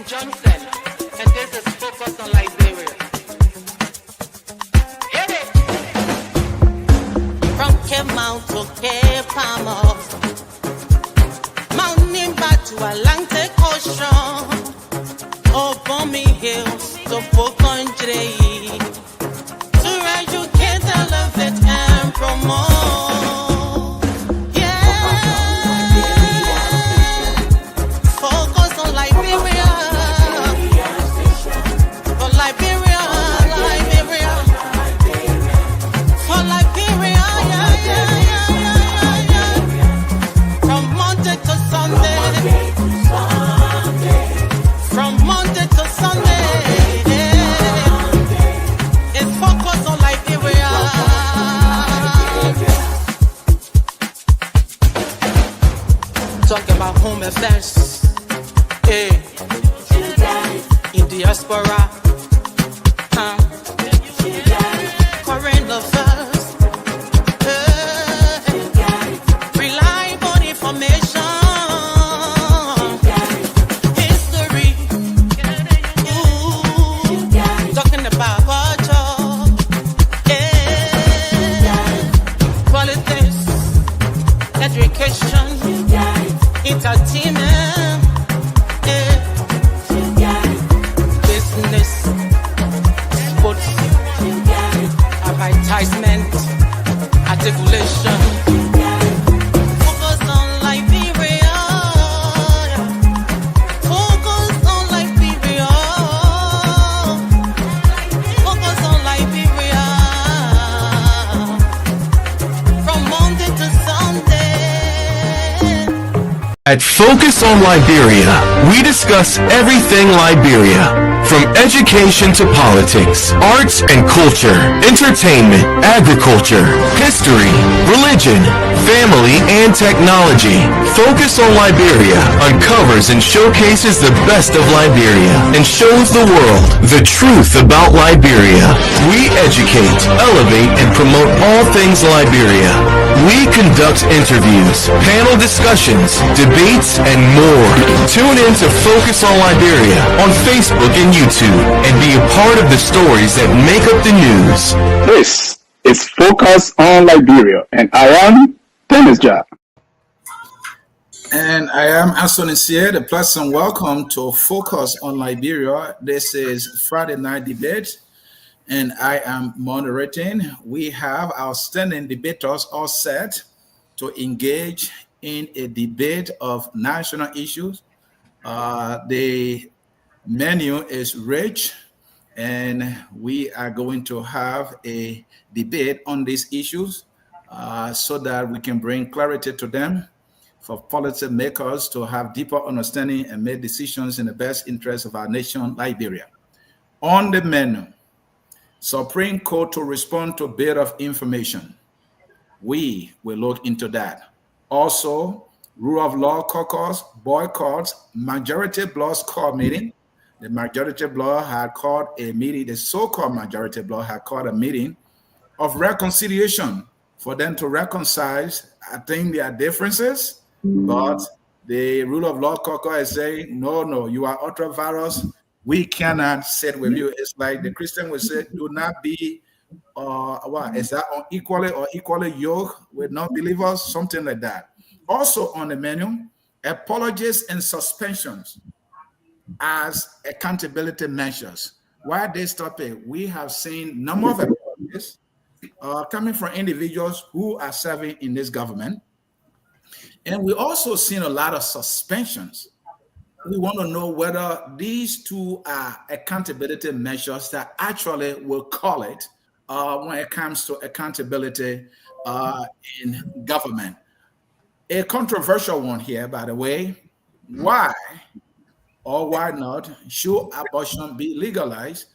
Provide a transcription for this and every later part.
Johnson, and this is Focus on Liberia. Hit it! From Cape Mount to Cape Palmer, Mount Nimba to Atlantic Ocean, Obomi Hills to Pocondre, to educate, elevate, and promote. Talk about home affairs, in diaspora, current affairs, reliable information, history, talking about culture, politics, education, entertainment, business, sports, advertisement, articulation. Focus on Liberia. Focus on Liberia. Focus on Liberia. From Monday to Sunday. At Focus on Liberia, we discuss everything Liberia, from education to politics, arts and culture, entertainment, agriculture, history, religion, family, and technology. Focus on Liberia uncovers and showcases the best of Liberia and shows the world the truth about Liberia. We educate, elevate, and promote all things Liberia. We conduct interviews, panel discussions, debates, and more. Tune in to Focus on Liberia on Facebook and YouTube and be a part of the stories that make up the news. This is Focus on Liberia, and I am Dennis Jar. And I am Asonisie. The pleasant welcome to Focus on Liberia. This is Friday night debate, and I am moderating. We have our standing debaters all set to engage in a debate of national issues. The menu is rich, and we are going to have a debate on these issues so that we can bring clarity to them for policy makers to have deeper understanding and make decisions in the best interest of our nation, Liberia. On the menu, Supreme Court to respond to bit of information. We will look into that. Also, Rule of Law Caucus, Boycotts, Majority Bloc's call meeting. The Majority Bloc had called a meeting, the so-called Majority Bloc had called a meeting of reconciliation for them to reconcile, I think, their differences, but the Rule of Law Caucus is saying, no, you are ultra-virus. We cannot sit with you. It's like the Christian would say, do not be, is that equally yoked with non-believers, something like that. Also on the menu, apologies and suspensions as accountability measures. Why this topic? We have seen number of apologies coming from individuals who are serving in this government. And we also seen a lot of suspensions. We want to know whether these two are accountability measures that actually will call it when it comes to accountability in government. A controversial one here, by the way. Why or why not should abortion be legalized?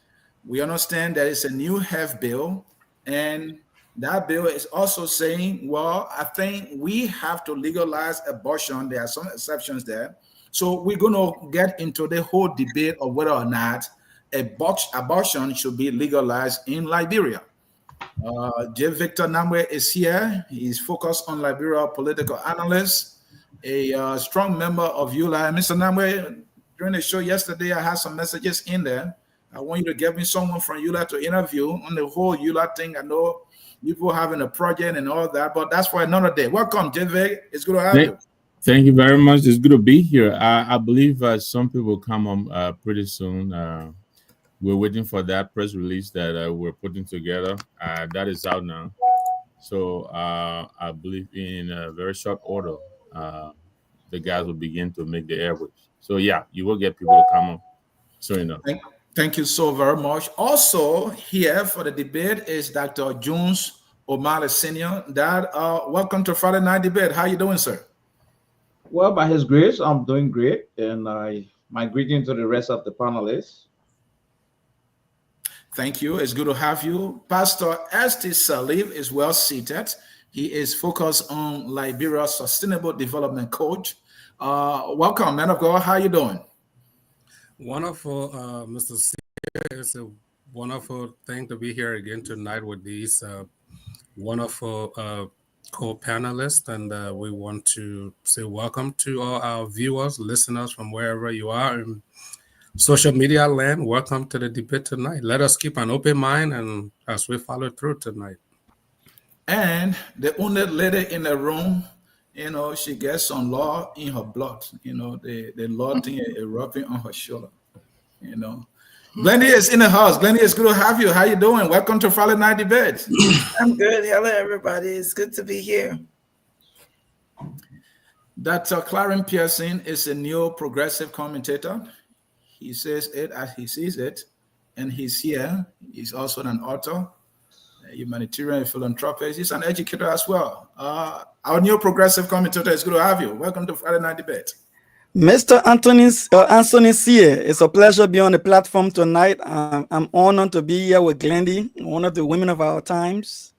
We understand that it's a new health bill, and that bill is also saying, well, I think we have to legalize abortion. There are some exceptions there. So we're going to get into the whole debate of whether or not abortion should be legalized in Liberia. J. Victor Namwe is here. He's focused on Liberia political analyst, a strong member of ULI. Mr. Namwe, during the show yesterday, I had some messages in there. I want you to get me someone from EULA to interview on the whole EULA thing. I know people having a project and all that, but that's for another day. Welcome, JV. It's good to have you. Thank you very much. It's good to be here. I believe some people come on pretty soon. We're waiting for that press release that we're putting together. That is out now. So I believe in a very short order, the guys will begin to make the airwaves. So yeah, you will get people to come on soon enough. Thank you so very much. Also here for the debate is Dr. Jones O'Malley Sr. Dad, welcome to Friday Night Debate. How you doing, sir? Well, by His grace, I'm doing great, and my greeting to the rest of the panelists. Thank you. It's good to have you. Pastor Estes Salif is well seated. He is focused on Liberia's sustainable development coach. Welcome, man of God. How you doing? Wonderful, Mr. C. It's a wonderful thing to be here again tonight with these wonderful co-panelists, and we want to say welcome to all our viewers, listeners from wherever you are in social media land. Welcome to the debate tonight. Let us keep an open mind and as we follow through tonight. And the only lady in the room, you know, she gets some law in her blood. You know, the law thing is rubbing on her shoulder. You know, Glendy is in the house. Glendy, it's good to have you. How you doing? Welcome to Friday Night Debate. I'm good. Hello, everybody. It's good to be here. Dr. Clarence Pearson is a new progressive commentator. He says it as he sees it, and he's here. He's also an author, a humanitarian philanthropist. He's an educator as well. Our new progressive commentator, is good to have you. Welcome to Friday Night Debate. Mr. Anthony Sear, it's a pleasure to be on the platform tonight. I'm honored to be here with Glendy, one of the women of our times,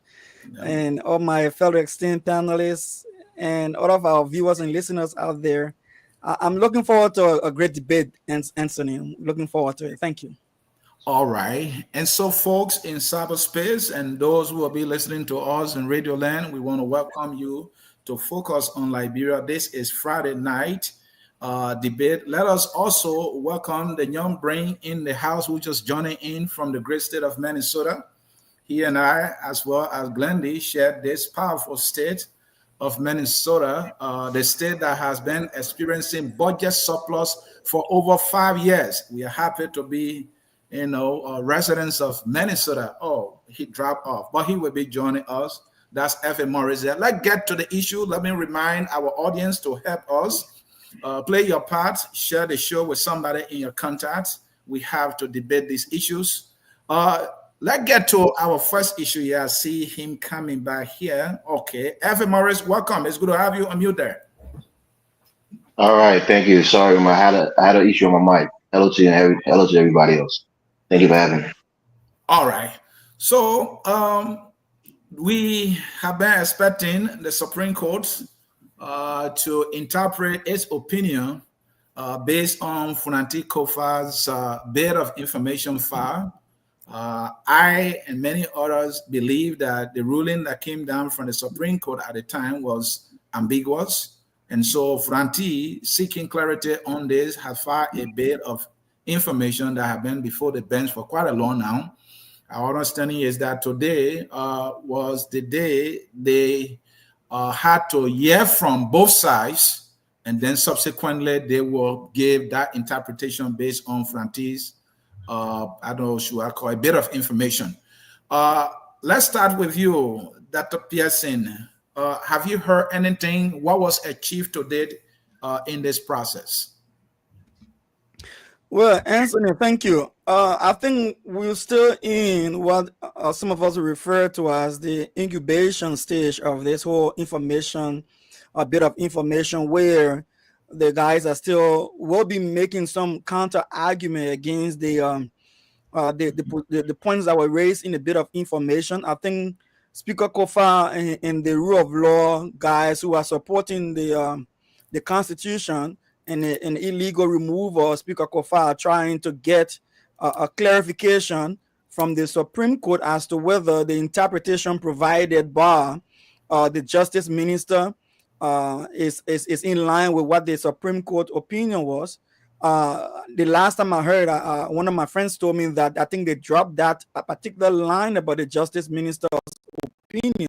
and all my fellow esteemed panelists and all of our viewers and listeners out there. I'm looking forward to a great debate, Anthony. I'm looking forward to it. Thank you. All right. And so, folks in cyberspace and those who will be listening to us in Radio Land, we want to welcome you to Focus on Liberia. This is Friday night debate. Let us also welcome the young brain in the house who just joining in from the great state of Minnesota. He and I, as well as Glendy, shared this powerful state of Minnesota, the state that has been experiencing budget surplus for over 5 years. We are happy to be, residents of Minnesota. Oh, he dropped off, but he will be joining us. That's F.A. Morris there. Let's get to the issue. Let me remind our audience to help us. Play your part, share the show with somebody in your contacts. We have to debate these issues. Let's get to our first issue here. I see him coming back here. Okay. F.A. Morris, welcome. It's good to have you on mute there. All right. Thank you. Sorry, I had an issue on my mic. Hello to you. Hello to everybody else. Thank you for having me. All right. So we have been expecting the Supreme Court to interpret its opinion based on Funanti Kofa's bit of information file. I and many others believe that the ruling that came down from the Supreme Court at the time was ambiguous. And so Funanti, seeking clarity on this, has filed a bit of information that have been before the bench for quite a long now. Our understanding is that today was the day they had to hear from both sides, and then subsequently they will give that interpretation based on Franti's, I don't know, should I call it, a bit of information. Let's start with you, Dr. Pearson. Have you heard anything? What was achieved to date in this process? Well, Anthony, thank you. I think we're still in what some of us refer to as the incubation stage of this whole information, a bit of information where the guys are still will be making some counter argument against the points that were raised in a bit of information. I think Speaker Kofa and the rule of law guys who are supporting the Constitution and an illegal removal, Speaker Kofa, are trying to get a clarification from the Supreme Court as to whether the interpretation provided by the Justice Minister is in line with what the Supreme Court opinion was. The last time I heard, one of my friends told me that I think they dropped that a particular line about the justice minister's opinion,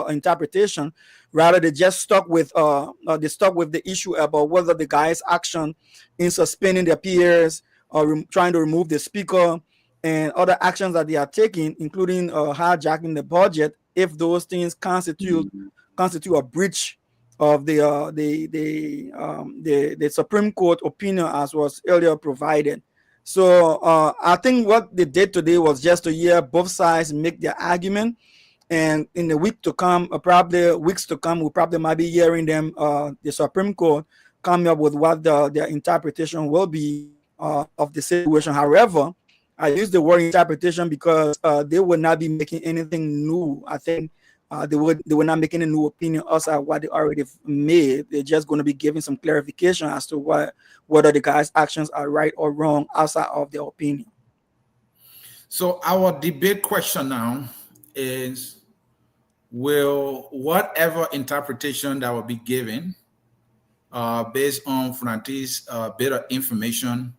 interpretation. Rather, they just stuck with the issue about whether the guy's action in suspending their peers or trying to remove the speaker and other actions that they are taking, including hijacking the budget, if those things constitute a breach of the Supreme Court opinion as was earlier provided. So I think what they did today was just to hear both sides make their argument, and in the week to come, probably weeks to come, we probably might be hearing them, the Supreme Court, come up with what their interpretation will be of the situation. However, I use the word interpretation because they will not be making anything new. I think they will not make any new opinion outside what they already made. They're just going to be giving some clarification as to whether the guy's actions are right or wrong outside of their opinion. So our debate question now is, will whatever interpretation that will be given based on Franti's bit of information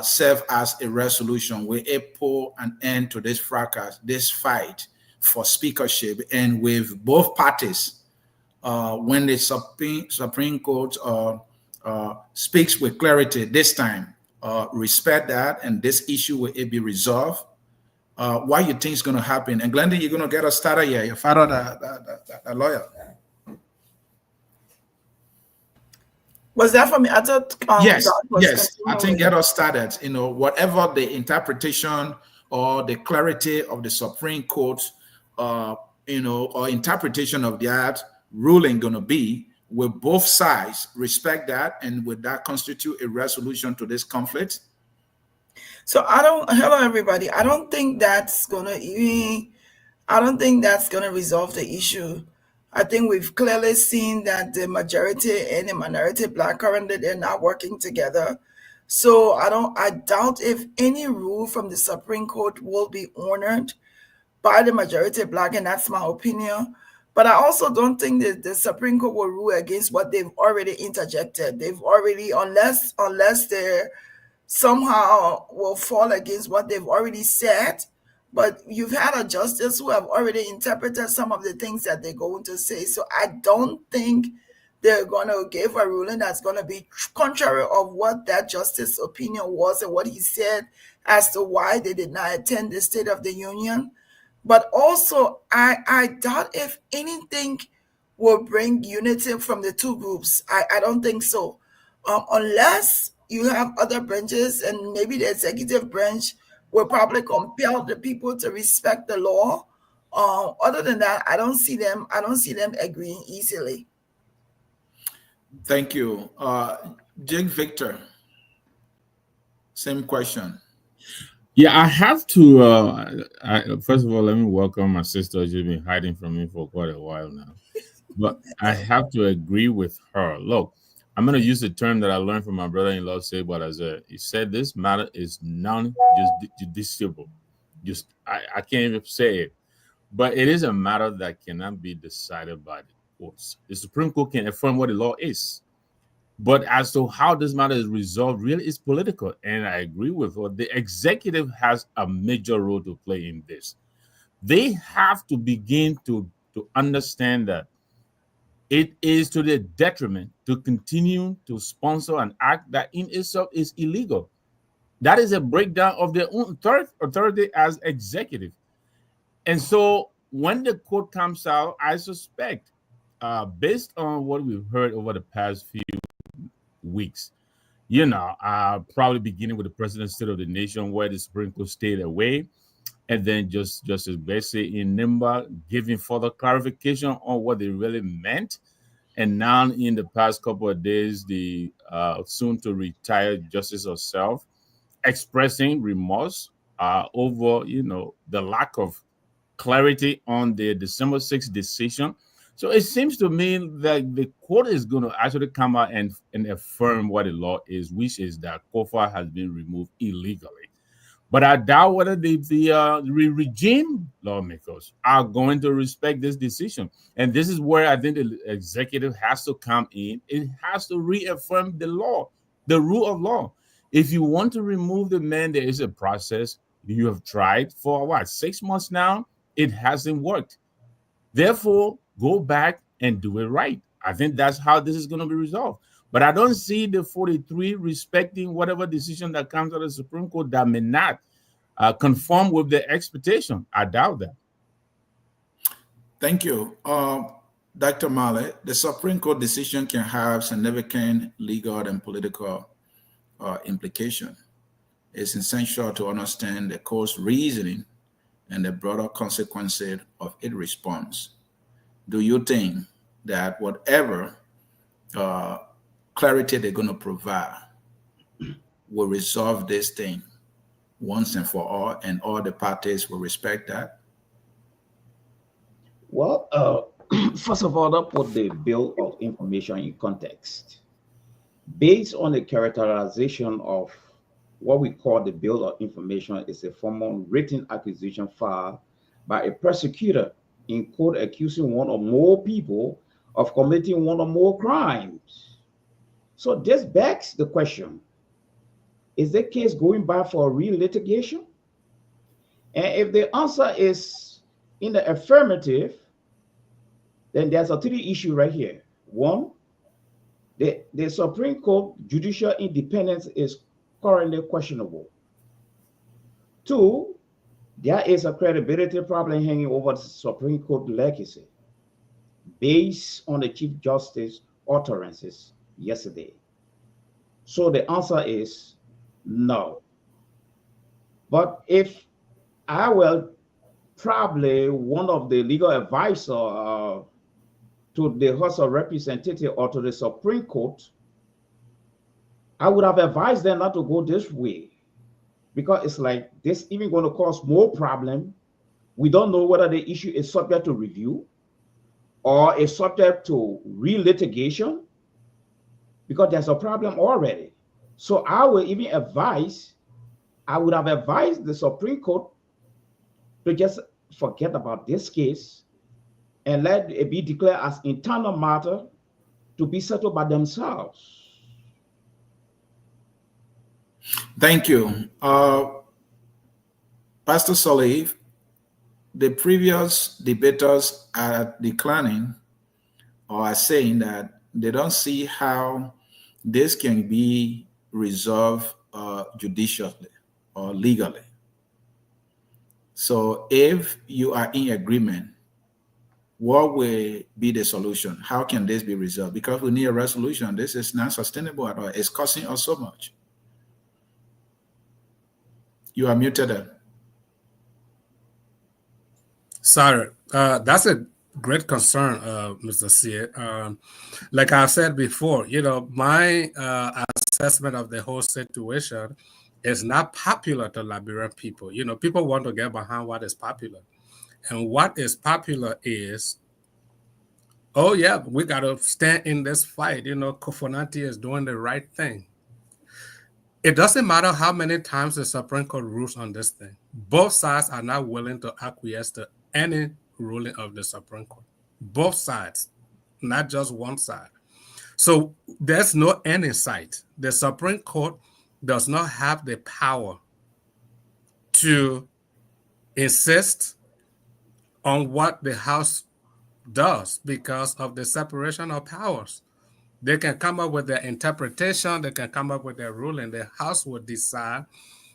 serve as a resolution? Will it put an end to this fracas, this fight for speakership, and with both parties, when the Supreme Court speaks with clarity this time, respect that, and this issue will it be resolved? What you think is going to happen? And Glenda, you're going to get us started here. Your father, the lawyer. Was that for me? I thought. Yes. I think get us started. You know, whatever the interpretation or the clarity of the Supreme Court, or interpretation of that ruling going to be, will both sides respect that, and would that constitute a resolution to this conflict? So hello everybody. I don't think that's gonna resolve the issue. I think we've clearly seen that the majority and the minority Black currently, they're not working together. So I doubt if any rule from the Supreme Court will be honored by the majority Black, and that's my opinion. But I also don't think that the Supreme Court will rule against what they've already interjected. They've already, unless they're somehow will fall against what they've already said. But you've had a justice who have already interpreted some of the things that they're going to say. So I don't think they're going to give a ruling that's going to be contrary of what that justice opinion was and what he said as to why they did not attend the State of the Union. But also, I doubt if anything will bring unity from the two groups. I don't think so. Unless you have other branches, and maybe the executive branch will probably compel the people to respect the law. Other than that, I don't see them agreeing easily. Thank you. Jake Victor, same question. Yeah, I have to. First of all, let me welcome my sister. She's been hiding from me for quite a while now. But I have to agree with her. Look, I'm going to use the term that I learned from my brother-in-law, he said this matter is non-judiciable. I can't even say it. But it is a matter that cannot be decided by the courts. The Supreme Court can affirm what the law is. But as to how this matter is resolved, really is political. And I agree with her. The executive has a major role to play in this. They have to begin to understand that it is to their detriment to continue to sponsor an act that in itself is illegal. That is a breakdown of their own authority as executive. And so when the court comes out, I suspect, based on what we've heard over the past few weeks, probably beginning with the President's State of the Nation, where the Supreme Court stayed away, and then Justice Bessie in Nimba giving further clarification on what they really meant. And now in the past couple of days, the soon-to-retire Justice herself expressing remorse over, the lack of clarity on the December 6th decision. So it seems to me that the court is going to actually come out and affirm what the law is, which is that COFA has been removed illegally. But I doubt whether the regime lawmakers are going to respect this decision. And this is where I think the executive has to come in. It has to reaffirm the law the rule of law. If you want to remove the man, there is a process. You have tried for what, 6 months now? It hasn't worked. Therefore, go back and do it right. I think that's how this is going to be resolved. But I don't see the 43 respecting whatever decision that comes out of the Supreme Court that may not conform with their expectation. I doubt that. Thank you. Dr. Mallet, the Supreme Court decision can have significant legal and political implication. It's essential to understand the court's reasoning and the broader consequences of its response. Do you think that whatever clarity they're going to provide will resolve this thing once and for all, and all the parties will respect that? Well, first of all, that put the Bill of Information in context. Based on the characterization of what we call the Bill of Information, is a formal written accusation filed by a prosecutor in court accusing one or more people of committing one or more crimes. So this begs the question, is the case going back for real litigation? And if the answer is in the affirmative, then there's a three issue right here. One, the Supreme Court judicial independence is currently questionable. Two, there is a credibility problem hanging over the Supreme Court legacy based on the Chief Justice utterances yesterday. So the answer is no. But if I were probably one of the legal advisor to the House of Representatives or to the Supreme Court, I would have advised them not to go this way, because it's like this even going to cause more problem. We don't know whether the issue is subject to review or is subject to re-litigation, because there's a problem already. So I would have advised the Supreme Court to just forget about this case and let it be declared as internal matter to be settled by themselves. Thank you. Pastor Salif, the previous debaters are declining or are saying that they don't see how this can be resolved judicially or legally. So if you are in agreement, what will be the solution? How can this be resolved? Because we need a resolution. This is not sustainable at all. It's costing us so much. You are muted. Sorry, that's a great concern, Mr. C. Like I said before, my assessment of the whole situation is not popular to Liberian people. People want to get behind what is popular. And what is popular is, oh, yeah, we got to stand in this fight. Kofonati is doing the right thing. It doesn't matter how many times the Supreme Court rules on this thing. Both sides are not willing to acquiesce to any ruling of the Supreme Court. Both sides, not just one side. So there's no end in sight. The Supreme Court does not have the power to insist on what the House does because of the separation of powers. They can come up with their interpretation, they can come up with their ruling. The House will decide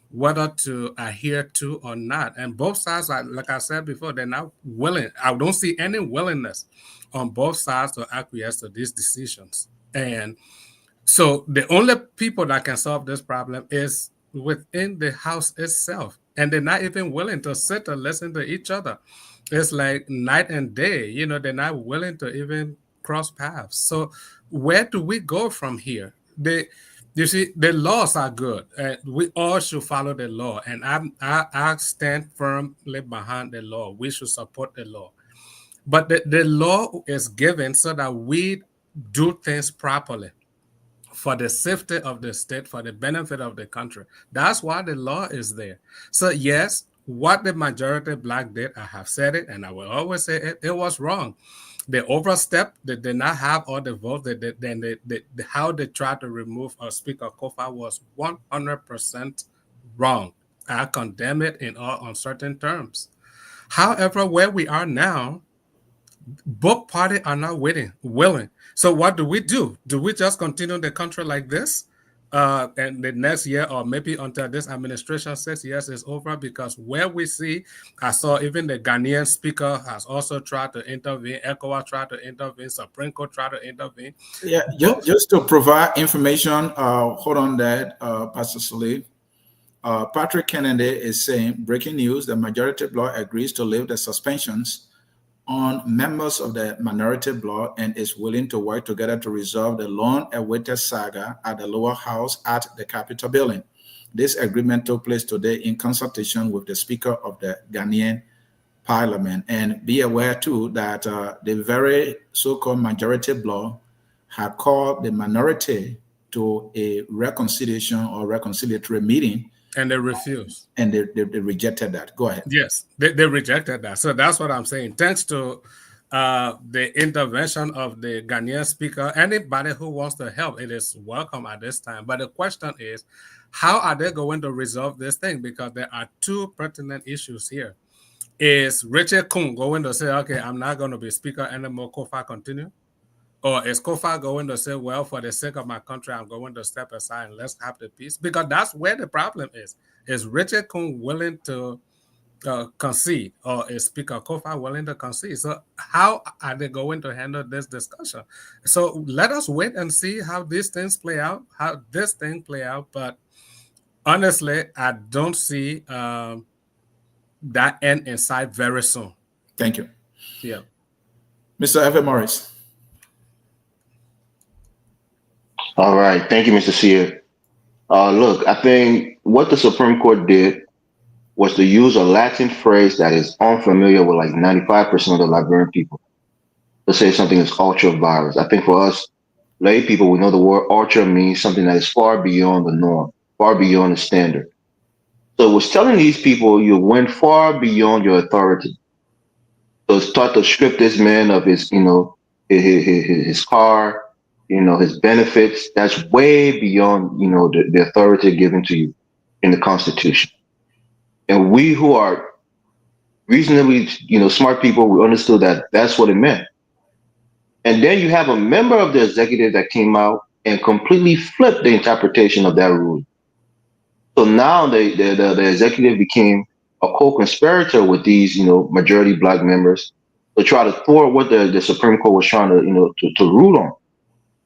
whether to adhere to or not. And both sides, like I said before, they're not willing. I don't see any willingness on both sides to acquiesce to these decisions. And so the only people that can solve this problem is within the House itself. And they're not even willing to sit and listen to each other. It's like night and day. They're not willing to even cross paths. So where do we go from here? You see, the laws are good. We all should follow the law. And I stand firmly behind the law. We should support the law. But the law is given so that we do things properly for the safety of the state, for the benefit of the country. That's why the law is there. So yes, what the majority Black did, I have said it, and I will always say it, it was wrong. they overstepped. They did not have all the votes. How they tried to remove Speaker Kofa was 100% wrong. I condemn it in all uncertain terms. However, where we are now, both parties are not willing. So what do we do? Do we just continue the country like this? And the next year, or maybe until this administration 6 years is over? Because where we see, I saw even the Ghanaian speaker has also tried to intervene. ECOWAS tried to intervene. Supreme Court tried to intervene. Yeah, just to provide information, hold on that, Pastor Salih. Patrick Kennedy is saying, breaking news, the majority bloc agrees to lift the suspensions on members of the minority bloc and is willing to work together to resolve the long-awaited saga at the lower house at the Capitol building. This agreement took place today in consultation with the Speaker of the Ghanaian Parliament. And be aware, too, that the very so-called majority bloc had called the minority to a reconciliation or reconciliatory meeting. And they refused. And they rejected that. Go ahead. Yes, they rejected that. So that's what I'm saying. Thanks to the intervention of the Ghanaian speaker, anybody who wants to help, it is welcome at this time. But the question is, how are they going to resolve this thing? Because there are two pertinent issues here. Is Richard Kuhn going to say, okay, I'm not going to be speaker anymore, Kofa continue? Or is Kofa going to say, well, for the sake of my country, I'm going to step aside and let's have the peace? Because that's where the problem is. Is Richard Kuhn willing to concede, or is Speaker Kofa willing to concede? So how are they going to handle this discussion? So let us wait and see how these things play out, how this thing play out. But honestly, I don't see that end in sight very soon. Thank you. Yeah. Mr. Evan Morris. All right. Thank you, Mr. Sear. Look, I think what the Supreme Court did was to use a Latin phrase that is unfamiliar with like 95% of the Liberian people. To say something is ultra virus. I think for us lay people, we know the word ultra means something that is far beyond the norm, far beyond the standard. So it was telling these people you went far beyond your authority. So start to strip this man of his, his car, his benefits. That's way beyond, the authority given to you in the Constitution. And we who are reasonably, smart people, we understood that that's what it meant. And then you have a member of the executive that came out and completely flipped the interpretation of that rule. So now the executive became a co-conspirator with these, majority Black members to try to thwart what the Supreme Court was trying to rule on.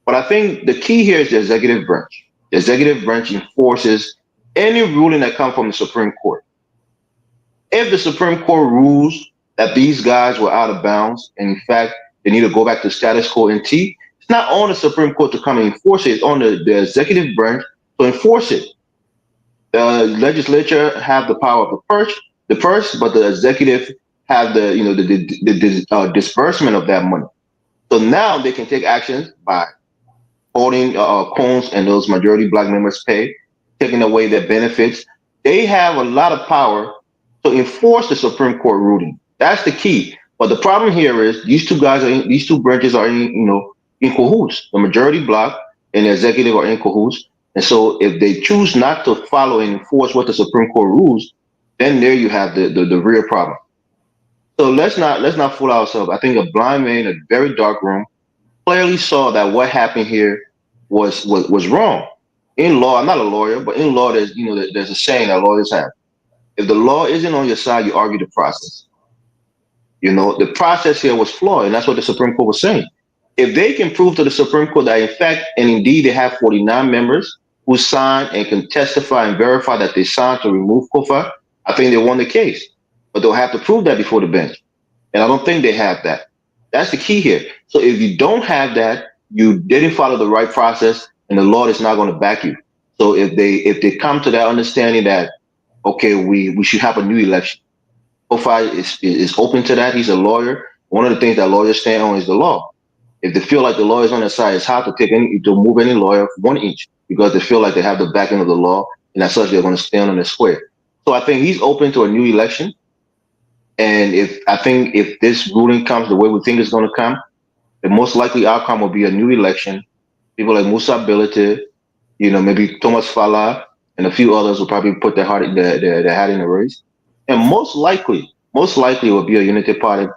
But I think the key here is the executive branch. The executive branch enforces any ruling that comes from the Supreme Court. If the Supreme Court rules that these guys were out of bounds, and in fact, they need to go back to status quo ante, it's not on the Supreme Court to come and enforce it. It's on the executive branch to enforce it. The legislature have the power of the purse, but the executive have the disbursement of that money. So now they can take actions by holding Combs and those majority Black members pay, taking away their benefits. They have a lot of power to enforce the Supreme Court ruling. That's the key. But the problem here is these two branches are in cahoots. The majority Black and the executive are in cahoots. And so if they choose not to follow and enforce what the Supreme Court rules, then there you have the real problem. So let's not fool ourselves. I think a blind man in a very dark room clearly saw that what happened here was wrong. In law, I'm not a lawyer, but in law there's a saying that lawyers have. If the law isn't on your side, you argue the process. The process here was flawed, and that's what the Supreme Court was saying. If they can prove to the Supreme Court that in fact, and indeed they have 49 members who signed and can testify and verify that they signed to remove Kofa, I think they won the case. But they'll have to prove that before the bench. And I don't think they have that. That's the key here. So if you don't have that, you didn't follow the right process, and the law is not going to back you. So if they come to that understanding that, okay, we should have a new election, Kofa is open to that. He's a lawyer. One of the things that lawyers stand on is the law. If they feel like the law is on their side, it's hard to move any lawyer 1 inch because they feel like they have the backing of the law, and as such, they're going to stand on their square. So I think he's open to a new election. And if this ruling comes the way we think it's going to come, the most likely outcome will be a new election. People like Musa Bilate, maybe Thomas Fala, and a few others will probably put their hat in the race. And most likely will be a Unity Party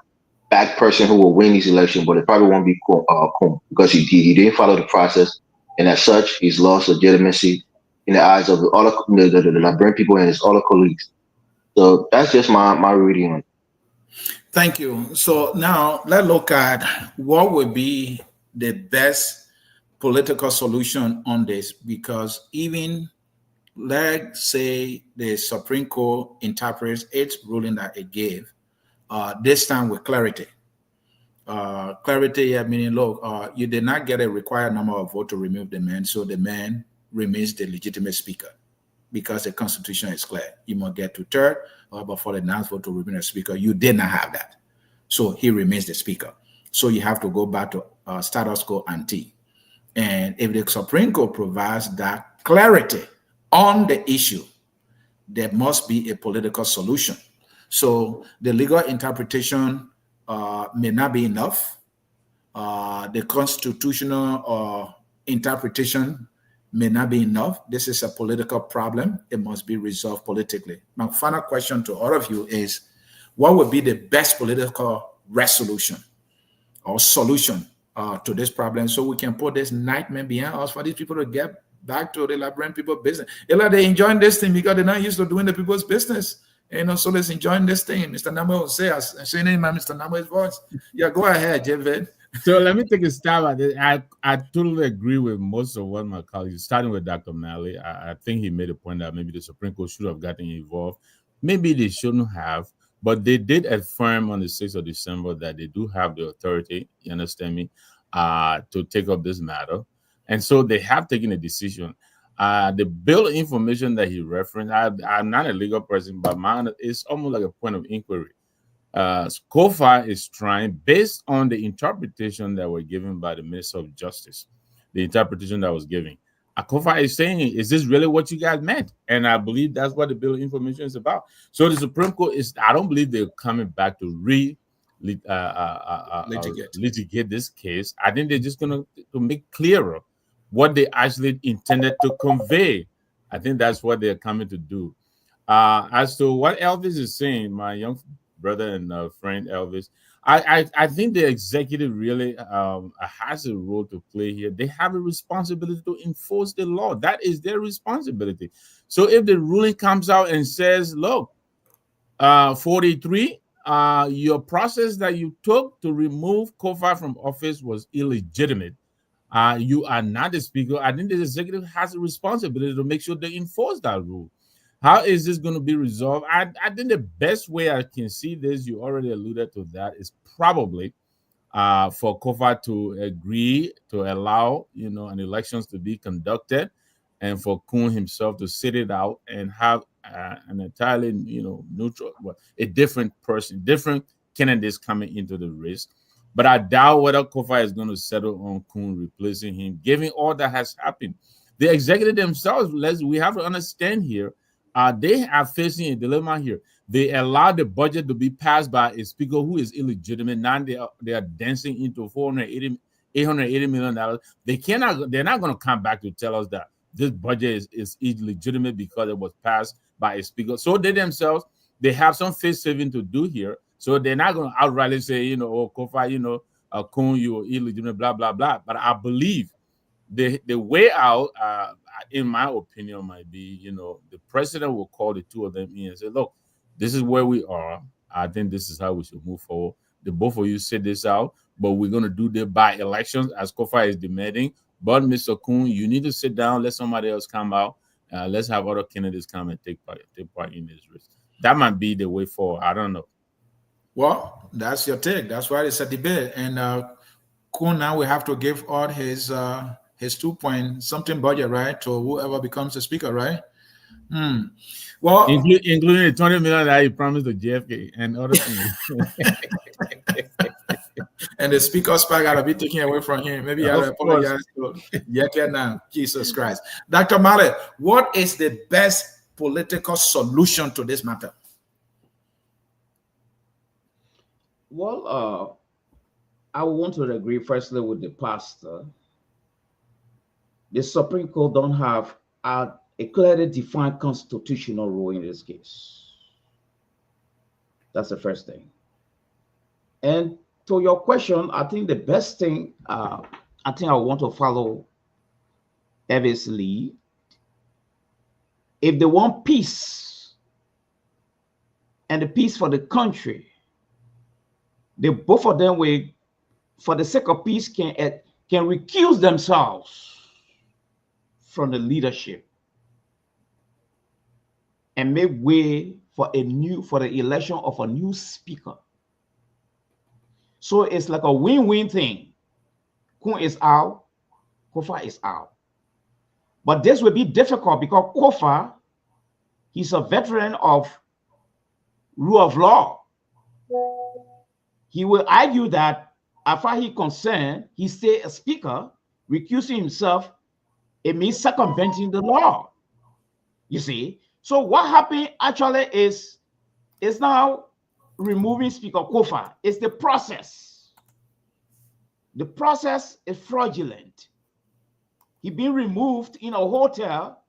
back person who will win these elections, but it probably won't be Kum because he didn't follow the process, and as such, he's lost legitimacy in the eyes of all the Liberian people and his other colleagues. So that's just my reading on it. Thank you. So now let's look at what would be the best political solution on this, because even let's say the Supreme Court interprets its ruling that it gave, this time with clarity. Clarity, meaning, look, you did not get a required number of votes to remove the man, so the man remains the legitimate speaker because the Constitution is clear. You must get 2/3, but for the non-vote to remain a speaker, you did not have that. So he remains the speaker. So you have to go back to status quo ante. And if the Supreme Court provides that clarity on the issue, there must be a political solution. So the legal interpretation may not be enough. The constitutional interpretation may not be enough. This is a political problem. It must be resolved politically. My final question to all of you is, what would be the best political resolution or solution to this problem, so we can put this nightmare behind us for these people to get back to the Liberian people business? They're enjoying this thing because they're not used to doing the people's business. So let's enjoy this thing. Mr. Namo will say, I'm saying in my Mr. Namo's voice. Yeah, go ahead, Javid. So let me take a stab at it. I totally agree with most of what my colleagues, starting with Dr. Malley. I think he made a point that maybe the Supreme Court should have gotten involved. Maybe they shouldn't have, but they did affirm on the 6th of December that they do have the authority, you understand me, to take up this matter. And so they have taken a decision. The bill of information that he referenced, I'm not a legal person, but mine is almost like a point of inquiry. COFA is trying, based on the interpretation that were given by the Minister of Justice, the interpretation that was given, COFA is saying, is this really what you guys meant? And I believe that's what the bill of information is about. So the Supreme Court I don't believe they're coming back to litigate this case. I think they're just going to make clearer what they actually intended to convey. I think that's what they're coming to do. As to what Elvis is saying, my young brother and friend Elvis, I think the executive really has a role to play here. They have a responsibility to enforce the law. That is their responsibility. So if the ruling comes out and says, look, 43, your process that you took to remove COFA from office was illegitimate. You are not the speaker. I think the executive has a responsibility to make sure they enforce that rule. How is this going to be resolved? I think the best way I can see this, you already alluded to that, is probably for COFA to agree to allow, an elections to be conducted, and for Kun himself to sit it out and have an entirely, neutral, a different person, different candidates coming into the race. But I doubt whether COFA is going to settle on Kun replacing him, given all that has happened. The executive themselves, we have to understand here, they are facing a dilemma here. They allowed the budget to be passed by a speaker who is illegitimate. Now they are dancing into $880 million. They're not going to come back to tell us that this budget is illegitimate because it was passed by a speaker. So they themselves, they have some face saving to do here. So they're not going to outrightly say, COFA, Kun, you're illegitimate, blah, blah, blah. But I believe the way out, in my opinion, might be, the president will call the two of them in and say, look, this is where we are. I think this is how we should move forward. The both of you sit this out, but we're going to do the by elections as COFA is demanding. But Mr. Kun, you need to sit down, let somebody else come out. Let's have other candidates come and take part in this race. That might be the way forward. I don't know. Well, that's your take. That's why it's a debate. And Kun now will have to give out his 2-point-something budget, right, to whoever becomes the speaker, right? Well, including the $20 million that he promised to JFK and other things. And the speaker's spot got to be taken away from him. Maybe I apologize to Yeke now. Jesus Christ. Dr. Malley, what is the best political solution to this matter? Well, I want to agree firstly with the pastor. The Supreme Court don't have a clearly defined constitutional role in this case. That's the first thing. And to your question, I think the best thing, I want to follow Evis Lee. If they want peace and the peace for the country, they both of them will, for the sake of peace, can recuse themselves from the leadership and make way for the election of a new speaker. So it's like a win-win thing. Kun is out, Kofa is out. But this will be difficult because Kofa, he's a veteran of rule of law. He will argue that as far as he's concerned, he stay a speaker, recusing himself, it means circumventing the law. You see? So what happened actually is now removing Speaker Kofa. It's the process. The process is fraudulent. He been removed in a hotel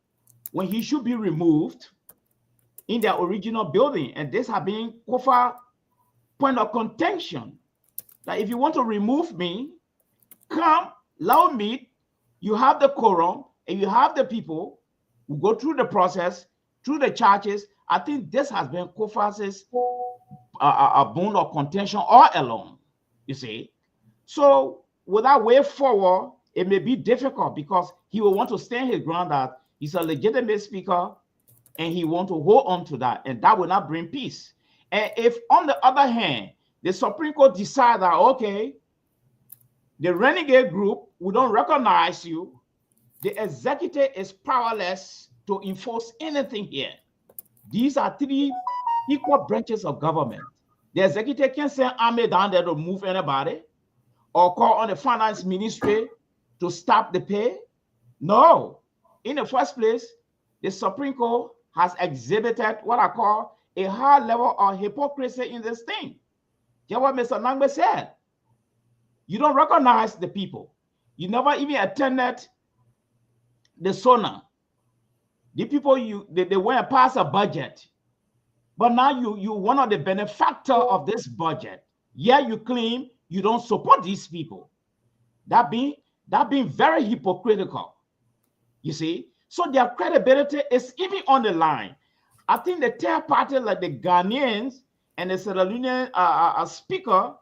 when he should be removed in their original building. And this has been Kofa point of contention. That if you want to remove me, come, allow me. You have the quorum and you have the people who go through the process, through the charges. I think this has been Kofa's a bone of contention all along, you see. So without way forward, it may be difficult because he will want to stand his ground that he's a legitimate speaker and he want to hold on to that, and that will not bring peace. And if on the other hand, the Supreme Court decide that, okay, the renegade group, we don't recognize you, the executive is powerless to enforce anything here. These are three equal branches of government. The executive can send army down there to move anybody or call on the finance ministry to stop the pay. No. In the first place, the Supreme Court has exhibited what I call a high level of hypocrisy in this thing. Get what Mr. Nangbe said. You don't recognize the people. You never even attended the SONA. The people, they went and passed a budget. But now you one of the benefactor of this budget. Yeah, you claim you don't support these people. That being very hypocritical. You see? So their credibility is even on the line. I think the third party, like the Ghanaians and the Sierra Leonean speaker,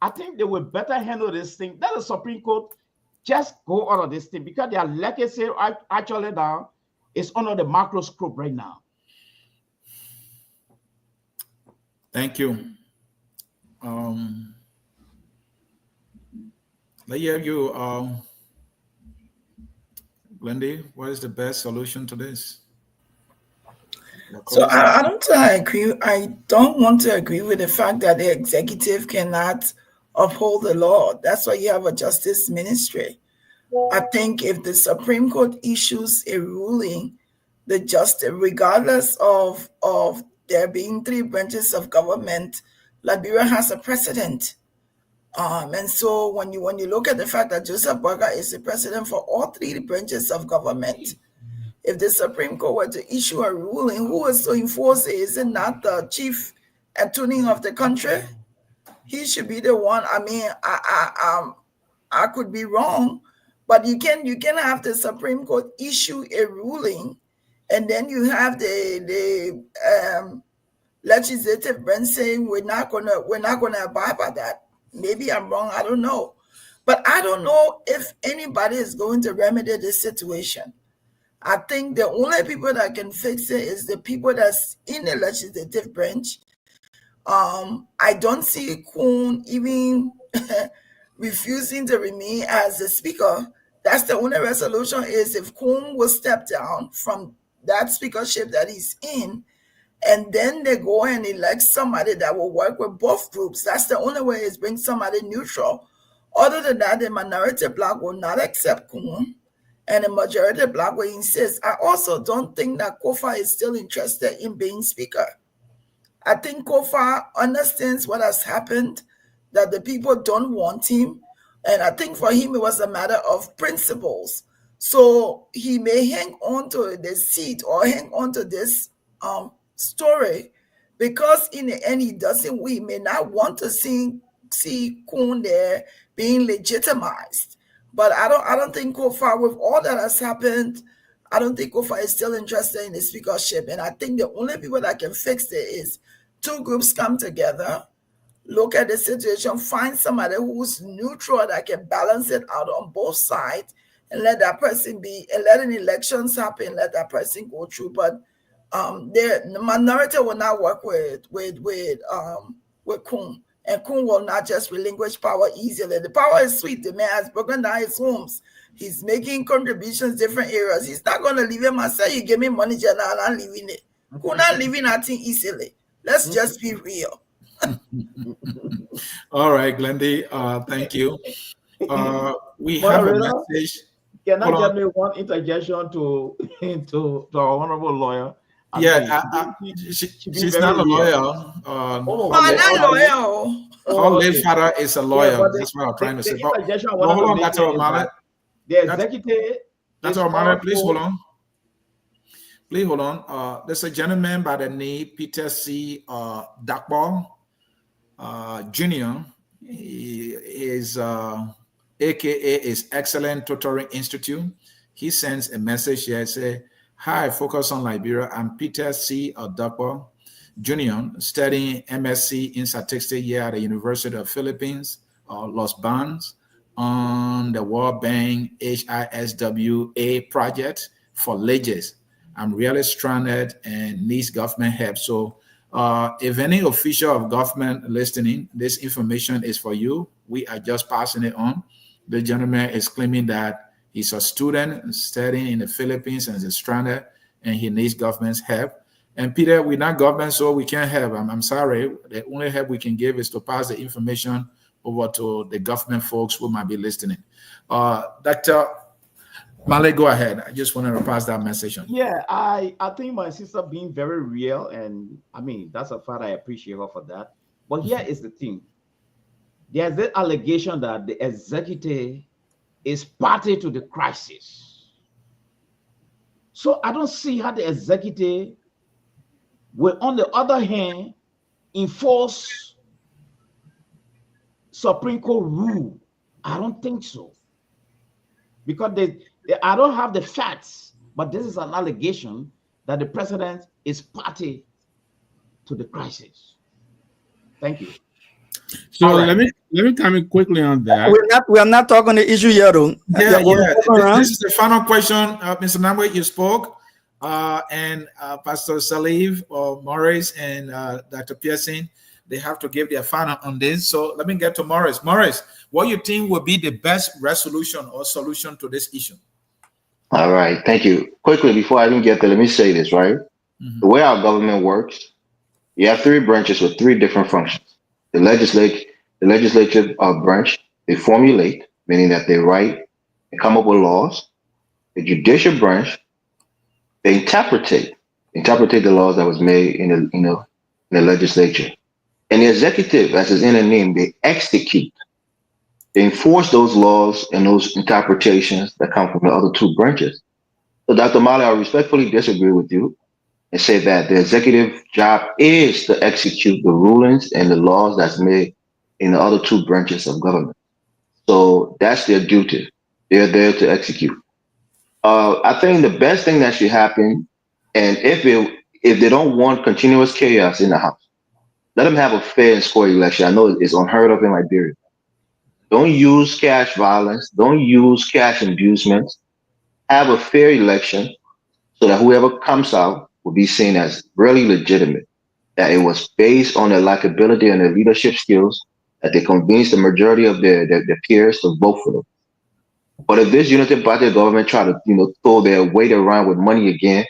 I think they will better handle this thing. That the Supreme Court just go out of this thing because their legacy actually now is under the microscope right now. Thank you. Let me hear you, Glendy. What is the best solution to this? So I don't agree. I don't want to agree with the fact that the executive cannot uphold the law. That's why you have a justice ministry. I think if the Supreme Court issues a ruling, the justice, regardless of there being three branches of government, Liberia has a precedent. And so when you look at the fact that Joseph Burger is the president for all three branches of government, if the Supreme Court were to issue a ruling, who is to enforce it? Is it not the chief attorney of the country? He should be the one. I mean, I could be wrong, but you can have the Supreme Court issue a ruling, and then you have the legislative branch saying we're not gonna abide by that. Maybe I'm wrong. I don't know, but I don't know if anybody is going to remedy this situation. I think the only people that can fix it is the people that's in the legislative branch. I don't see Kun even refusing to remain as the speaker. That's the only resolution is if Kun will step down from that speakership that he's in, and then they go and elect somebody that will work with both groups. That's the only way is bring somebody neutral. Other than that, the minority bloc will not accept Kun. And the majority bloc will insist. I also don't think that Kofa is still interested in being speaker. I think Kofa understands what has happened. that the people don't want him. And I think for him, it was a matter of principles. So he may hang on to the seat or hang on to this story because in the end, he may not want to see Kun there being legitimized. But I don't think Kofa, with all that has happened, I don't think Kofa is still interested in the speakership. And I think the only people that can fix it is two groups come together, look at the situation, find somebody who's neutral that can balance it out on both sides, and let that person be, and let an elections happen, let that person go through. But the minority will not work with Kun, and Kun will not just relinquish power easily. The power is sweet. The man has broken down his homes. He's making contributions different areas. He's not going to leave him and say, "You give me money, General, I'm leaving it." Kun not leaving that thing easily. Let's just be real. All right, Glendy, thank you. We have a message. Can I get me one interjection to our honorable lawyer? She's not a lawyer. I'm not lawyer. Her late father is a lawyer. That's what I'm trying to say. But hold on, Dr. O'Malley. The executive. Dr. O'Malley, please hold on. Please hold on. There's a gentleman by the name Peter C. Dakball Jr. He is AKA is Excellent Tutoring Institute. He sends a message here. Say, "Hi, Focus on Liberia. I'm Peter C. Dakball Jr. studying MSc in statistics here at the University of Philippines, Los Banos, on the World Bank HISWA project for Legalized. I'm really stranded and needs government help. So if any official of government listening, this information is for you. We are just passing it on." The gentleman is claiming that he's a student studying in the Philippines and is stranded and he needs government's help. And Peter, we're not government, so we can't help. I'm sorry. The only help we can give is to pass the information over to the government folks who might be listening. Dr. Male, go ahead. I just wanted to pass that message on. Yeah, I think my sister being very real, and I mean, that's a fact. I appreciate her for that. But here is the thing. There's the allegation that the executive is party to the crisis. So I don't see how the executive will, on the other hand, enforce Supreme Court rule. I don't think so. Because I don't have the facts, but this is an allegation that the president is party to the crisis. Thank you. So let me comment quickly on that. We are not talking the issue yet, though. This is the final question, Mr. Namwe. You spoke, and Pastor Saliv or Morris and Dr. Pearson, they have to give their final on this. So let me get to Morris. Morris, what you think will be the best resolution or solution to this issue? All right, thank you. Quickly, before I even get there, let me say this, right? The way our government works, you have three branches with three different functions. The legislative branch, they formulate, meaning that they write and come up with laws. The judicial branch, they interpret the laws that was made in the legislature. And the executive, as is in the name, they execute. They enforce those laws and those interpretations that come from the other two branches. So, Dr. Mali, I respectfully disagree with you and say that the executive job is to execute the rulings and the laws that's made in the other two branches of government. So that's their duty. They're there to execute. I think the best thing that should happen, and if they don't want continuous chaos in the House, let them have a fair and square election. I know it's unheard of in Liberia. Don't use cash violence. Don't use cash inducements. Have a fair election so that whoever comes out will be seen as really legitimate, that it was based on their likability and their leadership skills, that they convinced the majority of their peers to vote for them. But if this unity party government try to throw their weight around with money again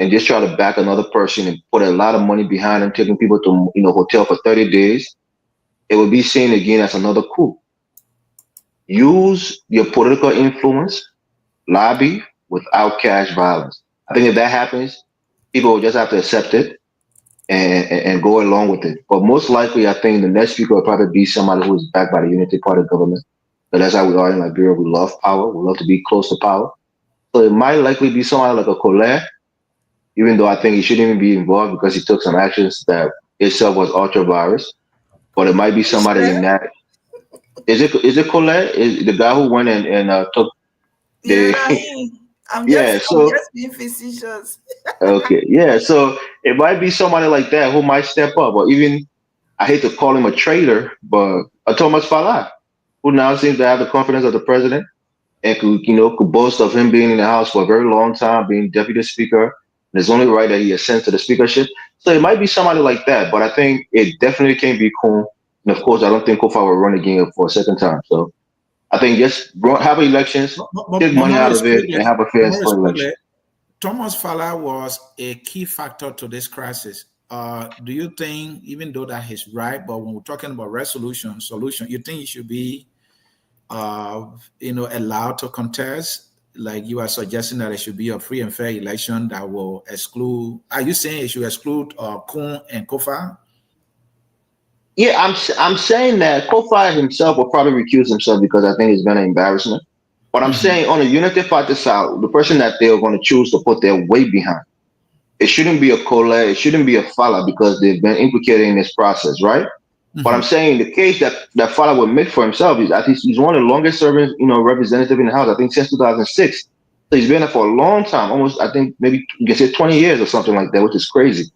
and just try to back another person and put a lot of money behind them, taking people to hotel for 30 days, it will be seen again as another coup. Use your political influence, lobby without cash violence. I think if that happens, people will just have to accept it and go along with it. But most likely, I think the next speaker will probably be somebody who is backed by the Unity Party government. But that's how we are in Liberia. We love power. We love to be close to power. So it might likely be somebody like a Colette, even though I think he shouldn't even be involved because he took some actions that itself was ultra virus. But it might be somebody in that. Is it Colette? Is the guy who went and took the I'm yeah? So just being facetious. okay, yeah. So it might be somebody like that who might step up, or even I hate to call him a traitor, but a Thomas Falah, who now seems to have the confidence of the president and could boast of him being in the House for a very long time, being deputy speaker. And it's only right that he ascends to the speakership. So it might be somebody like that, but I think it definitely can't be Kun. And of course, I don't think Kofa will run again for a second time. So I think just have elections, take money out of it, and have a fair and square election. Thomas Falah was a key factor to this crisis. Do you think, even though that he's right, but when we're talking about solution, you think he should be, allowed to contest? Like you are suggesting that it should be a free and fair election that will exclude. Are you saying it should exclude Kun and Kofa? Yeah, I'm saying that Kofi himself will probably recuse himself because I think it's been an embarrassment. But I'm saying on the Unity Party side, the person that they're going to choose to put their weight behind, it shouldn't be a Colette, it shouldn't be a Fala because they've been implicated in this process, right? But I'm saying the case that Fala would make for himself is I think he's one of the longest serving, representative in the House, I think since 2006. So he's been there for a long time, almost, I think maybe you can say 20 years or something like that, which is crazy.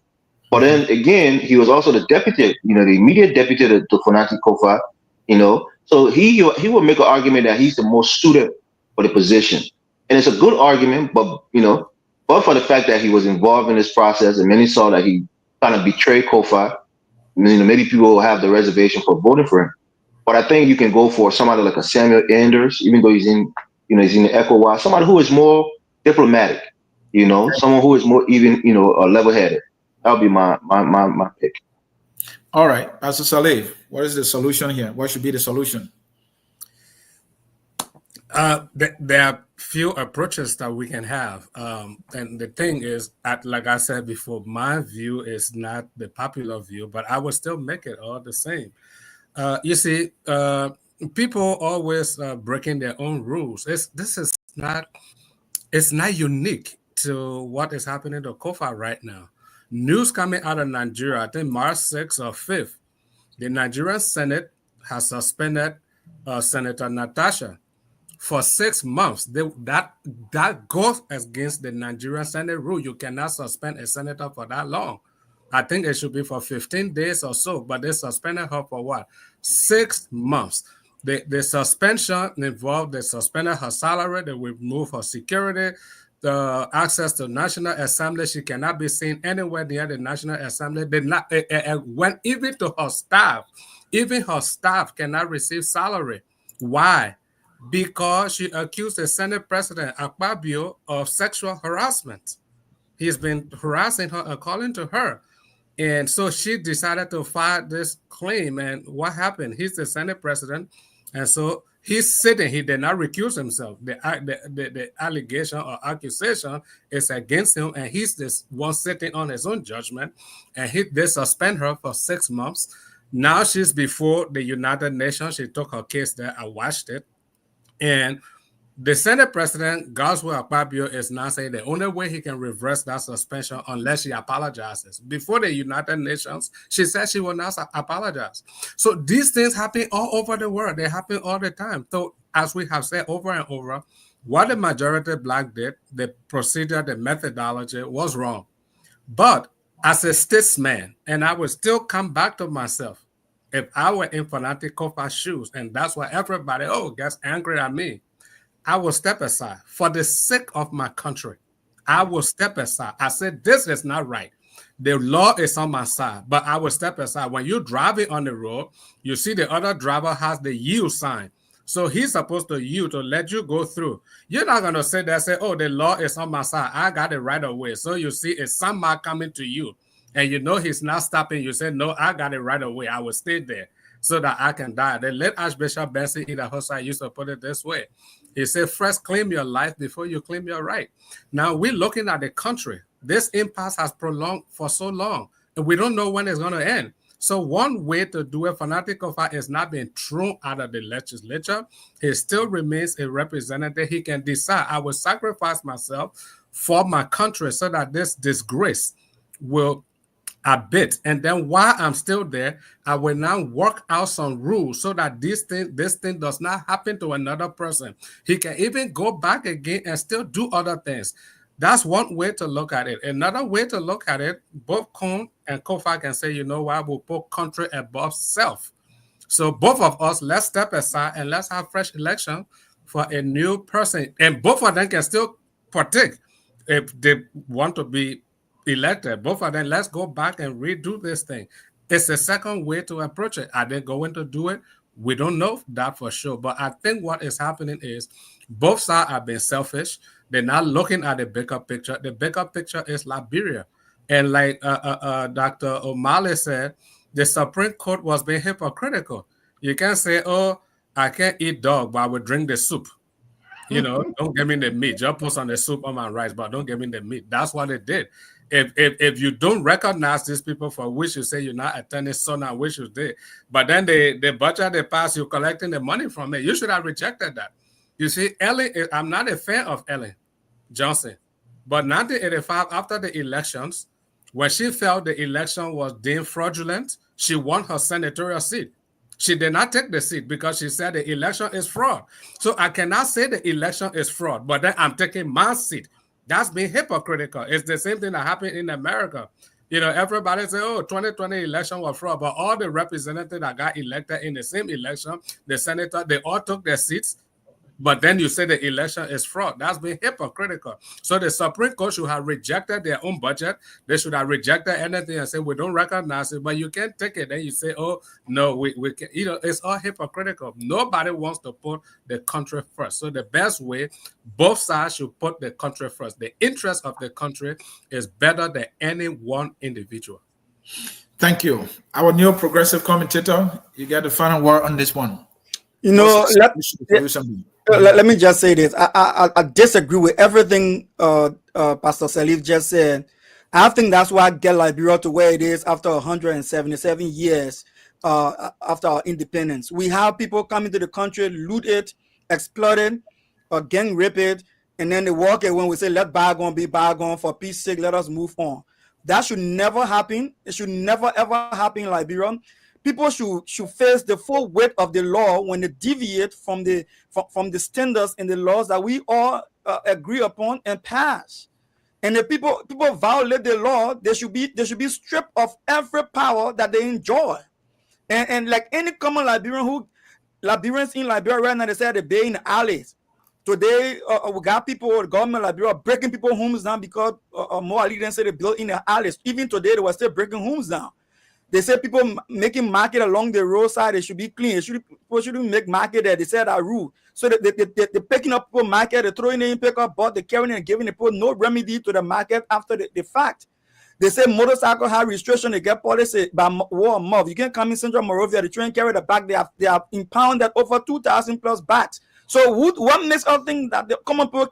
But then again, he was also the deputy, the immediate deputy to Fonati Kofa, So he will make an argument that he's the most suited for the position. And it's a good argument, but for the fact that he was involved in this process and many saw that he kind of betrayed Kofa, maybe people will have the reservation for voting for him. But I think you can go for somebody like a Samuel Anders, even though he's in the ECOWAS, somebody who is more diplomatic, someone who is more even, level-headed. That would be my pick. All right, Pastor Saleh, what is the solution here? What should be the solution? There are few approaches that we can have. And the thing is, like I said before, my view is not the popular view, but I will still make it all the same. You see, people always breaking their own rules. It's not unique to what is happening to Kofa right now. News coming out of Nigeria, I think March 6th or 5th, the Nigerian Senate has suspended Senator Natasha for 6 months. That goes against the Nigerian Senate rule. You cannot suspend a senator for that long. I think it should be for 15 days or so, but they suspended her for what? 6 months. The suspension involved, they suspended her salary, they removed her security, the access to National Assembly. She cannot be seen anywhere near the National Assembly. When even to her staff, even her staff cannot receive salary. Why? Because she accused the Senate President Akpabio of sexual harassment. He's been harassing her according to her. And so she decided to file this claim. And what happened? He's the Senate President. And so he's sitting. He did not recuse himself. The allegation or accusation is against him. And he's this one sitting on his own judgment. And they suspend her for 6 months. Now she's before the United Nations. She took her case there. I watched it. And the Senate President, Godswill Akpabio, is now saying the only way he can reverse that suspension unless she apologizes. Before the United Nations, she said she will not apologize. So these things happen all over the world. They happen all the time. So as we have said over and over, what the majority Black did, the procedure, the methodology was wrong. But as a statesman, and I will still come back to myself, if I were in Fonati Kofa's shoes, and that's why everybody gets angry at me, I will step aside for the sake of my country. I will step aside. I said, this is not right. The law is on my side, but I will step aside. When you're driving on the road, you see the other driver has the yield sign. So he's supposed to yield to let you go through. You're not going to sit there and say, the law is on my side. I got it right away. So you see it's somebody coming to you and he's not stopping. You say, no, I got it right away. I will stay there so that I can die. The late Archbishop Benson Idahosa used to put it this way. He said, first claim your life before you claim your right. Now we're looking at the country. This impasse has prolonged for so long. and we don't know when it's going to end. So one way to do it, Fanatic Kofa is not being thrown out of the legislature. He still remains a representative. He can decide, I will sacrifice myself for my country so that this disgrace will abate. And then while I'm still there, I will now work out some rules so that this thing does not happen to another person. He can even go back again and still do other things. That's one way to look at it. Another way to look at it, both Kun and Kofa can say, you know what, we'll put country above self. So both of us, let's step aside and let's have fresh election for a new person. And both of them can still partake if they want to be elected. Both of them, let's go back and redo this thing. It's a second way to approach it. Are they going to do it? We don't know that for sure. But I think what is happening is both sides are being selfish. They're not looking at the bigger picture. The bigger picture is Liberia. And like Dr. O'Malley said, the Supreme Court was being hypocritical. You can't say, oh, I can't eat dog, but I will drink the soup. You know, don't give me the meat. Just put on the soup on my rice, but don't give me the meat. That's what they did. If you don't recognize these people for which you say you're not attending SONA, which you did, but then the budget they pass, you're collecting the money from it. You should have rejected that. You see, Ellen, I'm not a fan of Ellen Johnson, but 1985, after the elections, when she felt the election was deemed fraudulent, she won her senatorial seat. She did not take the seat because she said the election is fraud. So I cannot say the election is fraud, but then I'm taking my seat. That's being hypocritical. It's the same thing that happened in America. You know, everybody say, oh, 2020 election was fraud, but all the representatives that got elected in the same election, the senator, they all took their seats. But then you say the election is fraud. That's being hypocritical. So the Supreme Court should have rejected their own budget. They should have rejected anything and say, we don't recognize it, but you can't take it. Then you say, oh, no, we can. You know, it's all hypocritical. Nobody wants to put the country first. So the best way, both sides should put the country first. The interest of the country is better than any one individual. Thank you. Our new progressive commentator, you got the final word on this one. You know, let me just say this. I disagree with everything Pastor Salif just said. I think that's why I get Liberia to where it is after 177 years after our independence. We have people coming to the country, loot it, exploit it, gang rape it, and then they walk away when we say, let bygone be bygone, for peace sake, let us move on. That should never happen. It should never, ever happen in Liberia. People should face the full weight of the law when they deviate from the standards and the laws that we all agree upon and pass. And if people violate the law, they should be stripped of every power that they enjoy. And like any common Liberians in Liberia right now, they say they in the alleys. Today, we got people, the government of Liberia breaking people's homes down because more allegiance say they built in the alleys. Even today, they were still breaking homes down. They say people making market along the roadside, they should be clean. People shouldn't make market there. They said that rule. So they're picking up people market, they're throwing it in, pick up, but they're carrying and giving the people no remedy to the market after the fact. They say motorcycle have restriction, they get policy by war month. You can't come in Central Monrovia, the train carry the bag, they have impounded over 2,000 plus bags. So what makes us think that the common people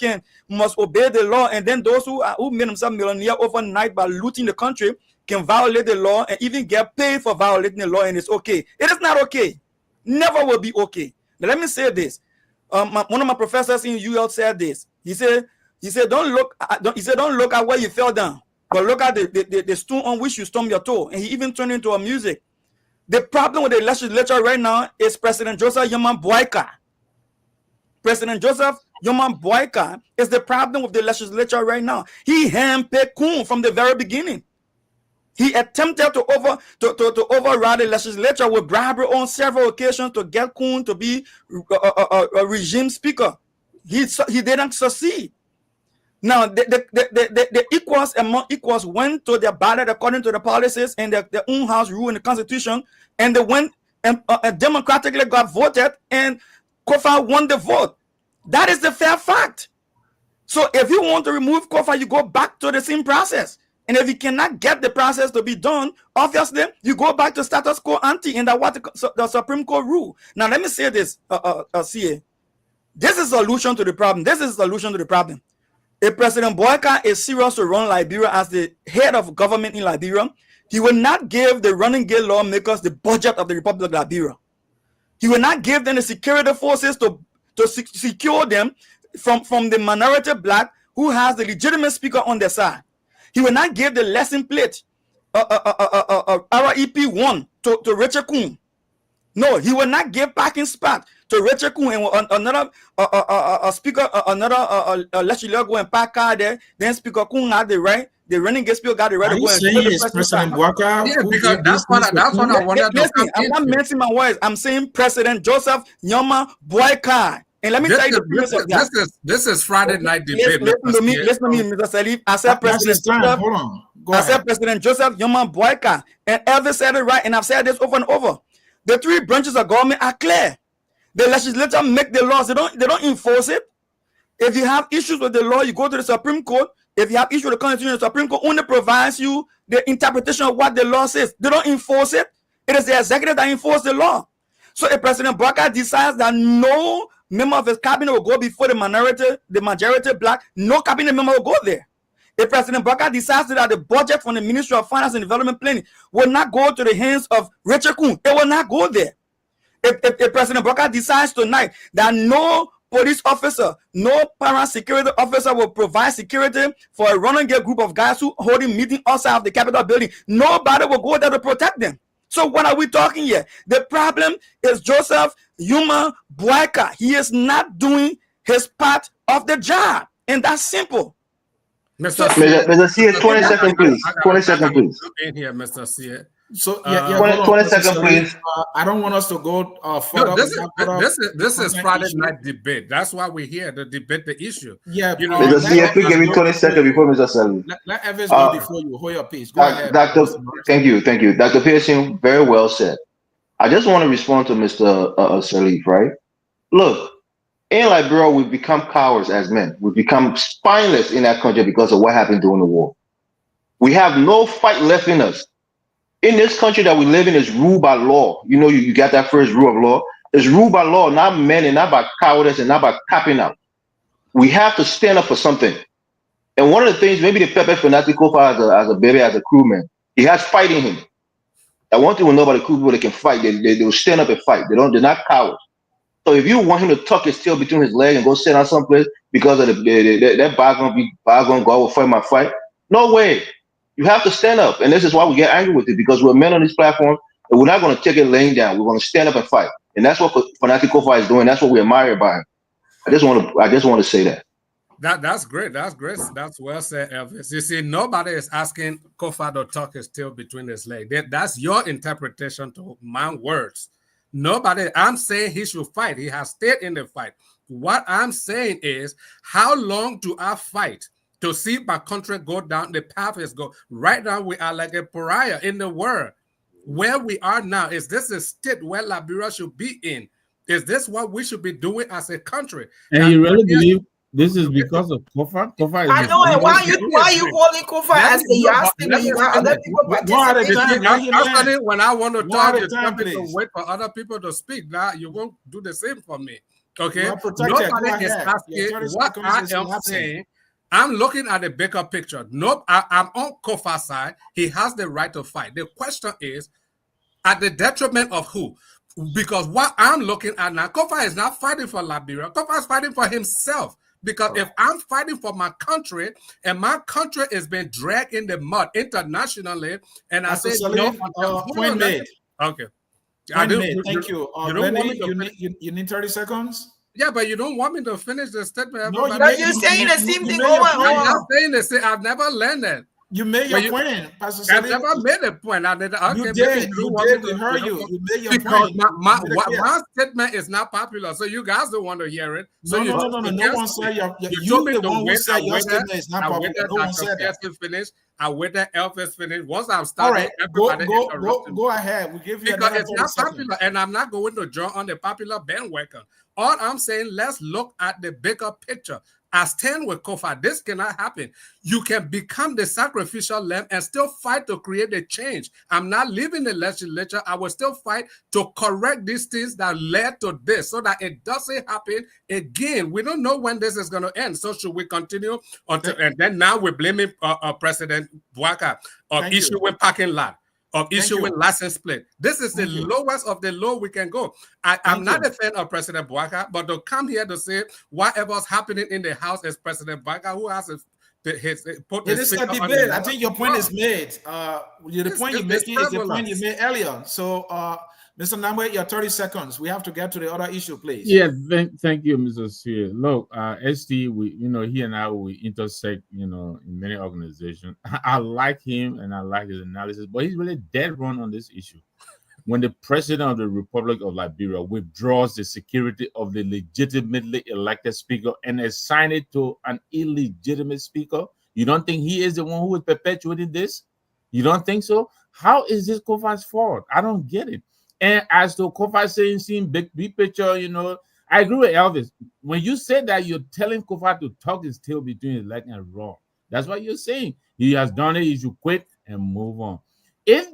must obey the law, and then those who made themselves millionaire overnight by looting the country can violate the law and even get paid for violating the law, and it's okay? It is not okay. Never will be okay. Now, let me say this. One of my professors in UL said this. He said, don't look at where you fell down, but look at the stone on which you stumped your toe. And he even turned into a music. The problem with the legislature right now is President Joseph Yoman Boycott. President Joseph Yoman Boycott is the problem with the legislature right now. He handpicked Kun from the very beginning. He attempted to override the legislature with bribery on several occasions to get Kun to be a regime speaker. He didn't succeed. Now, the equals among equals went to their ballot according to the policies and their own house rule in the Constitution, and they went and democratically got voted, and Kofa won the vote. That is the fair fact. So if you want to remove Kofa, you go back to the same process. And if you cannot get the process to be done, obviously, you go back to status quo ante, and that's what the Supreme Court rule. Now, let me say this, CA. This is a solution to the problem. This is a solution to the problem. If President Boycott is serious to run Liberia as the head of government in Liberia, He will not give the running gate lawmakers the budget of the Republic of Liberia. He will not give them the security forces to secure them from the minority black who has the legitimate speaker on their side. He will not give the lesson plate REP 1 to Richard Kuhn. No, he will not give parking spot to Richard Kuhn and another speaker, another legislator go and park car there. Then Speaker Kuhn had the right. The running gate speaker got the right Are to you go and saying it's President Walker? Yeah, because that's what I wanted to listen, I'm not mincing my words. I'm saying President Joseph Nyoma Boycott. And let me tell you the premise of that. This is Friday night debate. Listen to me, Mr. Salif. I said President Joseph. Hold on. I said President Joseph Nyoma Boycott. And Elvis said it right, and I've said this over and over. The three branches of government are clear. The legislature make the laws. They don't enforce it. If you have issues with the law, you go to the Supreme Court. If you have issues with the Constitution, the Supreme Court only provides you the interpretation of what the law says. They don't enforce it. It is the executive that enforces the law. So if President Bloc decides that no member of his cabinet will go before the majority black, no cabinet member will go there. If President Bloc decides that the budget from the Ministry of Finance and Development Planning will not go to the hands of Richard Kuhn, it will not go there. If President Bloc decides tonight that no police officer, no parent security officer will provide security for a renegade group of guys who holding meeting outside of the Capitol building, nobody will go there to protect them. So what are we talking here? The problem is Joseph Nyoma Boycott. He is not doing his part of the job, and that's simple. Mr. C, 20 seconds, please. 20 seconds, please. In here, Mr. C. So 20 seconds, please. I don't want us to go further. No, this is Friday night debate. That's why we're here to debate the issue. Yeah, you know. Mr. C, please give me 20 seconds before Mr. Salif. Let Evans go before you. Hold your peace. Go ahead. Thank you. Dr. Pearson, very well said. I just want to respond to Mr. Salif, right? Look, in Liberia, we've become cowards as men. We've become spineless in that country because of what happened during the war. We have no fight left in us. In this country that we live in is ruled by law. You know, you got that first rule of law. It's ruled by law, not men, and not by cowardice, and not by copping out. We have to stand up for something. And one of the things, maybe the Pepe Fanatico as a baby, as a crewman, he has fight in him. And one thing we know about the crew people, they can fight. They will stand up and fight. They're not cowards. So if you want him to tuck his tail between his legs and go sit on someplace because of that bygone God will fight my fight, no way. You have to stand up, and this is why we get angry with it, because we're men on this platform, and we're not going to take it laying down. We're going to stand up and fight, and that's what Fanatico Fight is doing. That's what we admire by him. I just want to say that. That's great. That's well said, Elvis. You see, nobody is asking Kofa to tuck his tail between his legs. That's your interpretation to my words. Nobody. I'm saying he should fight. He has stayed in the fight. What I'm saying is, how long do I fight to see my country go down the path is go? Right now, we are like a pariah in the world. Where we are now, is this a state where Liberia should be in? Is this what we should be doing as a country? And you really believe this is because of Kofa? Kofa is I know, and why are you holding Kofa as the yardstick when you want other people participating? When I want to talk, you tell me to wait for other people to speak. Now you won't do the same for me. Okay? Nobody is asking what I am saying. I'm looking at the bigger picture. Nope, I'm on Kofa's side. He has the right to fight. The question is, at the detriment of who? Because what I'm looking at now, Kofa is not fighting for Liberia. Kofa is fighting for himself. Because if I'm fighting for my country, and my country is being dragged in the mud internationally, and I say, point made. Okay. Thank you. You need 30 seconds? Yeah, but you don't want me to finish the statement. No, you're saying the same thing over and over. I'm not saying the same. I've never learned that. You made your point, Pastor I've never made a point. You did. We heard you. You made your point. My statement is not popular, so you guys don't want to hear it. So no one said you told me the one who said your statement is not popular. No one said that. I waited Elvis finish. Once I've started, everybody go ahead. We give you because it's not popular, and I'm not going to jump on the popular bandwagon. All I'm saying, let's look at the bigger picture. I stand with Kofa. This cannot happen. You can become the sacrificial lamb and still fight to create a change. I'm not leaving the legislature. I will still fight to correct these things that led to this so that it doesn't happen again. We don't know when this is going to end. So should we continue until? And then now we're blaming President Bwaka of issue with parking lot. of issuing license plate. This is the lowest of the low we can go. I'm not a fan of President Boycotts, but to come here to say whatever's happening in the House is President Boycotts, who has it is a debate. I think your point is made. The point you're making is the point you made earlier. So, Mr. Namwe, your 30 seconds. We have to get to the other issue, please. Yeah, thank you, Mr. Sear. Look, ST, he and I, we intersect, in many organizations. I like him and I like his analysis, but he's really dead wrong on this issue. When the president of the Republic of Liberia withdraws the security of the legitimately elected speaker and assign it to an illegitimate speaker, you don't think he is the one who is perpetuating this? You don't think so? How is this Kofi's fault? I don't get it. And as to Kofi saying, seeing big picture, I agree with Elvis. When you say that, you're telling Kofi to tuck his tail between his leg and raw. That's what you're saying. He has done it. He should quit and move on. If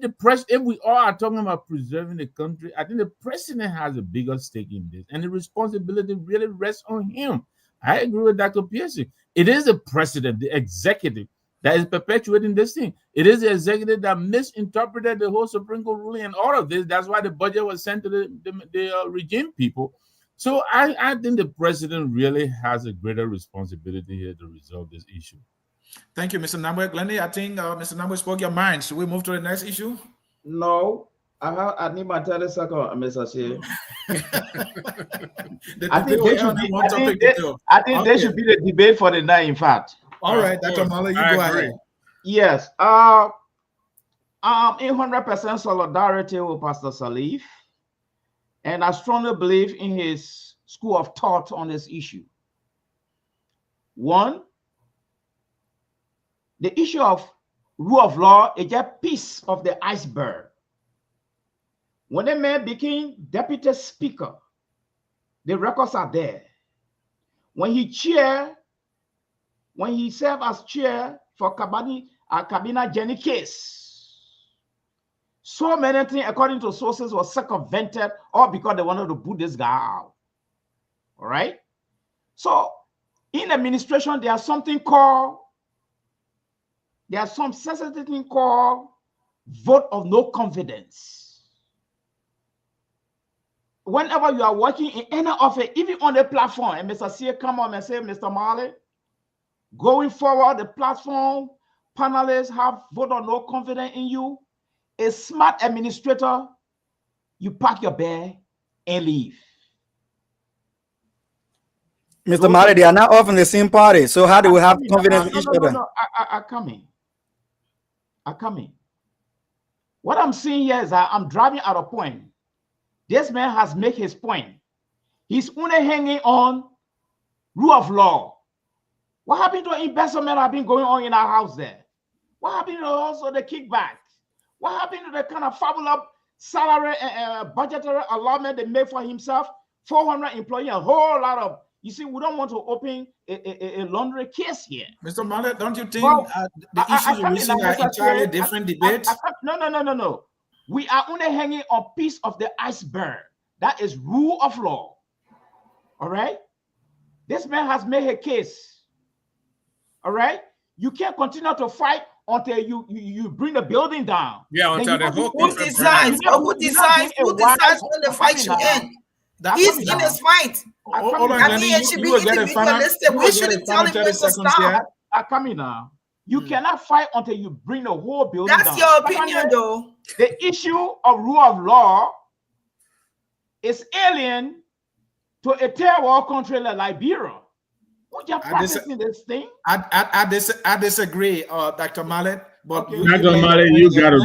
we all are talking about preserving the country, I think the president has a bigger stake in this, and the responsibility really rests on him. I agree with Dr. Pearson. It is the president, the executive, that is perpetuating this thing. It is the executive that misinterpreted the whole Supreme Court ruling and all of this. That's why the budget was sent to the regime people. So I think the president really has a greater responsibility here to resolve this issue. Thank you, Mr. Namwe. Glennie, I think Mr. Namwe spoke your mind. Should we move to the next issue? No. I need my 30 seconds, Mr. Shea. I think they should be the debate for the night, in fact. All right, Dr. Mala, you go ahead. Yes. I'm in 100% solidarity with Pastor Salif, and I strongly believe in his school of thought on this issue. One, the issue of rule of law is just a piece of the iceberg. When the man became deputy speaker, the records are there. When he served as chair for Kabina Jenny case, so many things, according to sources, were circumvented, all because they wanted to put this guy out. All right? So, in administration, there's some sensitive thing called vote of no confidence. Whenever you are working in any office, even on the platform, and Mr. C come on and say, Mr. Marley, going forward, the platform panelists have vote of no confidence in you. A smart administrator, you pack your bag and leave. Mr. Marley, they are not often the same party, so how do we have confidence in each other? No, I come in. What I'm seeing here is that I'm driving at a point. This man has made his point. He's only hanging on rule of law. What happened to investment that have been going on in our house there? What happened to also the kickback? What happened to the kind of fabulous salary budgetary allotment they made for himself? 400 employees, a whole lot of. You see, we don't want to open a laundry case here. Mr. Mallet, don't you think the issues you're raising are entirely different debates? No. We are only hanging on a piece of the iceberg. That is rule of law. All right? This man has made a case. All right? You can't continue to fight until you bring the building down. Yeah, until the whole who decides when the fight should end? He's in his fight. I mean, it should be individualistic. We shouldn't tell him when to stop. I come in now. You cannot fight until you bring the whole building down. That's your opinion, though. The issue of rule of law is alien to a third world country like Liberia. Would you practicing this thing? I disagree, Dr. Mallet. But Dr. Mallet, you gotta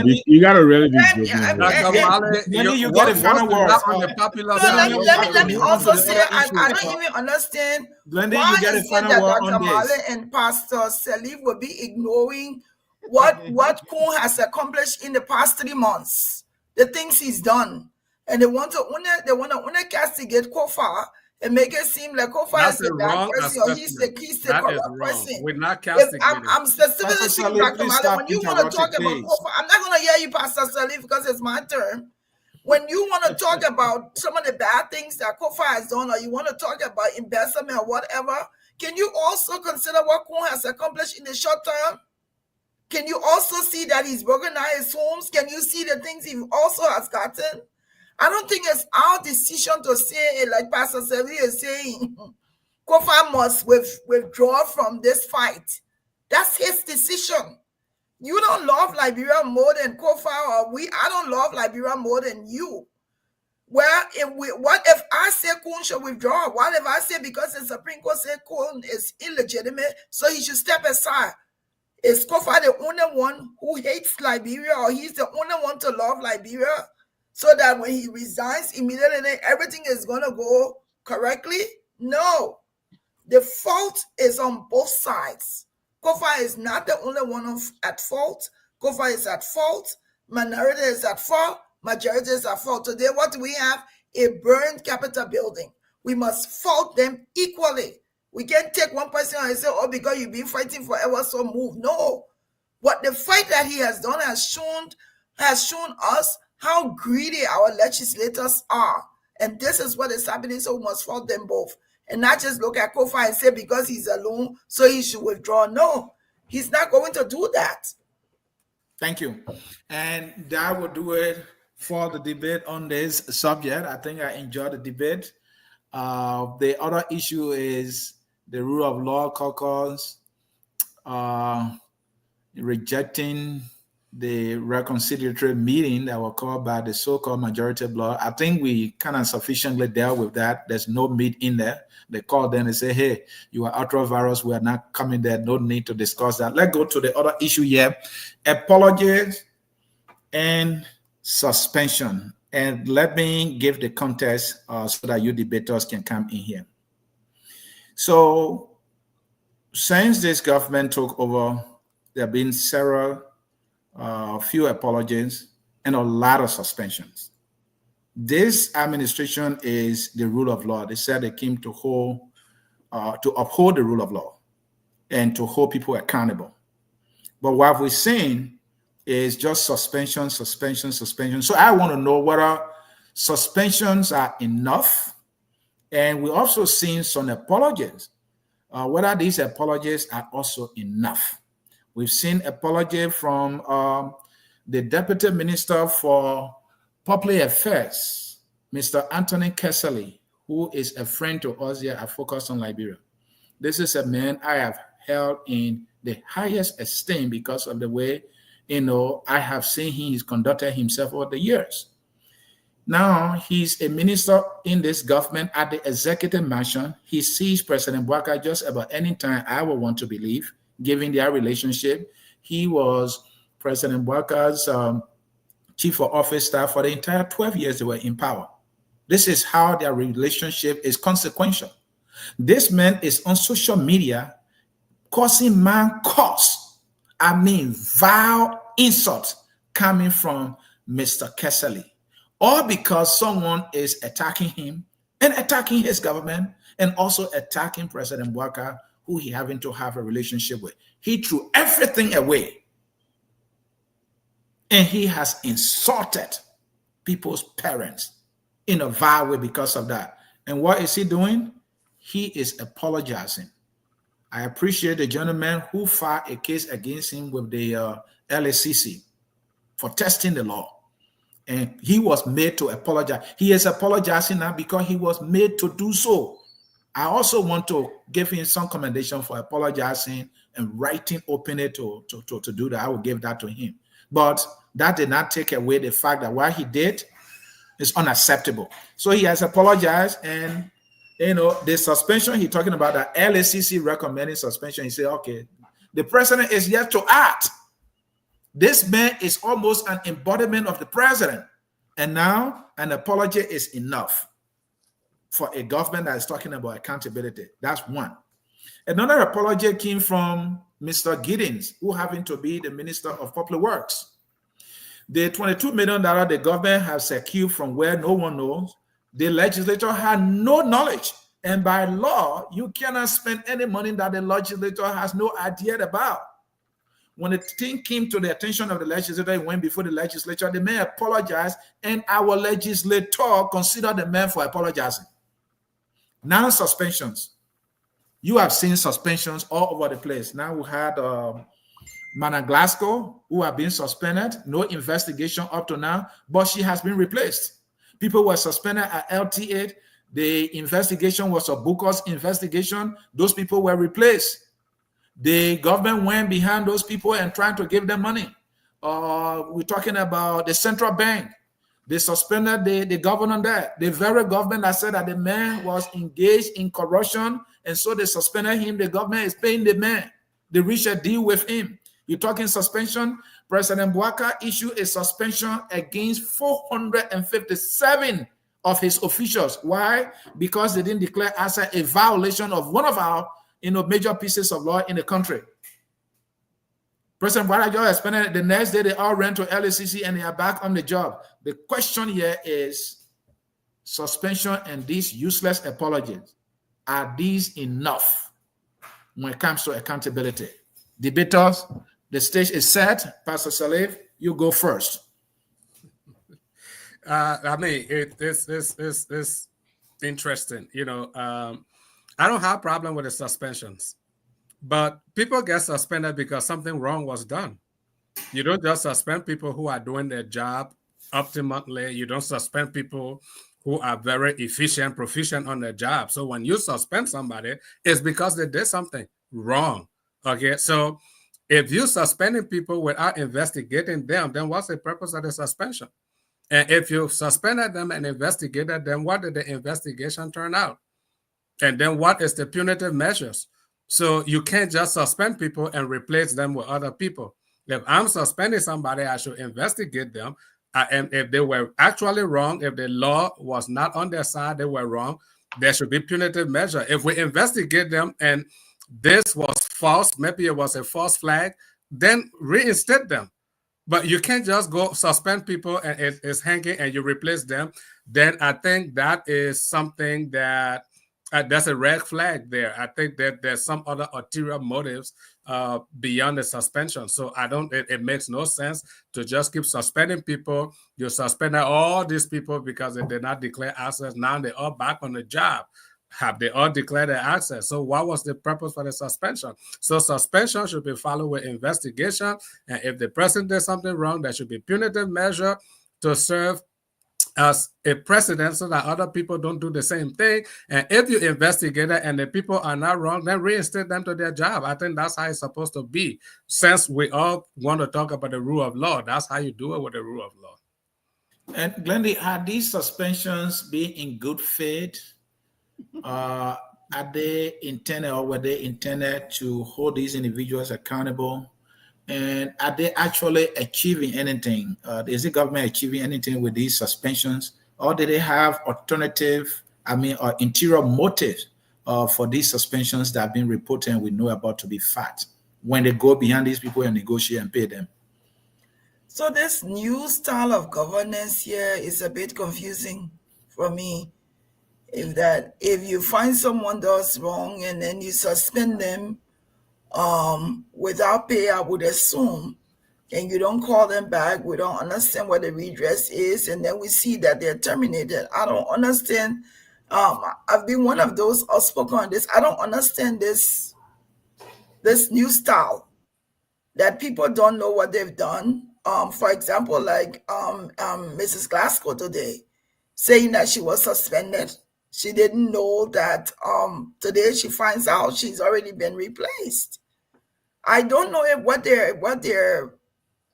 really be joking. Dr. Mallet, you get a final word on the popular. Let me also say I don't even understand why is it that Dr. Mallet and Pastor Salif will be ignoring what Kun has accomplished in the past 3 months, the things he's done, and they want to castigate Kofa and make it seem like Kofa is the bad person or he's the corrupt person. We're not castigating. I'm specifically speaking, Dr. Mallet. When you want to talk about Kofa, I'm not going to hear you, Pastor Salif, because it's my turn. When you want to talk about some of the bad things that Kofa has done, or you want to talk about investment or whatever, can you also consider what Kun has accomplished in the short term? Can you also see that he's broken down his homes? Can you see the things he also has gotten? I don't think it's our decision to say, like Pastor Sevi is saying, Kofa must withdraw from this fight. That's his decision. You don't love Liberia more than Kofa or I don't love Liberia more than you. Well, what if I say Kun should withdraw? What if I say because the Supreme Court said Kun is illegitimate, so he should step aside? Is Kofa the only one who hates Liberia, or he's the only one to love Liberia? So that when he resigns immediately, everything is going to go correctly? No. The fault is on both sides. Kofa is not the only one at fault. Kofa is at fault. Minority is at fault. Majority is at fault. Today, what do we have? A burned Capitol building. We must fault them equally. We can't take one person and say, oh, because you've been fighting forever, so move. No. What the fight that he has done has shown us how greedy our legislators are. And this is what is happening, so we must fault them both. And not just look at Kofa and say because he's alone, so he should withdraw. No, he's not going to do that. Thank you. And that will do it for the debate on this subject. I think I enjoyed the debate. The other issue is the rule of law caucus rejecting the reconciliatory meeting that was called by the so-called majority Bloc. I think we kind of sufficiently dealt with that. There's no meat in there. They call them and say, hey, you are ultra-virus. We are not coming there. No need to discuss that. Let's go to the other issue here. Apologies and suspension. And let me give the context so that you debaters can come in here. So since this government took over, there have been few apologies and a lot of suspensions. This administration is the rule of law. They said they came to uphold the rule of law and to hold people accountable. But what we've seen is just suspension. So I want to know whether suspensions are enough. And we also seen some apologies, whether these apologies are also enough. We've seen apology from the Deputy Minister for Public Affairs, Mr. Anthony Kessley, who is a friend to us here at Focus on Liberia. This is a man I have held in the highest esteem because of the way, I have seen he's conducted himself over the years. Now, he's a minister in this government at the executive mansion. He sees President Boycotts just about any time I would want to believe, given their relationship. He was President Boycotts' chief of office staff for the entire 12 years they were in power. This is how their relationship is consequential. This man is on social media causing man curse. I mean, vile insults coming from Mr. Kessley. All because someone is attacking him and attacking his government and also attacking President Boycotts, who he having to have a relationship with. He threw everything away. And he has insulted people's parents in a vile way because of that. And what is he doing? He is apologizing. I appreciate the gentleman who filed a case against him with the LACC for testing the law. And he was made to apologize. He is apologizing now because he was made to do so. I also want to give him some commendation for apologizing and writing openly to do that. I will give that to him. But that did not take away the fact that what he did is unacceptable. So he has apologized, and the suspension he's talking about, the LACC recommending suspension, he said, okay, the president is yet to act. This man is almost an embodiment of the president. And now an apology is enough for a government that is talking about accountability. That's one. Another apology came from Mr. Giddens, who happened to be the Minister of Public Works. The $22 million the government has secured from where no one knows, the legislature had no knowledge. And by law, you cannot spend any money that the legislature has no idea about. When the thing came to the attention of the legislature, it went before the legislature, the man apologized, and our legislator considered the man for apologizing. Now suspensions. You have seen suspensions all over the place. Now we had Glasgow, who have been suspended, no investigation up to now, but she has been replaced. People were suspended at LTA. The investigation was a Boycotts investigation. Those people were replaced. The government went behind those people and trying to give them money. We're talking about the central bank. They suspended the governor there. The very government that said that the man was engaged in corruption, and so they suspended him. The government is paying the man. They reached a deal with him. You're talking suspension. President Bloc issued a suspension against 457 of his officials. Why? Because they didn't declare as a violation of one of our major pieces of law in the country. President Bloc just suspended. The next day, they all ran to LACC and they are back on the job. The question here is suspension and these useless apologies. Are these enough when it comes to accountability? Debaters, the stage is set. Pastor Salif, you go first. I mean, it's interesting. I don't have a problem with the suspensions, but people get suspended because something wrong was done. You don't just suspend people who are doing their job optimally. You don't suspend people who are very efficient, proficient on their job. So when you suspend somebody, it's because they did something wrong. Okay, so if you're suspending people without investigating them, then what's the purpose of the suspension? And if you suspended them and investigated them, what did the investigation turn out? And then what is the punitive measures? So you can't just suspend people and replace them with other people. If I'm suspending somebody, I should investigate them. And if they were actually wrong, if the law was not on their side, they were wrong, there should be punitive measure. If we investigate them and this was false, maybe it was a false flag, then reinstate them. But you can't just go suspend people and it is hanging and you replace them. Then I think that is something that that's a red flag there. I think that there's some other ulterior motives beyond the suspension. So it makes no sense to just keep suspending people. You suspended all these people because they did not declare access. Now they're all back on the job. Have they all declared their access? So what was the purpose for the suspension? So suspension should be followed with investigation. And if the president did something wrong, there should be punitive measure to serve as a precedent so that other people don't do the same thing. And if you investigate it and the people are not wrong, then reinstate them to their job. I think that's how it's supposed to be. Since we all want to talk about the rule of law, that's how you do it with the rule of law. And Glendy, are these suspensions being in good faith? Are they intended or were they intended to hold these individuals accountable? And are they actually achieving anything? Is the government achieving anything with these suspensions? Or do they have alternative, or interior motives for these suspensions that have been reported and we know about to be fat when they go behind these people and negotiate and pay them? So this new style of governance here is a bit confusing for me. If you find someone does wrong and then you suspend them without pay, I would assume, and you don't call them back, we don't understand what the redress is, and then we see that they're terminated. I don't understand. I've been one of those outspoken on this. I don't understand this new style that people don't know what they've done. For example, like Mrs. Glasgow today, saying that she was suspended. She didn't know that today she finds out she's already been replaced. I don't know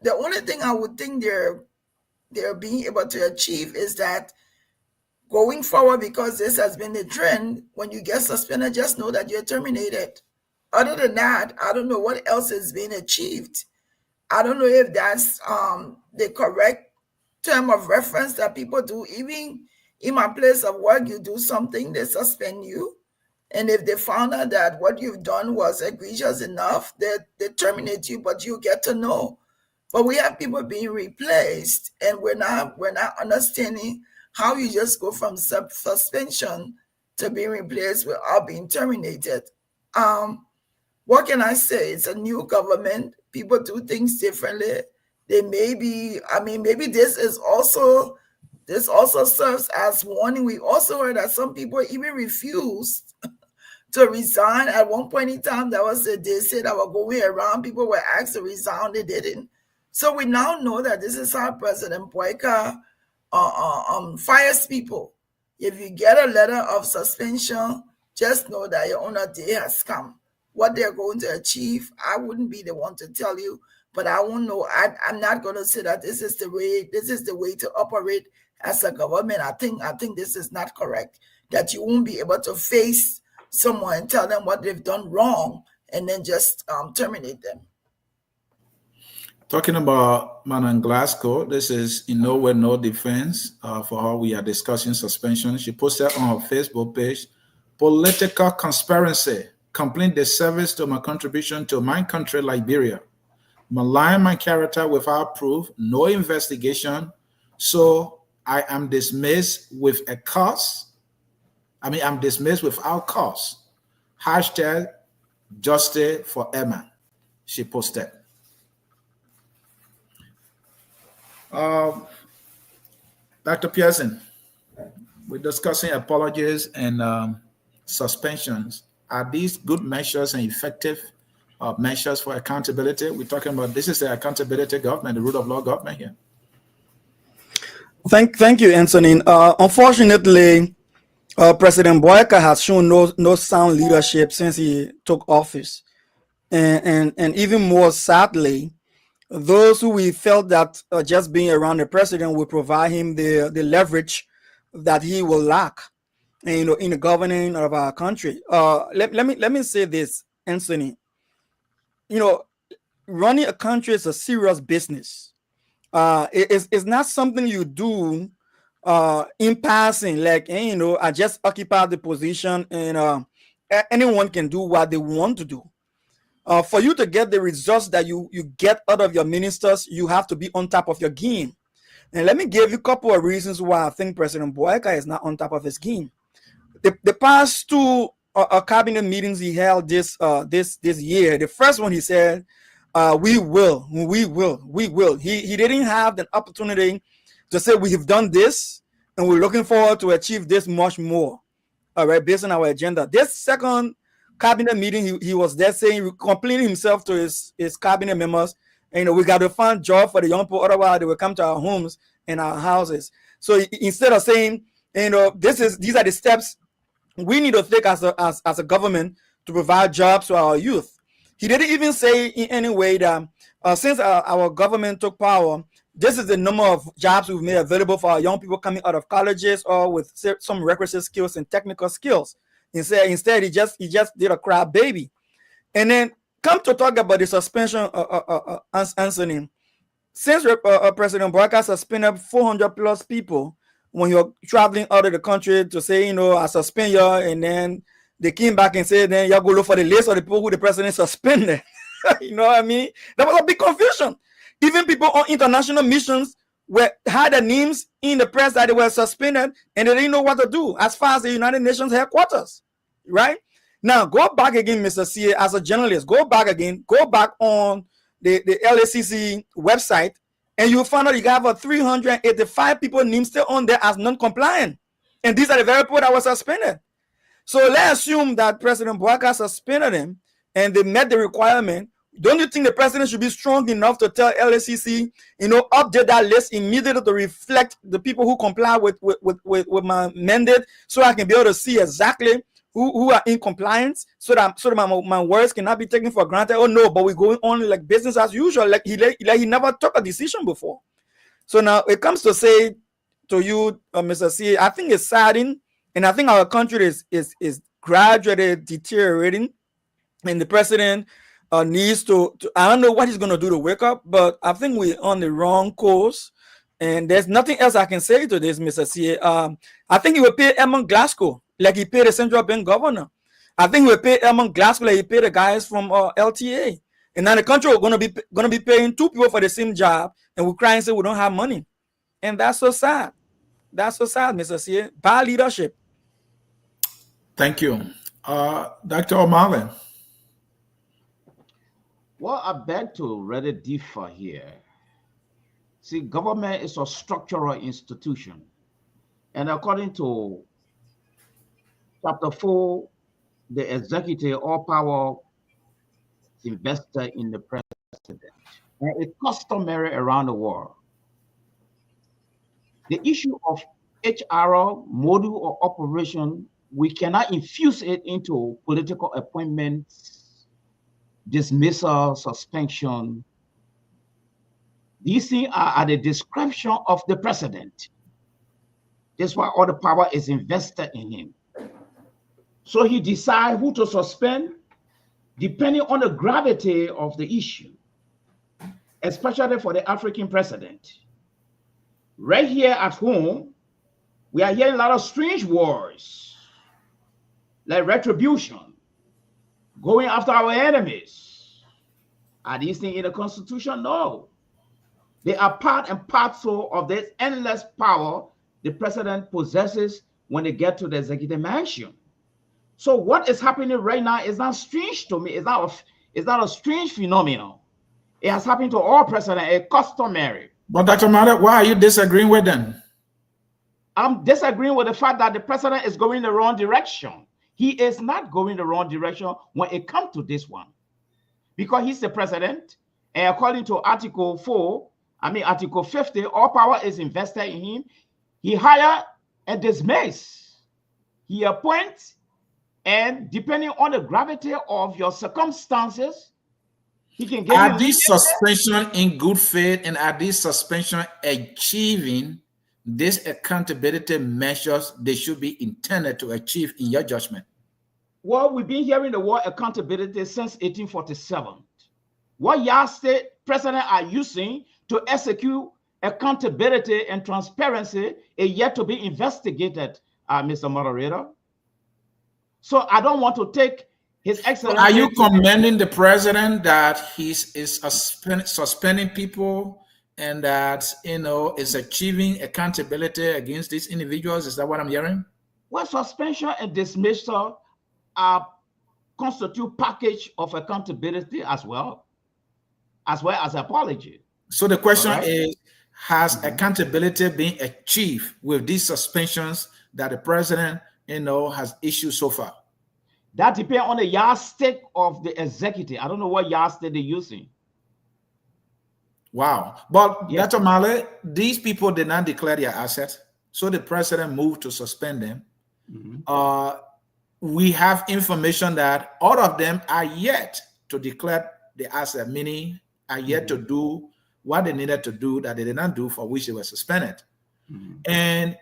the only thing I would think they're being able to achieve is that going forward, because this has been the trend, when you get suspended, just know that you're terminated. Other than that, I don't know what else is being achieved. I don't know if that's the correct term of reference that people do. Even in my place of work, you do something, they suspend you. And if they found out that what you've done was egregious enough, they terminate you, but you get to know. But we have people being replaced, and we're not understanding how you just go from suspension to being replaced without being terminated. What can I say? It's a new government. People do things differently. They maybe this also serves as warning. We also heard that some people even refused to resign. At one point in time, they said I was going around. People were asked to resign, they didn't. So we now know that this is how President Boycott fires people. If you get a letter of suspension, just know that your own day has come. What they're going to achieve, I wouldn't be the one to tell you, but I won't know. I'm not going to say that this is the way to operate as a government. I think this is not correct. That you won't be able to face someone and tell them what they've done wrong and then just terminate them. Talking about Madam Glasgow, this is in no way no defense for how we are discussing suspension. She posted on her Facebook page, political conspiracy, complete disservice to my contribution to my country, Liberia. Malign my character without proof, no investigation. So I am dismissed with a cause. I'm dismissed without cause. Hashtag justice for Emma, she posted. Dr. Pearson, we're discussing apologies and suspensions. Are these good measures and effective measures for accountability? We're talking about this is the accountability government, the rule of law government here. Thank you, Anthony. Unfortunately, President Boycott has shown no sound leadership since he took office, and even more sadly, those who we felt that just being around the president would provide him the leverage that he will lack, in the governing of our country. Let me say this, Anthony. Running a country is a serious business. It's not something you do in passing, like, I just occupy the position and anyone can do what they want to do. For you to get the results that you get out of your ministers, you have to be on top of your game. And let me give you a couple of reasons why I think President Boycott is not on top of his game. The past two cabinet meetings he held this year, the first one he said, we will. He didn't have the opportunity to say we have done this and we're looking forward to achieve this much more. All right, based on our agenda. This second cabinet meeting, he was there saying, complaining himself to his cabinet members, and we got to find job for the young people, otherwise they will come to our homes and our houses. So instead of saying, these are the steps we need to take as a government to provide jobs to our youth. He didn't even say in any way that since our government took power, this is the number of jobs we've made available for our young people coming out of colleges or with some requisite skills and technical skills. Instead, he just did a crab baby. And then come to talk about the suspension, Anthony. Since President Boycott suspended 400 plus people when you're traveling out of the country to say, I suspend you, and then they came back and said, then you go look for the list of the people who the president suspended. You know what I mean? That was a big confusion. Even people on international missions had their names in the press that they were suspended and they didn't know what to do as far as the United Nations headquarters, right? Now, go back again, Mr. C, as a journalist, go back on the LACC website and you'll find out you have 385 people named still on there as non-compliant. And these are the very people that were suspended. So let's assume that President Boycott suspended him and they met the requirement. Don't you think the president should be strong enough to tell LACC, update that list immediately to reflect the people who comply with my mandate, so I can be able to see exactly who are in compliance, so that my words cannot be taken for granted? Oh no, but we're going on like business as usual, like he never took a decision before. So now it comes to say to you, Mr. C, I think it's saddening, and I think our country is gradually deteriorating, and the president needs to I don't know what he's going to do to wake up, but I think we're on the wrong course, and there's nothing else I can say to this, Mr. C. I think he will pay Edmund Glasgow like he paid the central bank governor. I think he will pay Edmund Glasgow like he paid the guys from LTA. And now the country is going to be paying two people for the same job, and we're crying and say we don't have money, and that's so sad. That's so sad, Mr. C. Bad leadership. Thank you, Dr. O'Malley. Well, I beg to really differ here. See, government is a structural institution. And according to Chapter 4, the executive, all power is invested in the president. And it's customary around the world. The issue of HR, model or operation, we cannot infuse it into political appointments, dismissal, suspension. These things are at the discretion of the president. That's why all the power is invested in him. So he decides who to suspend depending on the gravity of the issue, especially for the African president. Right here at home, we are hearing a lot of strange words, like retribution, going after our enemies. Are these things in the Constitution? No. They are part and parcel of this endless power the president possesses when they get to the executive mansion. So what is happening right now is not strange to me. It's not a strange phenomenon. It has happened to all presidents, it's customary. But Dr. Malik, why are you disagreeing with them? I'm disagreeing with the fact that the president is going the wrong direction. He is not going the wrong direction when it comes to this one. Because he's the president, and according to Article 50, all power is invested in him. He hires and dismisses. He appoints, and depending on the gravity of your circumstances, he can get. Are these suspension in good faith, and are these suspension achieving these accountability measures they should be intended to achieve in your judgment? Well, we've been hearing the word accountability since 1847. What your state president are using to execute accountability and transparency is yet to be investigated, Mr. Moderator. So I don't want to take his excellency. Are you commending the president that he is suspending people and that is achieving accountability against these individuals? Is that what I'm hearing? Well, suspension and dismissal constitute package of accountability as well as apology. So the question is, has accountability been achieved with these suspensions that the president has issued so far? That depends on the yardstick of the executive. I don't know what yardstick they're using. Wow. But yes. Dr. Male, these people did not declare their assets, so the president moved to suspend them. We have information that all of them are yet to declare the asset, meaning are yet to do what they needed to do that they did not do, for which they were suspended. And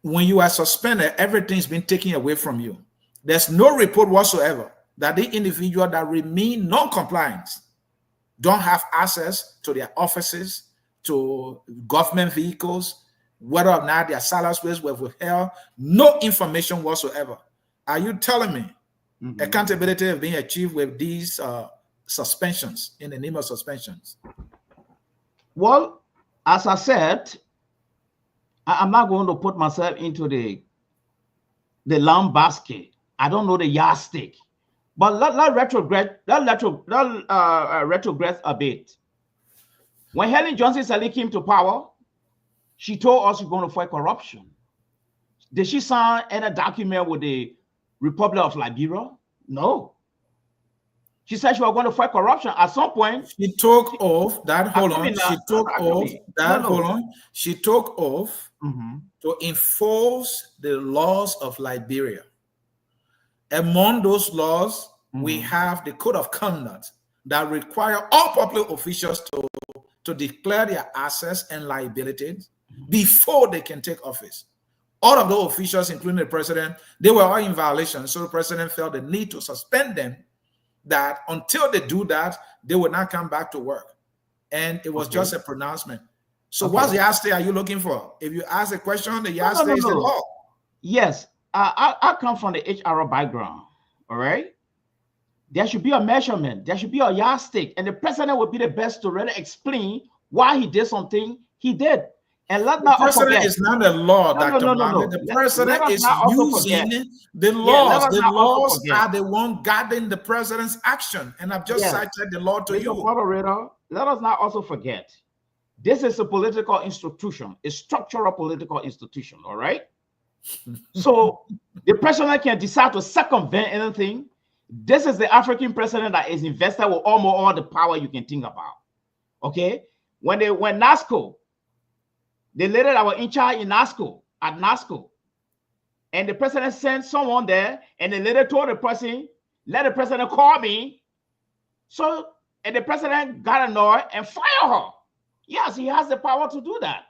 when you are suspended, everything's been taken away from you. There's no report whatsoever that the individual that remain non-compliant don't have access to their offices, to government vehicles, whether or not their salaries were withheld, no information whatsoever. Are you telling me accountability is being achieved with these suspensions, in the name of suspensions? Well, as I said, I'm not going to put myself into the lamb basket. I don't know the yardstick, but let retrogress a bit. When Helen Johnson Sirleaf came to power, she told us we're going to fight corruption. Did she sign any document with the Republic of Liberia? No. She said she was going to fight corruption. At some point, she took off that. She took off to enforce the laws of Liberia. Among those laws, we have the code of conduct that require all public officials to declare their assets and liabilities before they can take office. All of those officials, including the president, they were all in violation. So the president felt the need to suspend them, that until they do that, they will not come back to work. And it was just a pronouncement. So what's the yardstick are you looking for? If you ask a question, the yardstick is the law. Yes, I come from the HR background, all right? There should be a measurement. There should be a yardstick. And the president would be the best to really explain why he did something he did. And let the president is not a law, Dr. Mohammed. The president is using the laws. The laws are the one guiding the president's action. And I've just cited the law to you. Moderator, let us not also forget, this is a political institution, a structural political institution, all right? So the president can decide to circumvent anything. This is the African president that is invested with almost all the power you can think about. Okay, when NASCO, the lady that was in charge in NASCO at NASCO, and the president sent someone there, and the lady told the person, "Let the president call me." So, and the president got annoyed and fired her. Yes, he has the power to do that.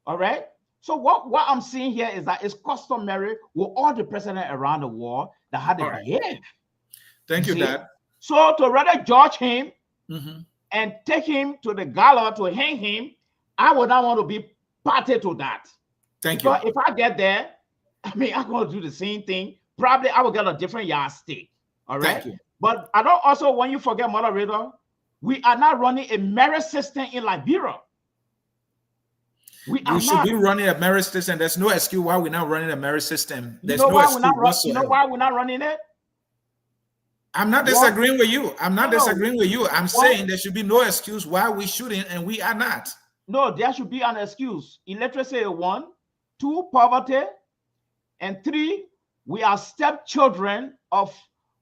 All right. So what I'm seeing here is that it's customary with all the presidents around the world that had to behave. Thank you, Dad. So to rather judge him and take him to the gallows to hang him, I would not want to be party to that. Thank you. If I get there, I mean, I'm going to do the same thing. Probably I will get a different yardstick. All right. Thank you. But I don't also want you to forget, moderator, we are not running a merit system in Liberia. We should be running a merit system. There's no excuse why we're not running a merit system. There's no excuse whatsoever. You know why we're not running it? I'm not disagreeing with you. I'm not disagreeing with you. I'm saying there should be no excuse why we shouldn't, and we are not. No, there should be an excuse. Illiteracy is 1, 2, poverty, and 3, we are stepchildren of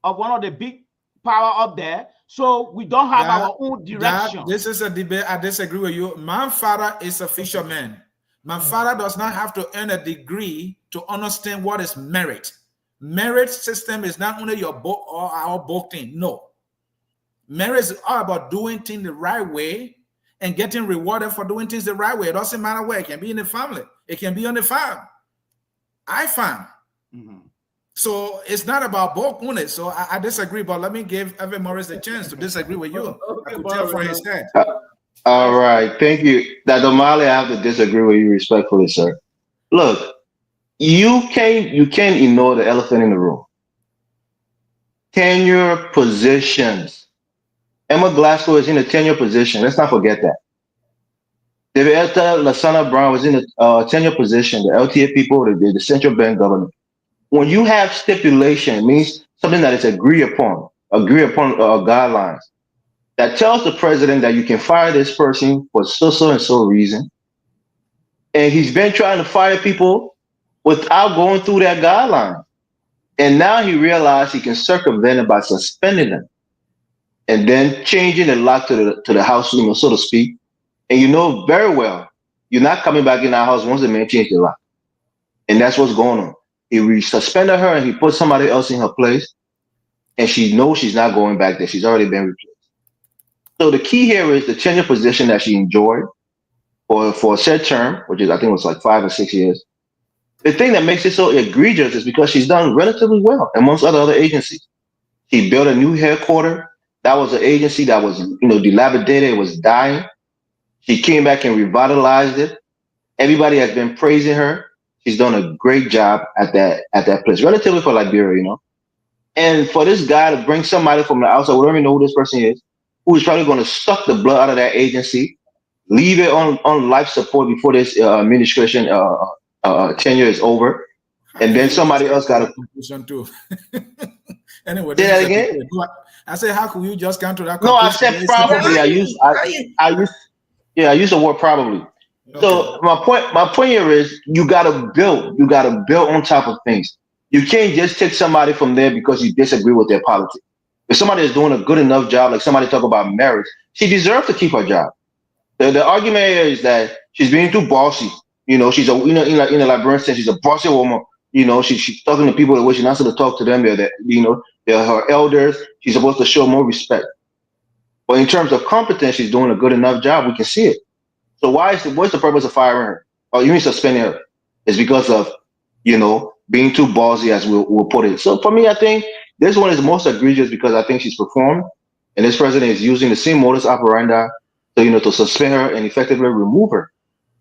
one of the big power up there, so we don't have our own direction. This is a debate. I disagree with you. My father is a fisherman. My father does not have to earn a degree to understand what is merit. Merit system is not only your book or our book thing. No. Merit is all about doing things the right way and getting rewarded for doing things the right way. It doesn't matter where. It can be in the family. It can be on the farm. I farm. So it's not about bulk units. So I disagree, but let me give Evan Morris the chance to disagree with you. I could tell from his head. All right. Thank you. Dr. Mali, I have to disagree with you respectfully, sir. Look, you can't ignore the elephant in the room. Tenure positions. Emma Glasgow is in a tenure position. Let's not forget that. David Lasana Brown was in a tenure position. The LTA people, the central bank governor. When you have stipulation, it means something that is agreed upon guidelines that tells the president that you can fire this person for so and so reason. And he's been trying to fire people without going through that guideline. And now he realized he can circumvent it by suspending them and then changing the lock to the house, so to speak. And you know very well, you're not coming back in our house once the man changed the lock. And that's what's going on. He suspended her and he put somebody else in her place. And she knows she's not going back there. She's already been replaced. So the key here is the tenure position that she enjoyed for a set term, which is, I think it was like 5 or 6 years. The thing that makes it so egregious is because she's done relatively well amongst other agencies. She built a new headquarters. That was an agency that was, dilapidated. It was dying. She came back and revitalized it. Everybody has been praising her. She's done a great job at that place, relatively for Liberia, And for this guy to bring somebody from the outside, we don't even know who this person is, who is probably going to suck the blood out of that agency, leave it on life support before this administration tenure is over, and then somebody else got to. Anyway, say that again. I said, how could you just come to that? No, I said probably. I use the word probably. Okay. So my point here is you gotta build on top of things. You can't just take somebody from there because you disagree with their politics. If somebody is doing a good enough job, like somebody talk about merit, she deserves to keep her job. The argument here is that she's being too bossy. She's in a Liberian sense, she's a bossy woman. She's talking to people the way she's not supposed to talk to them. They're her elders. She's supposed to show more respect. But in terms of competence, she's doing a good enough job. We can see it. So what's the purpose of firing her? Or you mean suspending her? It's because of, being too ballsy, as we'll put it. So for me, I think this one is most egregious because I think she's performed, and this president is using the same modus operandi to suspend her and effectively remove her.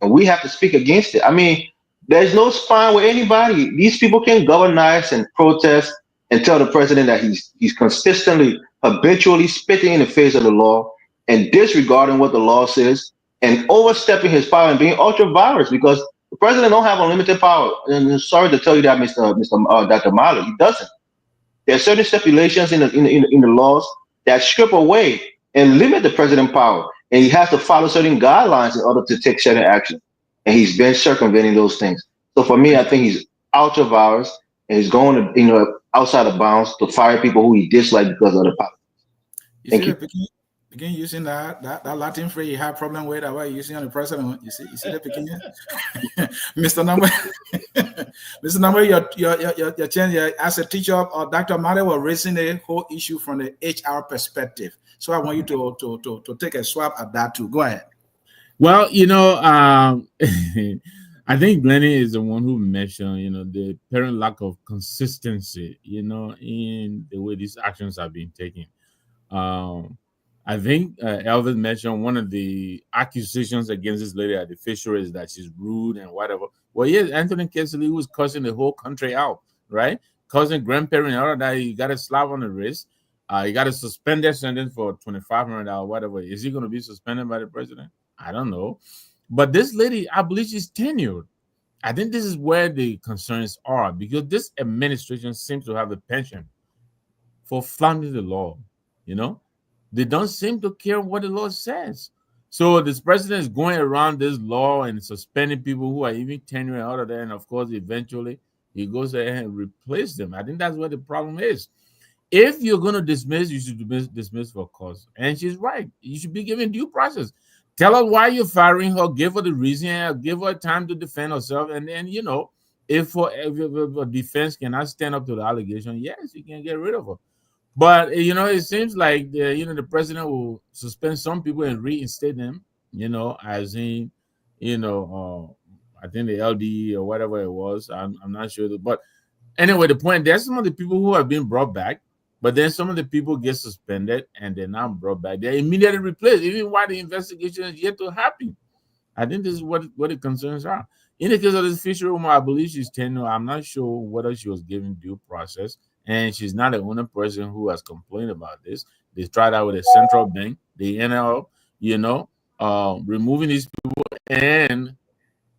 And we have to speak against it. I mean, there's no spine with anybody. These people can govern nice and protest and tell the president that he's consistently, habitually spitting in the face of the law and disregarding what the law says and overstepping his power and being ultra-virus, because the president don't have unlimited power. And I'm sorry to tell you that, Dr. Mali, he doesn't. There are certain stipulations in the laws that strip away and limit the president's power, and he has to follow certain guidelines in order to take certain action. And he's been circumventing those things. So for me, I think he's ultra virus, and he's going to, outside of bounds to fire people who he dislikes because of the politics. You Thank see you. the begin using that Latin phrase you have problem with that way using on the president. You see the beginning, Mr. Number, Mr. Number, your change as a teacher or Dr. Mare was raising the whole issue from the HR perspective. So I want you to take a swap at that too. Go ahead. Well, I think Glennie is the one who mentioned, the apparent lack of consistency, in the way these actions are being taken. I think Elvis mentioned one of the accusations against this lady at the fishery is that she's rude and whatever. Well, yes, Anthony Keseley was cussing the whole country out, right? Cussing grandparents and all of that. You got a slap on the wrist. You got a suspended sentence for $2,500, whatever. Is he going to be suspended by the president? I don't know. But this lady, I believe she's tenured. I think this is where the concerns are, because this administration seems to have a penchant for flouting the law. They don't seem to care what the law says. So this president is going around this law and suspending people who are even tenured out of there. And of course, eventually he goes ahead and replaces them. I think that's where the problem is. If you're going to dismiss, you should dismiss for cause. And she's right. You should be given due process. Tell her why you're firing her. Give her the reason. Give her time to defend herself. And then, if a defense cannot stand up to the allegation, yes, you can get rid of her. But, it seems like, the president will suspend some people and reinstate them, as in, I think the LDE or whatever it was. I'm not sure. But anyway, the point, there's some of the people who have been brought back, but then some of the people get suspended and they're not brought back. They're immediately replaced, even while the investigation is yet to happen. I think this is what the concerns are. In the case of this fishery woman, I believe she's tenured. I'm not sure whether she was given due process. And she's not the only person who has complained about this. They tried out with the central bank, the NL, removing these people and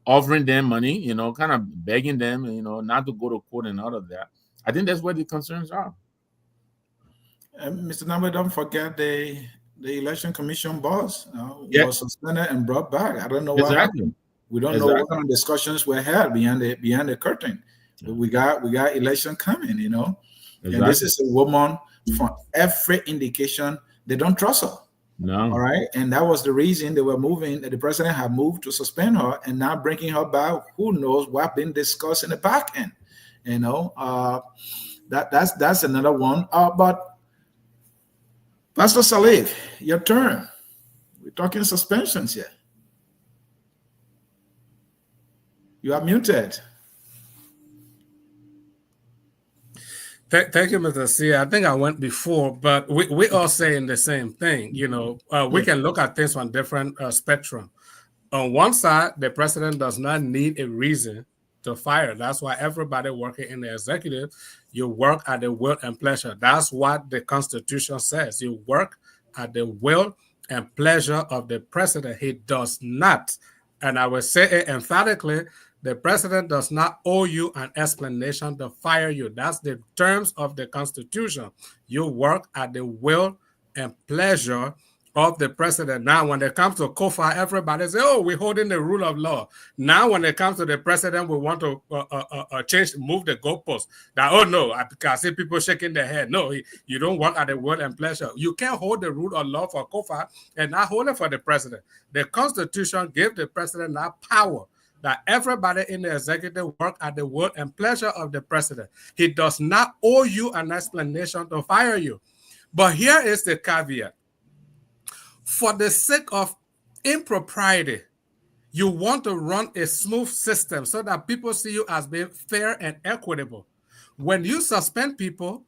offering them money, kind of begging them, not to go to court and all of that. I think that's where the concerns are. Mr. Number, don't forget the election commission boss was suspended and brought back. I don't know why. Exactly. We don't know what kind of discussions were had behind the curtain. But we got election coming, Exactly. And this is a woman, from every indication, they don't trust her. No. All right. And that was the reason they were moving, the president had moved to suspend her and now bringing her back. Who knows what been discussed in the back end? That's another one. But Pastor Salif, your turn. We're talking suspensions here. You are muted. Thank you, Mr. C. I think I went before, but we all saying the same thing. We can look at things on different spectrum. On one side, the president does not need a reason to fire. That's why everybody working in the executive, you work at the will and pleasure. That's what the Constitution says. You work at the will and pleasure of the president. He does not, and I will say it emphatically, the president does not owe you an explanation to fire you. That's the terms of the Constitution. You work at the will and pleasure of the president. Now, when it comes to COFA, everybody says, oh, we're holding the rule of law. Now, when it comes to the president, we want to move the goalposts. That, oh, no, I see people shaking their head. No, you don't work at the will and pleasure. You can't hold the rule of law for COFA and not hold it for the president. The Constitution gives the president that power, that everybody in the executive work at the will and pleasure of the president. He does not owe you an explanation to fire you. But here is the caveat. For the sake of impropriety, you want to run a smooth system so that people see you as being fair and equitable. When you suspend people,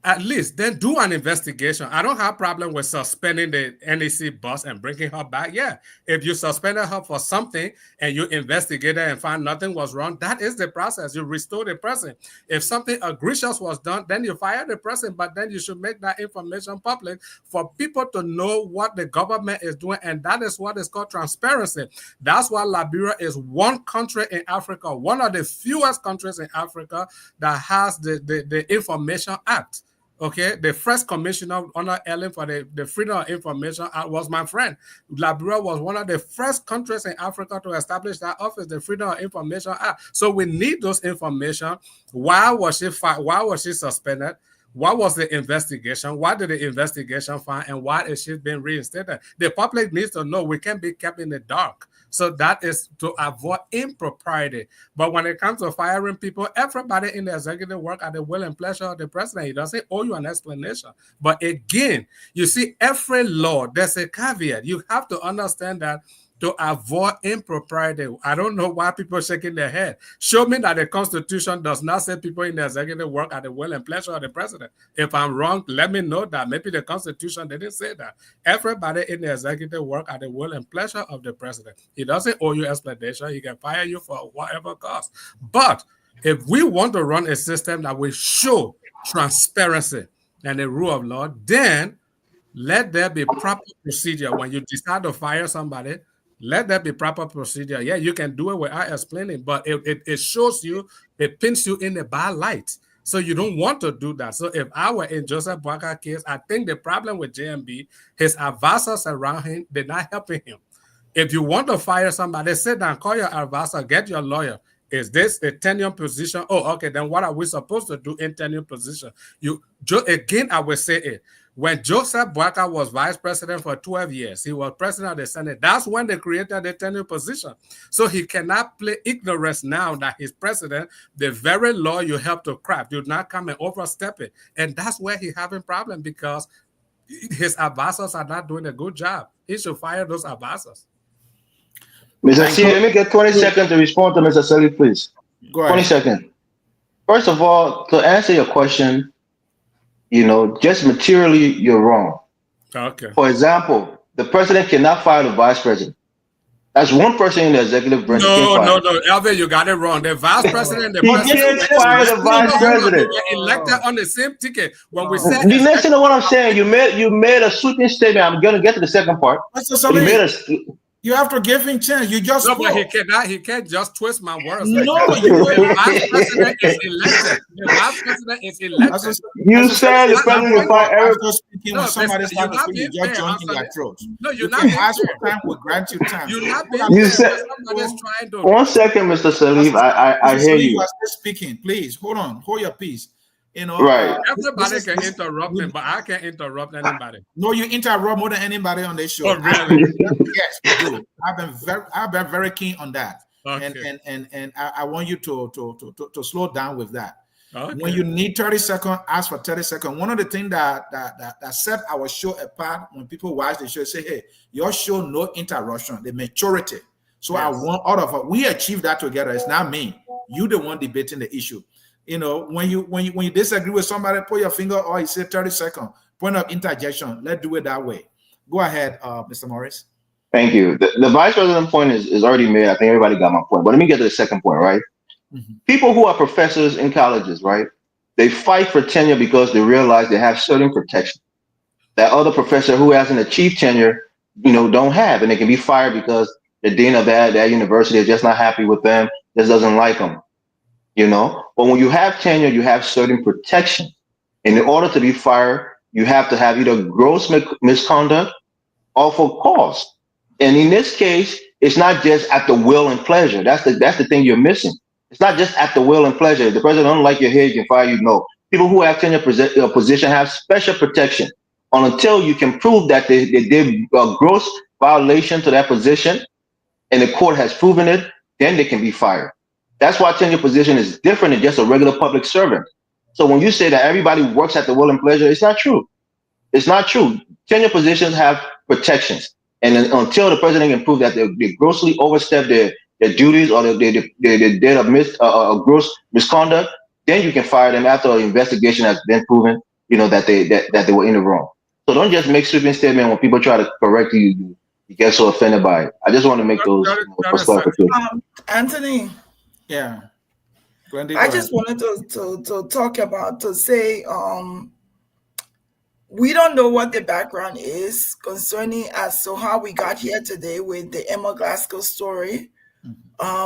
at least then do an investigation. I don't have a problem with suspending the NEC boss and bringing her back. Yeah, if you suspended her for something and you investigated and found nothing was wrong, that is the process. You restore the president. If something egregious was done, then you fire the president, but then you should make that information public for people to know what the government is doing, and that is what is called transparency. That's why Liberia is one country in Africa, one of the fewest countries in Africa that has the Information Act. Okay, the first commissioner under Ellen for the Freedom of Information was my friend. Liberia was one of the first countries in Africa to establish that office, the Freedom of Information Act. So we need those information. Why was she Why was she suspended? What was the investigation? Why did the investigation find? And why is she being reinstated? The public needs to know. We can't be kept in the dark. So that is to avoid impropriety. But when it comes to firing people, everybody in the executive work at the will and pleasure of the president. He doesn't owe you an explanation. But again, you see, every law, there's a caveat. You have to understand that to avoid impropriety. I don't know why people are shaking their head. Show me that the Constitution does not say people in the executive work at the will and pleasure of the president. If I'm wrong, let me know that. Maybe the Constitution didn't say that. Everybody in the executive work at the will and pleasure of the president. He doesn't owe you explanation. He can fire you for whatever cost. But if we want to run a system that will show transparency and the rule of law, then let there be proper procedure. When you decide to fire somebody, let there be proper procedure. Yeah, you can do it without explaining, but it shows you, it paints you in a bad light. So you don't want to do that. So if I were in Joseph Boycott case, I think the problem with JMB, his advisors around him, they're not helping him. If you want to fire somebody, sit down, call your advisor, get your lawyer. Is this a tenure position? Oh, okay, then what are we supposed to do in tenure position? Again, I will say it. When Joseph Boycott was vice president for 12 years, he was president of the Senate. That's when they created the tenure position. So he cannot play ignorance now that he's president. The very law you help to craft, do not come and overstep it. And that's where he's having problem because his advisors are not doing a good job. He should fire those advisors. Mr. C, let me get 20 seconds to respond to Mr. Selly, please. Go ahead. 20 seconds. First of all, to answer your question, just materially, you're wrong. Okay. For example, the president cannot fire the vice president. That's one person in the executive branch. No, Elvin, you got it wrong. The vice president, the president can't fire the vice president. They were elected on the same ticket. When we said, you listen to what I'm saying. You made a sweeping statement. I'm gonna get to the second part. You have to give him chance. You just but he can't just twist my words. No, the vice president is elected. The vice president is elected. You said the president will fire everybody. When somebody's talking to you, you're joining their throat. No, you're not. Ask for time, we'll grant you time. You're not. You said. Trying to. 1 second, Mr. Salif. I hear you. You are still speaking. Please hold on. Hold your peace. Right. Everybody can interrupt me, but I can't interrupt anybody. No, you interrupt more than anybody on this show. Oh, really? Yes, you do. I've been very keen on that. Okay. And I want you to slow down with that. Okay. When you need 30 seconds, ask for 30 seconds. One of the things that set our show apart when people watch the show, say, hey, your show, no interruption, the maturity. So yes. I want all of us, we achieve that together. It's not me. You the one debating the issue. When you disagree with somebody, put your finger or you say 30 seconds, point of interjection. Let's do it that way. Go ahead, Mr. Morris. Thank you. The vice president point is already made. I think everybody got my point. But let me get to the second point, right? Mm-hmm. People who are professors in colleges, right? They fight for tenure because they realize they have certain protection that other professor who hasn't achieved tenure, don't have. And they can be fired because the dean of that university is just not happy with them, just doesn't like them. But when you have tenure, you have certain protection. And in order to be fired, you have to have either gross misconduct or for cause. And in this case, it's not just at the will and pleasure. That's the thing you're missing. It's not just at the will and pleasure. If the president don't like your head, he can fire you. No. People who have tenure position have special protection until you can prove that they did a gross violation to that position and the court has proven it, then they can be fired. That's why tenure position is different than just a regular public servant. So when you say that everybody works at the will and pleasure, it's not true. It's not true. Tenure positions have protections. And until the president can prove that they grossly overstep their duties or they did a gross misconduct, then you can fire them after an investigation has been proven, that they were in the wrong. So don't just make sweeping statement when people try to correct you, you get so offended by it. I just want to make those clarifications. Anthony. Yeah. Glendy, I just wanted to talk about, to say, we don't know what the background is concerning as to how we got here today with the Emma Glasgow story.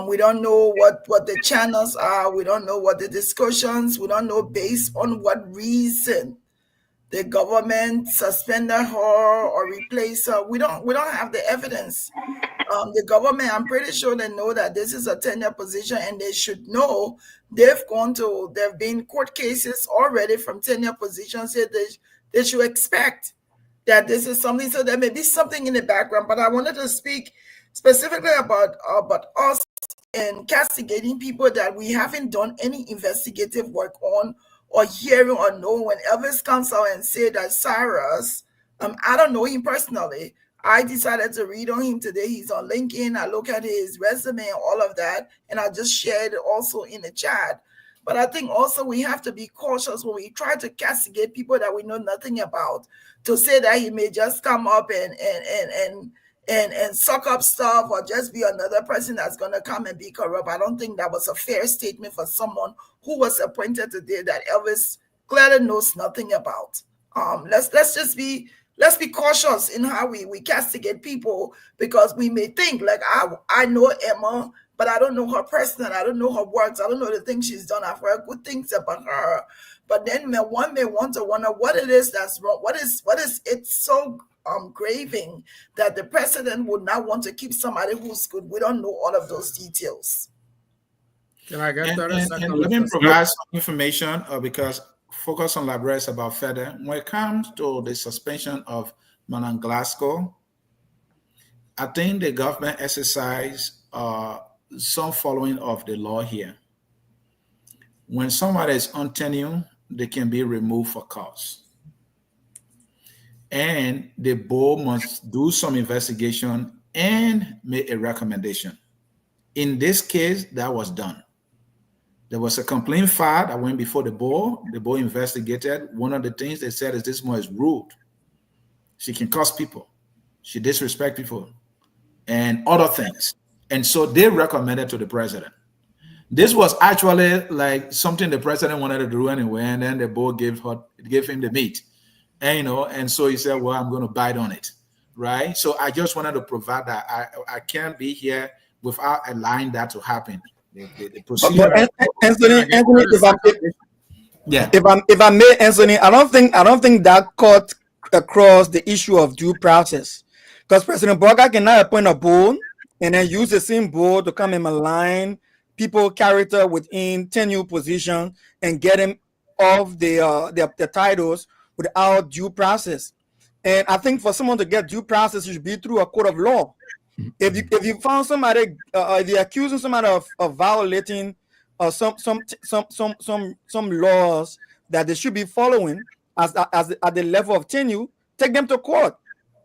We don't know what the channels are. We don't know what the discussions. We don't know based on what reason the government suspended her or replaced her. We don't have the evidence. The government, I'm pretty sure they know that this is a tenure position, and they should know. There have been court cases already from tenure positions here. They should expect that this is something. So there may be something in the background, but I wanted to speak specifically about us and castigating people that we haven't done any investigative work on or hearing or knowing. When Elvis comes out and say that Cyrus, I don't know him personally. I decided to read on him today. He's on LinkedIn. I look at his resume and all of that, and I just shared it also in the chat. But I think also we have to be cautious when we try to castigate people that we know nothing about, to say that he may just come up and suck up stuff or just be another person that's going to come and be corrupt. I don't think that was a fair statement for someone who was appointed today that Elvis clearly knows nothing about. Let's be cautious in how we castigate people, because we may think like, I know Emma, but I don't know her personally. I don't know her works. I don't know the things she's done. I've heard good things about her, but then one may want to wonder what it is that's wrong. What is it so graving that the president would not want to keep somebody who's good? We don't know all of those details. Can I get 30 seconds? And let me provide some information because Focus on Library is about further. When it comes to the suspension of Manan Glasgow, I think the government exercised some following of the law here. When somebody is on tenure, they can be removed for cause. And the board must do some investigation and make a recommendation. In this case, that was done. There was a complaint filed that went before the board. The board investigated. One of the things they said is this woman is rude. She can curse people. She disrespects people and other things. And so they recommended to the president. This was actually like something the president wanted to do anyway, and then the board gave him the meat. And so he said, well, I'm going to bite on it, right? So I just wanted to provide that. I can't be here without allowing that to happen. The procedure. But Anthony, if I may, Anthony, I don't think that cut across the issue of due process, because President Burger cannot appoint a board and then use the same board to come and malign people character within tenure position and get him off the titles without due process. And I think for someone to get due process, it should be through a court of law. If you found somebody, if you're accusing somebody of violating some laws that they should be following at the level of tenure, take them to court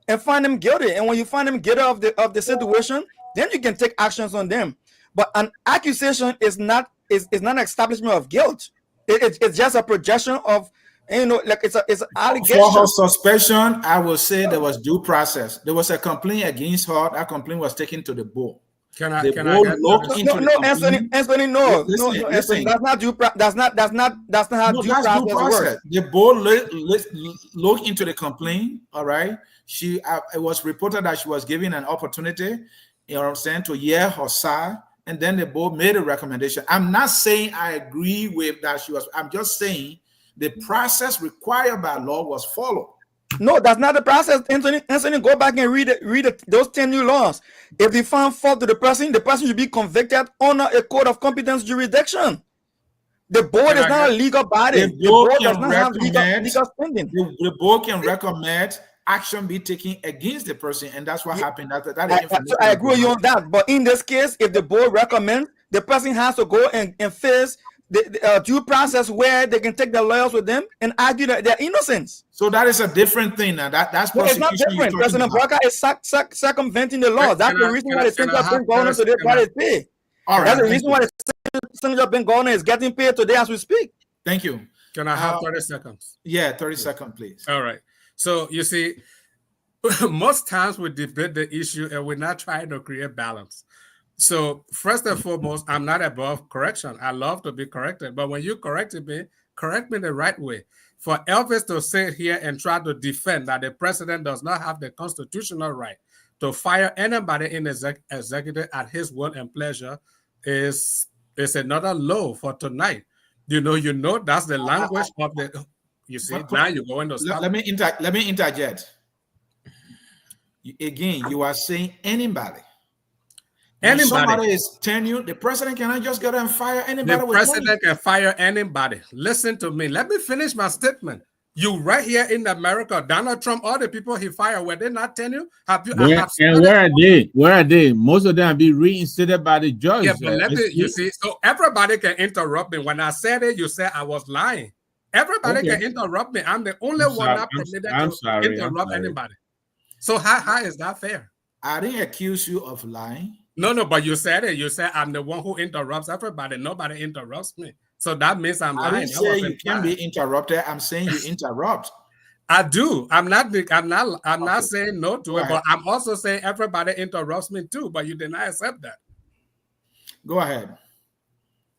and find them guilty. And when you find them guilty of the situation, then you can take actions on them. But an accusation is not an establishment of guilt. It's just a projection of, like it's an allegation. For her suspension, I will say there was due process. There was a complaint against her. That complaint was taken to the board. Can I get Anthony, no. Listen. That's not due process. That's not how due process works. The board looked into the complaint. All right. It was reported that she was given an opportunity, to hear her side, and then the board made a recommendation. I'm not saying I agree with that I'm just saying the process required by law was followed. No, that's not the process, Anthony. Go back and read those 10 new laws. If you found fault to the person should be convicted under a court of competence jurisdiction. The board is not a legal body. The board does not have legal standing. The board can recommend action be taken against the person, and that's what happened. I agree with you on that. But in this case, if the board recommends, the person has to go and face the due process where they can take their lawyers with them and argue that they're innocent. So that is a different thing now. That's prosecution. It's not different. President Bloc is circumventing the law. That's the reason why the Central Bank governor today is paid. All right. That's the reason why the Central Bank governor is getting paid today as we speak. Thank you. Can I have 30 seconds? Yeah, 30 seconds, please. All right. So you see, most times we debate the issue and we're not trying to create balance. So first and foremost, I'm not above correction. I love to be corrected. But when you correct me the right way. For Elvis to sit here and try to defend that the president does not have the constitutional right to fire anybody in the executive at his will and pleasure is another low for tonight. You know, that's the language of the... You see, now you're going to stop. Let me interject. Again, you are saying anybody. When somebody is tenure, the president cannot just go and fire anybody. The president can fire anybody. Listen to me. Let me finish my statement. You right here in America, Donald Trump, all the people he fired, were they not tenure? Where are they? Where are they? Most of them be reinstated by the judge. Yeah, but you see, so everybody can interrupt me. When I said it, you said I was lying. Everybody can interrupt me. I'm the only one not permitted to interrupt anybody. So how is that fair? I didn't accuse you of lying. No, but you said it. You said I'm the one who interrupts everybody. Nobody interrupts me. So that means I'm lying. I didn't say you can be interrupted. I'm saying you interrupt. I do. I'm not saying no to it, but I'm also saying everybody interrupts me too. But you did not accept that. Go ahead.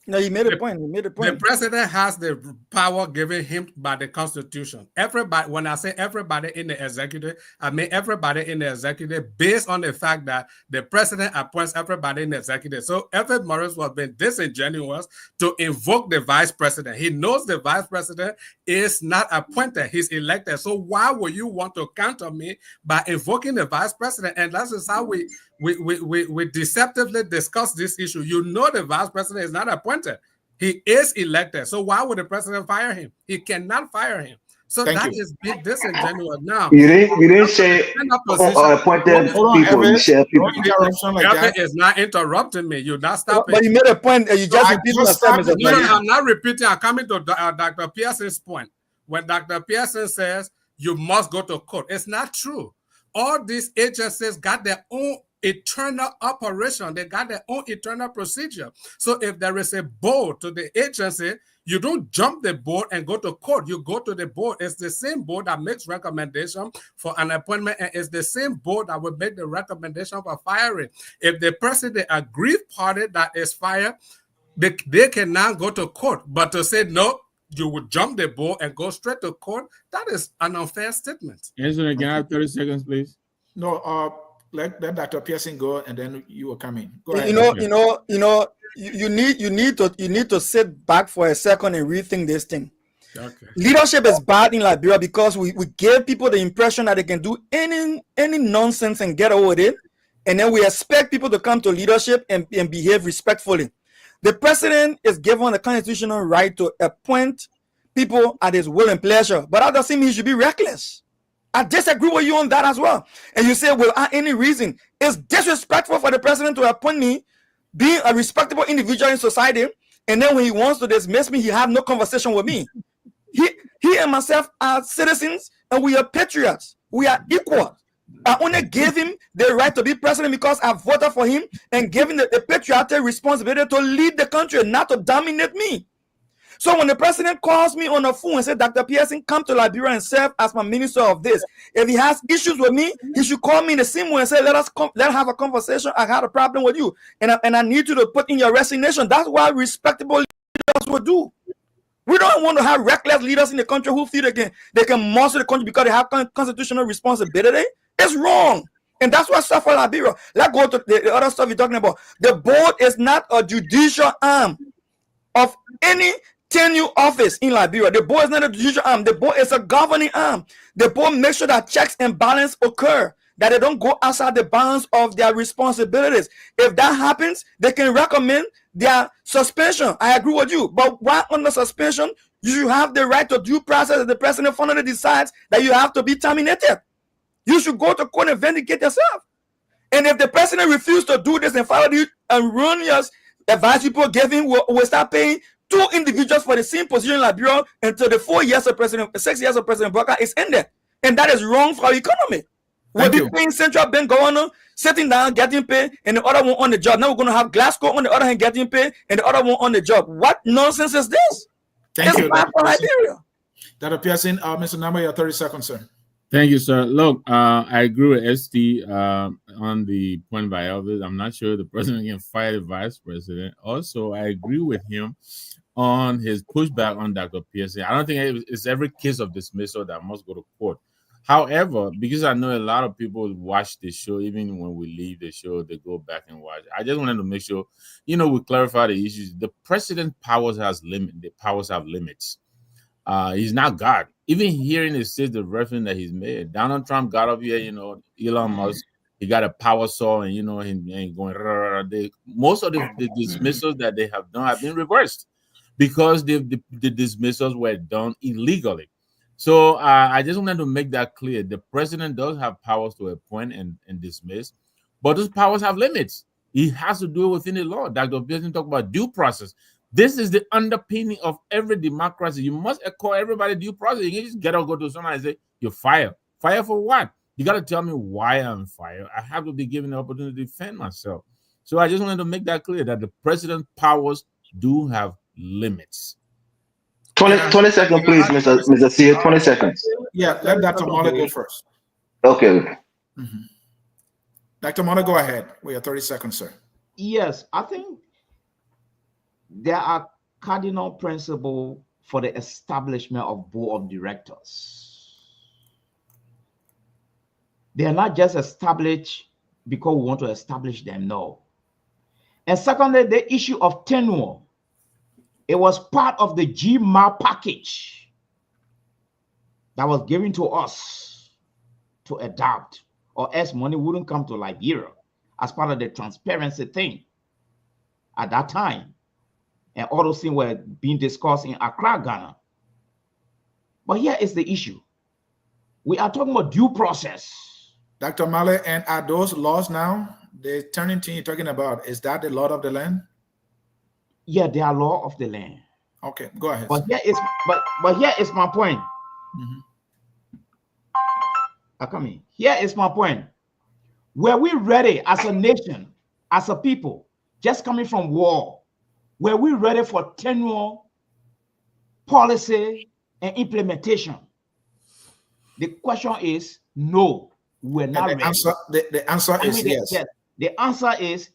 No, you made a point. The president has the power given him by the Constitution. Everybody, when I say everybody in the executive, I mean everybody in the executive based on the fact that the president appoints everybody in the executive. So Everett Morris was being disingenuous to invoke the vice president. He knows the vice president is not appointed. He's elected. So why would you want to counter me by invoking the vice president? And that is how we deceptively discuss this issue. You know the vice president is not appointed. He is elected. So why would the president fire him? He cannot fire him. So that is big disingenuous. Now you didn't say appointed people. You said people. Everett is not interrupting me. You're not stopping. But you made a point. You just repeated yourself. No, I'm not repeating. I'm coming to Dr. Pearson's point. When Dr. Pearson says you must go to court, it's not true. All these agencies got their own eternal operation. They got their own eternal procedure. So if there is a board to the agency, you don't jump the board and go to court. You go to the board. It's the same board that makes recommendation for an appointment, and it's the same board that will make the recommendation for firing. If the president aggrieved party that is fired, they cannot go to court. But to say no, you would jump the board and go straight to court, that is an unfair statement. Answer again. I have 30 seconds, please. No, let Dr. Pearson go, and then you will come in. Go ahead. You need to sit back for a second and rethink this thing. Okay. Leadership is bad in Liberia because we give people the impression that they can do any nonsense and get away with it, and then we expect people to come to leadership and behave respectfully. The president is given a constitutional right to appoint people at his will and pleasure, but that doesn't mean he should be reckless. I disagree with you on that as well. And you say, well, any reason? It's disrespectful for the president to appoint me, being a respectable individual in society, and then when he wants to dismiss me, he have no conversation with me. He and myself are citizens, and we are patriots. We are equal. I only gave him the right to be president because I voted for him and gave him the patriotic responsibility to lead the country, not to dominate me. So when the president calls me on the phone and says, Dr. Pearson, come to Liberia and serve as my minister of this. If he has issues with me, he should call me in the same way and say, let's have a conversation. I had a problem with you. And I need you to put in your resignation. That's what respectable leaders will do. We don't want to have reckless leaders in the country who feel they can master the country because they have constitutional responsibility. It's wrong. And that's what stuff for Liberia. Let's go to the other stuff you're talking about. The board is not a judicial arm of any tenure office in Liberia. The board is not a judicial arm. The board is a governing arm. The board makes sure that checks and balance occur, that they don't go outside the bounds of their responsibilities. If that happens, they can recommend their suspension. I agree with you. But while under suspension, you should have the right to due process if the president finally decides that you have to be terminated. You should go to court and vindicate yourself. And if the president refuses to do this and follow the erroneous advice people gave him, will start paying 2 individuals for the same position in Liberia until the 6 years of President Bloc is ended. And that is wrong for our economy. We'll be paying central bank governor sitting down, getting paid, and the other one on the job. Now we're going to have Glasgow on the other hand getting paid, and the other one on the job. What nonsense is this? Thank you, bad for Liberia. Dr. Pearson, Mr. Nama, your 30 seconds, sir. Thank you, sir. Look, I agree with ST on the point by Elvis. I'm not sure the president can fire the vice president. Also, I agree with him on his pushback on Dr. Pearson. I don't think it's every case of dismissal that must go to court. However, because I know a lot of people watch the show, even when we leave the show, they go back and watch. I just wanted to make sure, we clarify the issues. The president's powers has limit. The powers have limits. He's not God. even hearing it says the reference that he's made. Donald Trump got up here, Elon Musk, he got a power saw, and and going. Most of the dismissals that they have done have been reversed because the dismissals were done illegally. So I just wanted to make that clear. The president does have powers to appoint and dismiss, but those powers have limits. He has to do it within the law. Dr. Pearson talked about due process. This is the underpinning of every democracy. You must accord everybody due process. You can just get up, go to someone and say, you're fired. Fired for what? You got to tell me why I'm fired. I have to be given the opportunity to defend myself. So I just wanted to make that clear that the president's powers do have limits. 20 seconds, please, Mr. Sear. 20 seconds. Yeah, let Dr. Mola go first. Okay. Dr. Mola, go ahead. We have 30 seconds, sir. Yes, I think there are cardinal principles for the establishment of board of directors. They are not just established because we want to establish them, no. And secondly, the issue of tenure. It was part of the GMA package that was given to us to adopt, or else money wouldn't come to Liberia as part of the transparency thing at that time. And all those things were being discussed in Accra, Ghana. But here is the issue. We are talking about due process. Dr. Male, and are those laws now, the turning thing you're talking about, is that the law of the land? Yeah, they are law of the land. Okay, go ahead. But here is my point. I come in. Here is my point. Were we ready as a nation, as a people, just coming from war? Were we ready for tenure, policy, and implementation? The question is no. We're not ready. The answer is yes. The answer is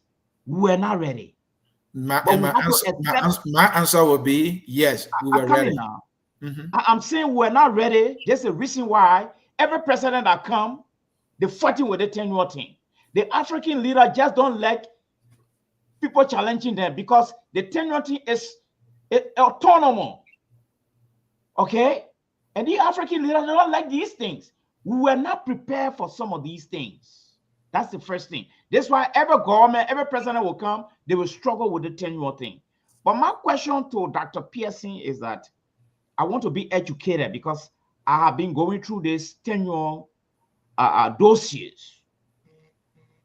we're not ready. My answer would be yes, we were ready. I'm saying we're not ready. There's a reason why every president that come, they're fighting with the tenure thing. The African leader just don't like people challenging them because the tenure thing is autonomous. Okay? And the African leaders don't like these things. We were not prepared for some of these things. That's the first thing. That's why every government, every president will come, they will struggle with the tenure thing. But my question to Dr. Pearson is that I want to be educated because I have been going through this tenure dossiers.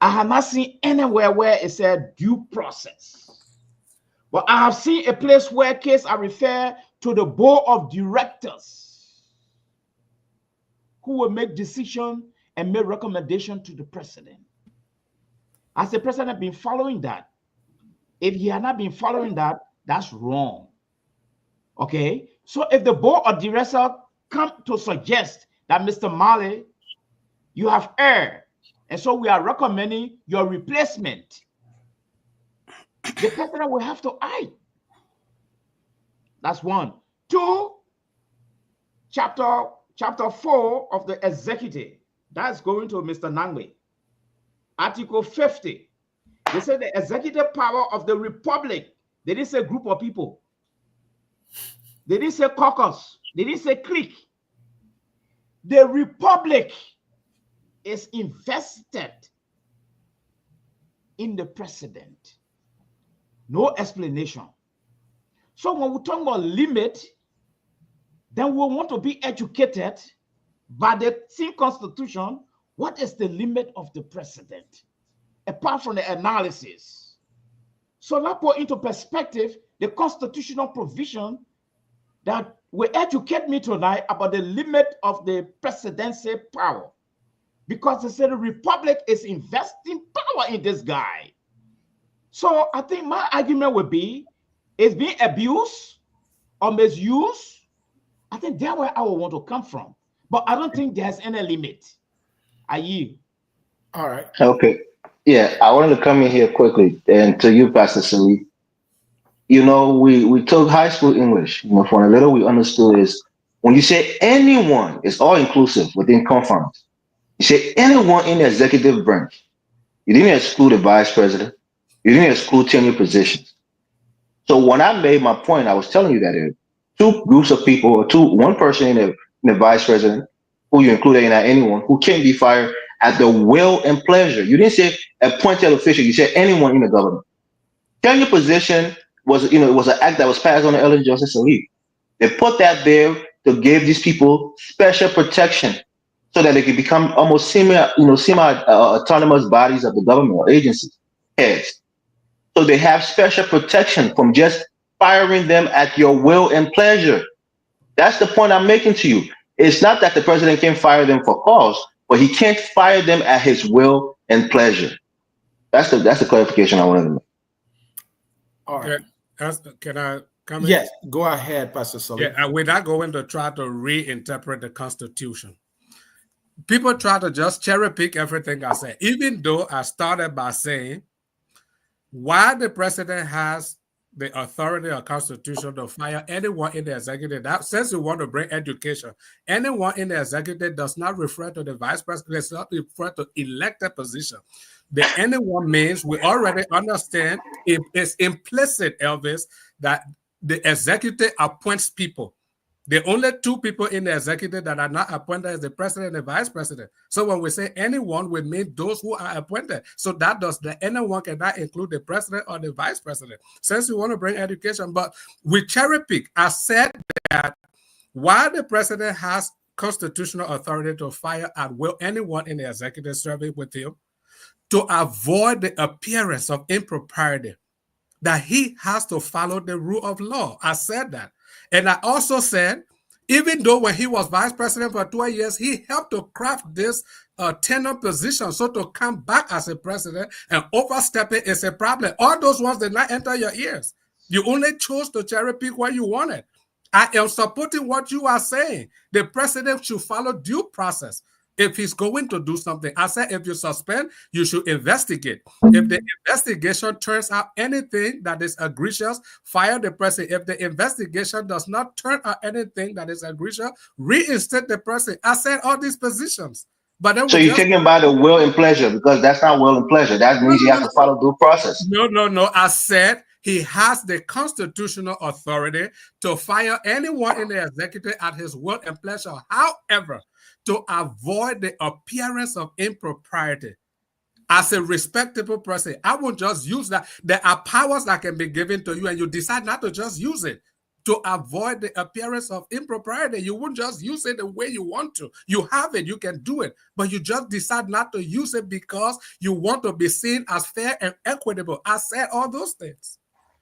I have not seen anywhere where it said due process. But I have seen a place where case I refer to the board of directors who will make decisions and make recommendation to the president. Has the president been following that? If he had not been following that, that's wrong. Okay? So if the board of directors come to suggest that Mr. Mali, you have erred, and so we are recommending your replacement, the president will have to act. That's one. Two, chapter 4 of the executive, that's going to Mr. Nangwe. Article 50. They said the executive power of the republic. They didn't say group of people. They didn't say caucus. They didn't say clique. The republic is invested in the president. No explanation. So when we talk about limit, then we want to be educated by the same constitution. What is the limit of the president? Apart from the analysis. So that put into perspective the constitutional provision that will educate me tonight about the limit of the presidency power. Because they said the republic is investing power in this guy. So I think my argument would be, it's being abused or misused. I think that's where I would want to come from. But I don't think there's any limit. Are you? All right. Okay. Yeah, I wanted to come in here quickly and to you, Pastor Sali. You know, we took high school English. You know, for a little we understood is when you say anyone, it's all inclusive within confines. You say anyone in the executive branch. You didn't exclude the vice president. You didn't exclude tenure positions. So when I made my point, I was telling you that two groups of people, or one person in the the vice president, who you included in that anyone, who can be fired at the will and pleasure. You didn't say appointed official. You said anyone in the government. Tenure position was, it was an act that was passed on the Ellen Johnson Sirleaf. They put that there to give these people special protection so that they could become almost semi autonomous bodies of the government or agencies, heads. So they have special protection from just firing them at your will and pleasure. That's the point I'm making to you. It's not that the president can fire them for cause, but he can't fire them at his will and pleasure. That's the clarification I wanted to make. All right. Can I comment? Yes, go ahead, Pastor Sully. Yeah, we're not going to try to reinterpret the Constitution. People try to just cherry pick everything I say, even though I started by saying why the president has the authority or constitution to fire anyone in the executive. That, since you want to bring education, anyone in the executive does not refer to the vice president, does not refer to elected position. The anyone means we already understand it's implicit, Elvis, that the executive appoints people. The only two people in the executive that are not appointed is the president and the vice president. So when we say anyone, we mean those who are appointed. So that does the anyone cannot include the president or the vice president. Since we want to bring education, but we cherry pick. I said that while the president has constitutional authority to fire at will anyone in the executive serving with him, to avoid the appearance of impropriety, that he has to follow the rule of law. I said that. And I also said, even though when he was vice president for 12 years, he helped to craft this tenure position. So to come back as a president and overstep it is a problem. All those ones did not enter your ears. You only chose to cherry pick what you wanted. I am supporting what you are saying. The president should follow due process. If he's going to do something, I said, if you suspend, you should investigate. If the investigation turns out anything that is egregious, fire the president. If the investigation does not turn out anything that is egregious, reinstate the president. I said all these positions. But then so you're taking by the will and pleasure, because that's not will and pleasure. That means you have to follow due process. No. I said he has the constitutional authority to fire anyone in the executive at his will and pleasure. However, to avoid the appearance of impropriety, as a respectable person, I won't just use that. There are powers that can be given to you, and you decide not to just use it. To avoid the appearance of impropriety, you won't just use it the way you want to. You have it, you can do it, but you just decide not to use it because you want to be seen as fair and equitable. I said all those things.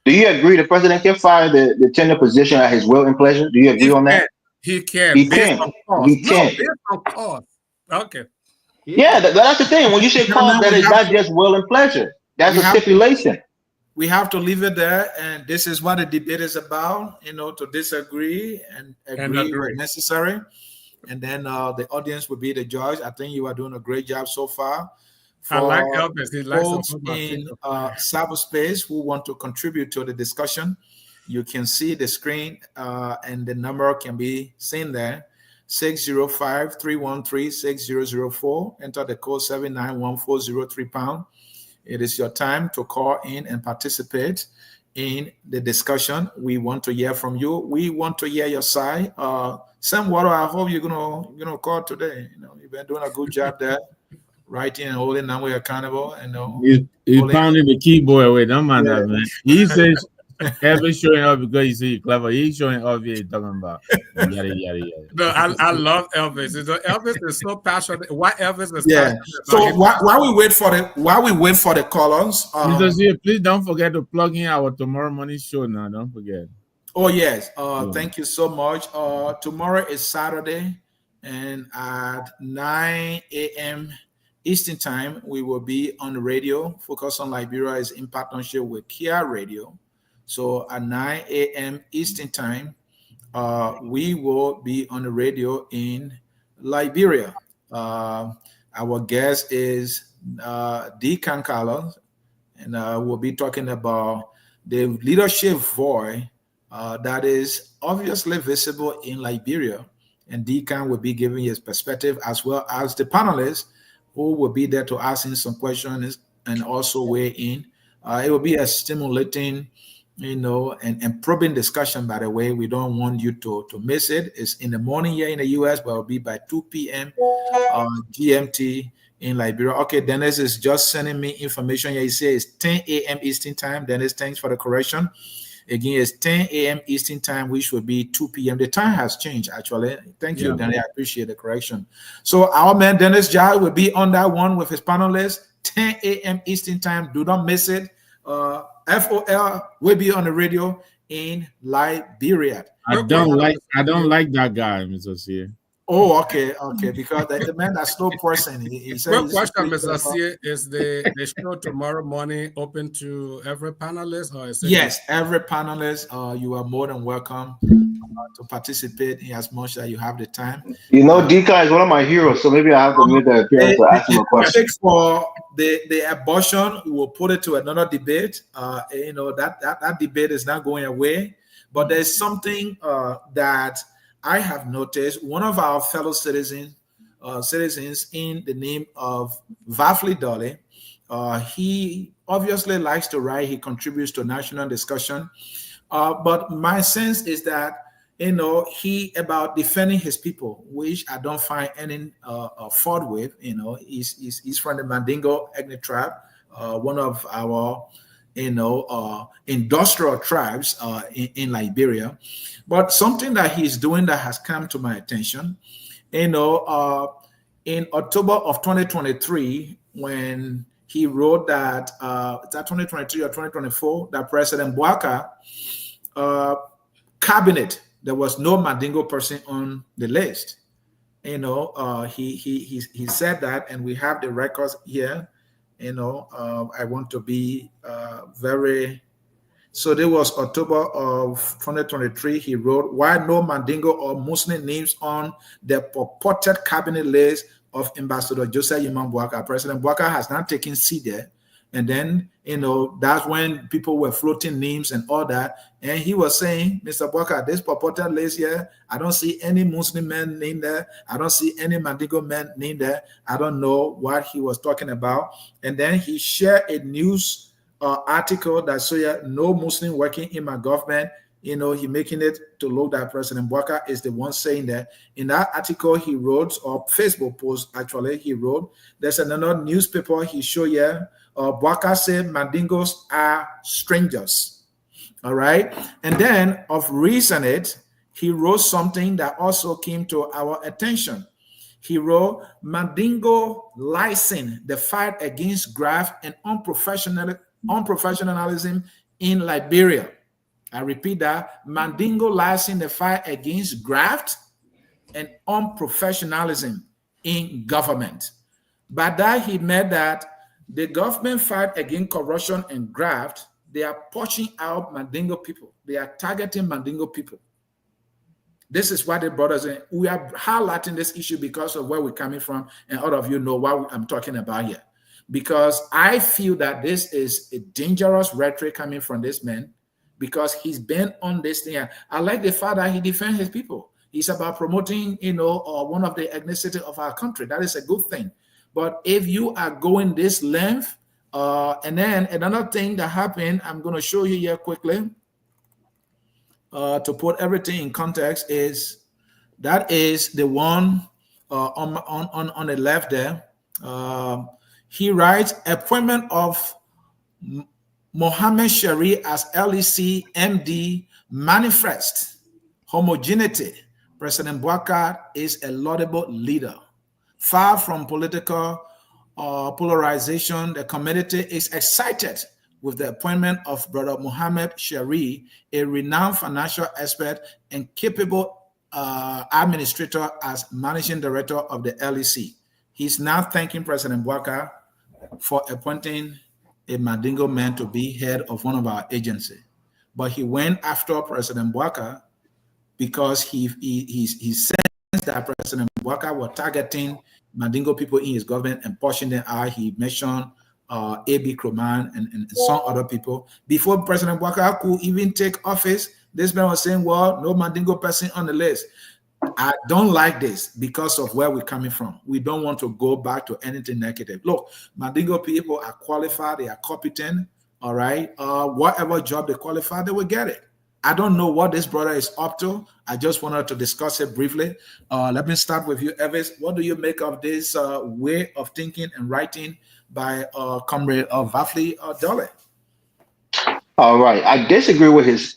Do you agree the president can fire the tenure position at his will and pleasure? Do you agree on that? He can. He can. He can. Based on cause. Okay. Yeah, that's the thing. When you say cause, that is not just will and pleasure. That's a stipulation. We have to leave it there, and this is what the debate is about. To disagree and agree where necessary, and then the audience will be the judge. I think you are doing a great job so far. I like Elvis. He likes folks in cyberspace who want to contribute to the discussion. You can see the screen, and the number can be seen there. 605-313-6004. Enter the code 791-403#. It is your time to call in and participate in the discussion. We want to hear from you. We want to hear your side. Sam Water, I hope you're gonna call today. You've been doing a good job there, writing and holding Namwe accountable. He's pounding the keyboard away. Don't mind that, man. He says Elvis showing up because you see clever. He's showing up here talking about yada yada yada. No, I love Elvis. Elvis is so passionate. Why Elvis is passionate? So while we wait for the callers, please don't forget to plug in our tomorrow morning show. Now, don't forget. Oh yes. Thank you so much. Tomorrow is Saturday, and at 9 a.m. Eastern time, we will be on the radio. Focus on Liberia is in partnership with Kia Radio. So at 9 a.m. Eastern time, we will be on the radio in Liberia. Our guest is Deacon Carlos, and we'll be talking about the leadership void that is obviously visible in Liberia. And Deacon will be giving his perspective, as well as the panelists who will be there to ask him some questions and also weigh in. It will be a stimulating and probing discussion, by the way. We don't want you to miss it. It's in the morning here in the US, but it'll be by 2 p.m. GMT in Liberia. Okay, Dennis is just sending me information here. He says it's 10 a.m. Eastern time. Dennis, thanks for the correction. Again, it's 10 a.m. Eastern time, which would be 2 p.m. The time has changed, actually. Thank you, Dennis. I appreciate the correction. So our man Dennis Jai will be on that one with his panelists, 10 a.m. Eastern time. Do not miss it. FOL will be on the radio in Liberia. I don't like that guy, Mr. C. Oh, okay, because the man that's slow person. He said Quick question, Mr. C. Is the show tomorrow morning open to every panelist, or is it? Yes, every panelist. You are more than welcome to participate in as much as you have the time. Dika is one of my heroes, so maybe I have to make that appearance to ask him a question. For the abortion, we will put it to another debate. That debate is not going away, but there's something that I have noticed. One of our fellow citizens in the name of Vafli Dolly, he obviously likes to write. He contributes to national discussion. But my sense is that, he about defending his people, which I don't find any fault with. He's from the Mandingo ethnic tribe, one of our industrial tribes in Liberia. But something that he's doing that has come to my attention, in October of 2023, when he wrote that, is that 2023 or 2024, that President Boycotts cabinet, there was no Mandingo person on the list. He said that, and we have the records here. I want to be very. So there was October of 2023. He wrote, "Why no Mandingo or Muslim names on the purported cabinet list of Ambassador Joseph Yman Boycotts? President Boycotts has not taken seat there." And then, that's when people were floating names and all that. And he was saying, "Mr. Boycotts, this purported list here, I don't see any Muslim men named there. I don't see any Mandingo men named there. I don't know what he was talking about." And then he shared a news article that said, "No Muslim working in my government." He making it to look that President Boycotts is the one saying that. In that article he wrote, or Facebook post actually, he wrote, there's another newspaper he showed here. Boycotts said Mandingos are strangers. All right. And then of recent, he wrote something that also came to our attention. He wrote, "Mandingo license the fight against graft and unprofessionalism in Liberia." I repeat that. Mandingo license the fight against graft and unprofessionalism in government. By that, he meant that the government fight against corruption and graft, they are pushing out Mandingo people. They are targeting Mandingo people. This is what the brothers, we are highlighting this issue because of where we're coming from, and all of you know what I'm talking about here. Because I feel that this is a dangerous rhetoric coming from this man, because he's been on this thing. I like the fact that he defends his people. He's about promoting, one of the ethnicity of our country. That is a good thing. But if you are going this length, and then another thing that happened, I'm going to show you here quickly to put everything in context, is that is the one on the left there. He writes, "Appointment of Mohammed Sherry as LEC MD manifest homogeneity. President Boycotts is a laudable leader. Far from political polarization, the community is excited with the appointment of Brother Mohammed Sherry, a renowned financial expert and capable administrator, as managing director of the LEC. He's now thanking President Boycotts for appointing a Mandingo man to be head of one of our agencies. But he went after President Boycotts because he sensed that President Boycotts was targeting Mandingo people in his government and pushing them out. He mentioned A.B. Kroman and some other people. Before President Boycotts could even take office, this man was saying, "Well, no Mandingo person on the list." I don't like this because of where we're coming from. We don't want to go back to anything negative. Look, Mandingo people are qualified, they are competent. All right. Whatever job they qualify, they will get it. I don't know what this brother is up to. I just wanted to discuss it briefly. Let me start with you, Evis. What do you make of this way of thinking and writing by Comrade Vafli Dole? All right. I disagree with his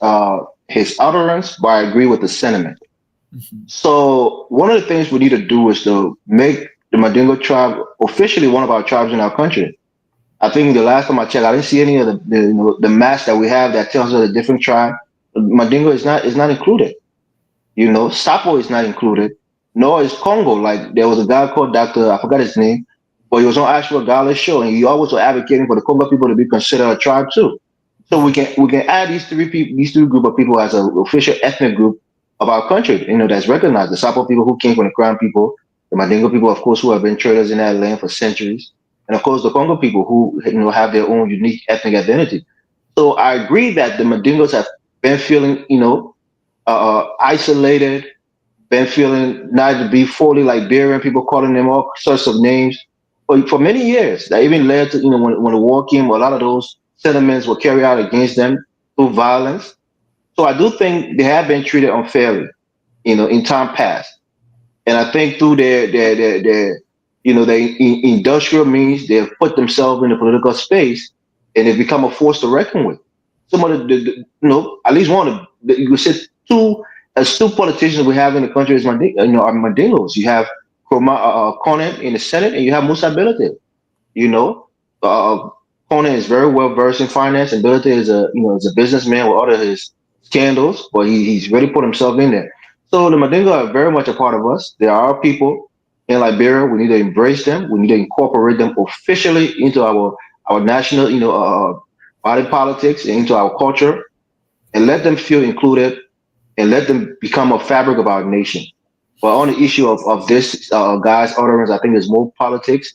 utterance, but I agree with the sentiment. Mhm. So one of the things we need to do is to make the Mandingo tribe officially one of our tribes in our country. I think the last time I checked, I didn't see any of the maps that we have that tells us a different tribe. Mandingo is not included. Sapo is not included, nor is Congo. Like there was a guy called Doctor, I forgot his name, but he was on Ashwa Gala's show, and he always was advocating for the Congo people to be considered a tribe too. So we can add these three group of people as an official ethnic group of our country. That's recognized. The Sapo people who came from the Crown people, the Mandingo people, of course, who have been traders in that land for centuries, and of course the Congo people who have their own unique ethnic identity. So I agree that the Mandingos have been feeling isolated, been feeling not to be fully Liberian, people calling them all sorts of names for many years. That even led to, when the war came, a lot of those sentiments were carried out against them through violence. So I do think they have been treated unfairly, in time past. And I think through their industrial means, they have put themselves in the political space and they've become a force to reckon with. Some of at least one of you could say two politicians we have in the country is are Mandingos. You have Conan in the Senate and you have Musa Belate. You know, uh, Conan is very well versed in finance, and Belate is a businessman with all of his scandals, but he's really put himself in there. So the Mandingo are very much a part of us. They are our people in Liberia. We need to embrace them. We need to incorporate them officially into our national, body politics and into our culture, and let them feel included and let them become a fabric of our nation. But on the issue of this guy's utterance, I think there's more politics.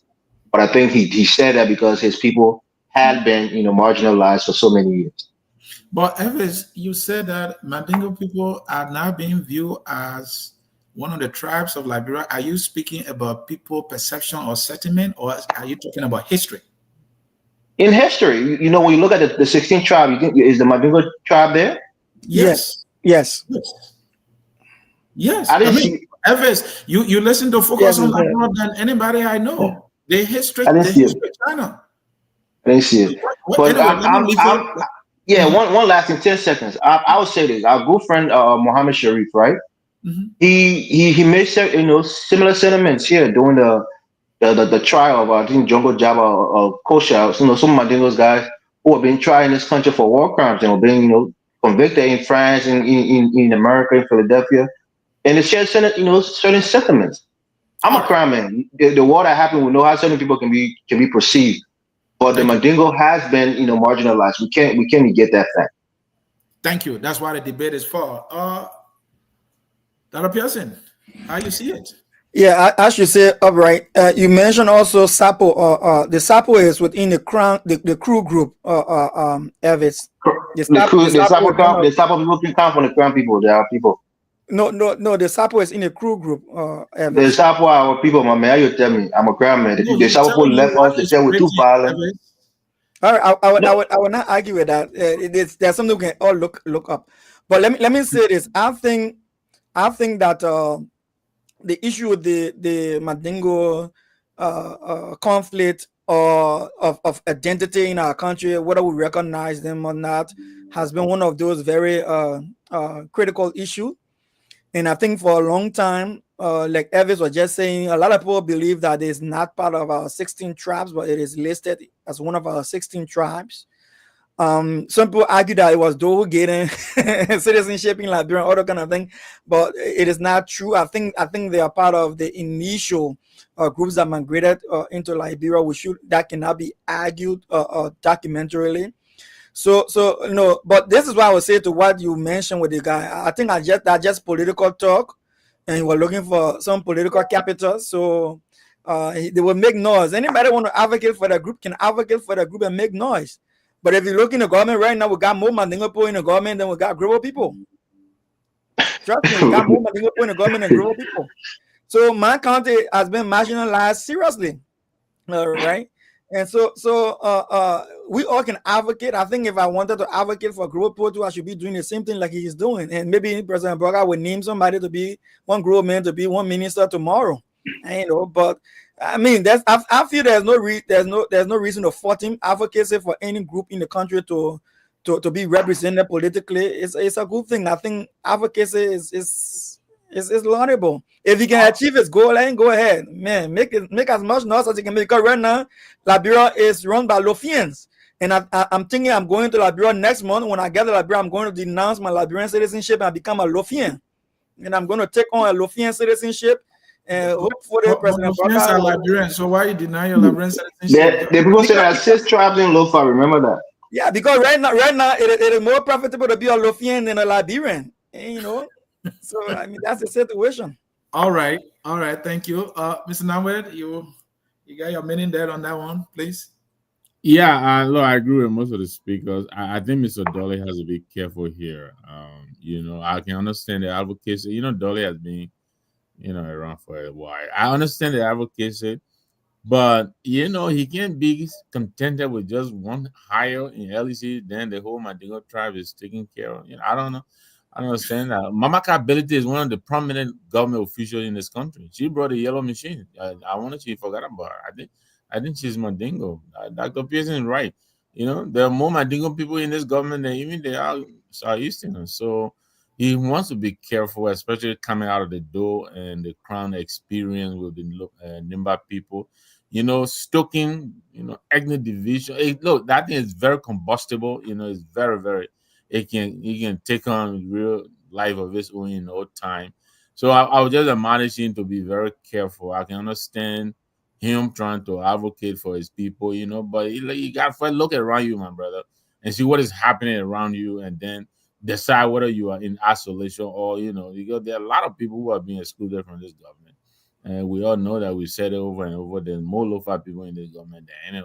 But I think he said that because his people had been, marginalized for so many years. But Evis, you said that Mandingo people are now being viewed as one of the tribes of Liberia. Are you speaking about people perception or sentiment, or are you talking about history? In history, when you look at the 16th tribe, you think is the Mandingo tribe there? Yes. Yes. Yes. Yes. I I didn't mean, see. Evis, you listen to Focus Yes, on it's there. Liberia than anybody I know. I didn't The see it. history China. I didn't see it. But Anyway, let me leave it. yeah. Mhm, One last in 10 seconds. I would say this. Our good friend Mohammed Sharif, right? mhm. He made similar sentiments here during the trial of I think Jungle Jabba or Kosha. Some of those guys who have been tried in this country for war crimes and were being convicted in France and in America, in Philadelphia, and it shares certain sentiments. I'm All a right. crime man. The war that happened, we know how certain people can be perceived, but the Thank you. Mandingo has been marginalized. We can't negate that fact. Thank you. That's why the debate is for. Dr. Pearson, how you see it? Yeah, I should say upright. You mentioned also Sapo. The Sapo is within the crown, the crew group. Evis. The Sapo is one of The Sapo people can come from the crown people. They are people. no. The Sapo is in the crew group. The Evis. Sapo are our people, my man. How you tell me? I'm a crown man. No, The he's Sapo people telling you left what us. They is said we're too written, violent. Evan. All right, No. I would not argue with that. There's something we can all look up. But let me say this. I think that the issue with the Mandingo conflict or of identity in our country, whether we recognize them or not, has been one of those very critical issues. And I think for a long time, like Evis was just saying, a lot of people believe that it's not part of our 16 tribes, but it is listed as one of our 16 tribes. Some people argue that it was those getting citizenship in Liberia, all that kind of thing, but it is not true. I think they are part of the initial groups that migrated into Liberia. That cannot be argued documentarily. So but this is what I would say to what you mentioned with the guy. I think that just political talk, and you were looking for some political capital. So they will make noise. Anybody want to advocate for the group can advocate for the group and make noise. But if you look in the government right now, we got more Mandingo people in the government than we got Grebo people. Trust me, we got more Mandingo people in the government than Grebo people. So my county has been marginalized seriously. All right. And we all can advocate. I think if I wanted to advocate for Grow Poto, I should be doing the same thing like he's doing. And maybe President Broga would name somebody to be one Grow man to be one minister tomorrow. And, but I mean I feel there's no reason to fault him advocacy for any group in the country to be represented politically. It's a good thing. I think advocacy is laudable. If you can achieve his goal, then go ahead, man. Make as much noise as you can make. Because right now, Liberia is run by Lofians, and I'm thinking I'm going to Liberia next month. When I get to Liberia, I'm going to denounce my Liberian citizenship and become a Lofian, and I'm going to take on a Lofian citizenship. And hopefully, President Lofians are Liberian. So why you deny your Liberian citizenship? The people say there are 6 tribes in Lofa. Remember that? Yeah, because right now, it is more profitable to be a Lofian than a Liberian. And, so I mean that's the situation. All right. Thank you, Mr. Namwed. You got your meaning there on that one, please. Yeah, look, I agree with most of the speakers. I think Mr. Dolly has to be careful here. I can understand the advocacy. Dolly has been, around for a while. I understand the advocacy, but he can't be contented with just one hire in LEC. Then the whole Mandingo tribe is taken care of. I don't know. I don't understand that. Mama Kability is one of the prominent government officials in this country. She brought a yellow machine. I wanted she forgot about her. I think she's Mandingo. Dr. Pearson is right. There are more Mandingo people in this government than even they are Southeasterners. So he wants to be careful, especially coming out of the door and the Crown experience with the Nimba people. Stoking, ethnic division. Look, that thing is very combustible. It's very, very. It can take on real life of its own in no time. So I would just admonish him to be very careful. I can understand him trying to advocate for his people, but you got to first look around you, my brother, and see what is happening around you, and then decide whether you are in isolation or, because there are a lot of people who are being excluded from this government. And we all know that we said it over and over. There's more local people in this government than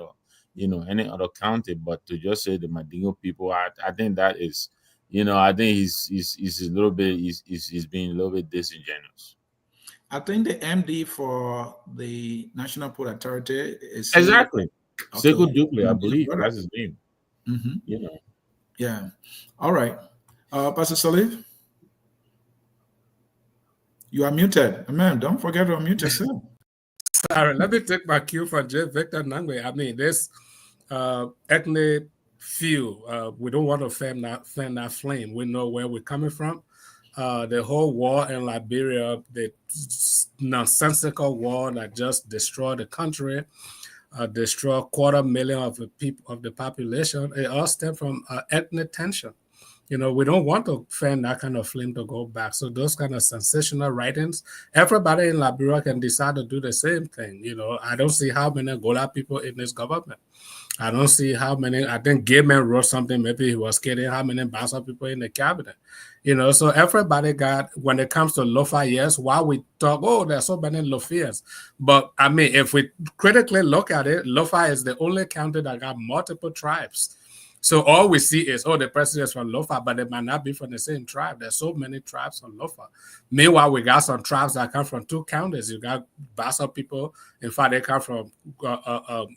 any other county. But to just say the Mandingo people, I think that is, I think he's a little bit he's being a little bit disingenuous. I think the MD for the National Port Authority is exactly Sekou Dupley, I believe that's his name. Mm-hmm. Yeah. All right, Pastor Salif, you are muted. Man, don't forget to unmute yourself. Sorry, let me take my cue from J. Victor Nangwe. I mean, this ethnic few, we don't want to fan that flame. We know where we're coming from. The whole war in Liberia, the nonsensical war that just destroyed the country, destroyed 250,000 of the people of the population, it all stemmed from ethnic tension. We don't want to fan that kind of flame to go back. So those kind of sensational writings, everybody in Liberia can decide to do the same thing. I don't see how many Gola people in this government. I don't see how many. I think Gayman wrote something. Maybe he was kidding. How many Bassa people in the cabinet? So everybody got, when it comes to Lofa, yes, while we talk, there's so many Lofians. But I mean, if we critically look at it, Lofa is the only county that got multiple tribes. So all we see is, the president is from Lofa, but they might not be from the same tribe. There's so many tribes from Lofa. Meanwhile, we got some tribes that come from 2 counties. You got Bassa people. In fact, they come from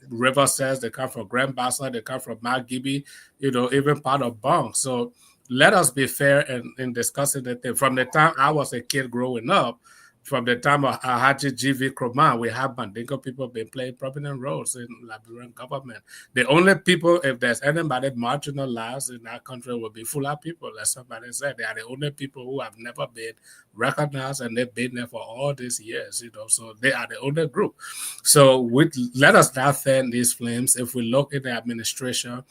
River Says, they come from Grand Bassa, they come from Magibi, even part of Bong. So let us be fair in discussing the thing. From the time I was a kid growing up, from the time of Haji G.V. Kroman, we have Mandingo people been playing prominent roles in Liberian government. The only people, if there's anybody marginalized in that country, will be Fula people, as somebody said. They are the only people who have never been recognized, and they've been there for all these years, so they are the only group. So let us not fan these flames. If we look in the administration,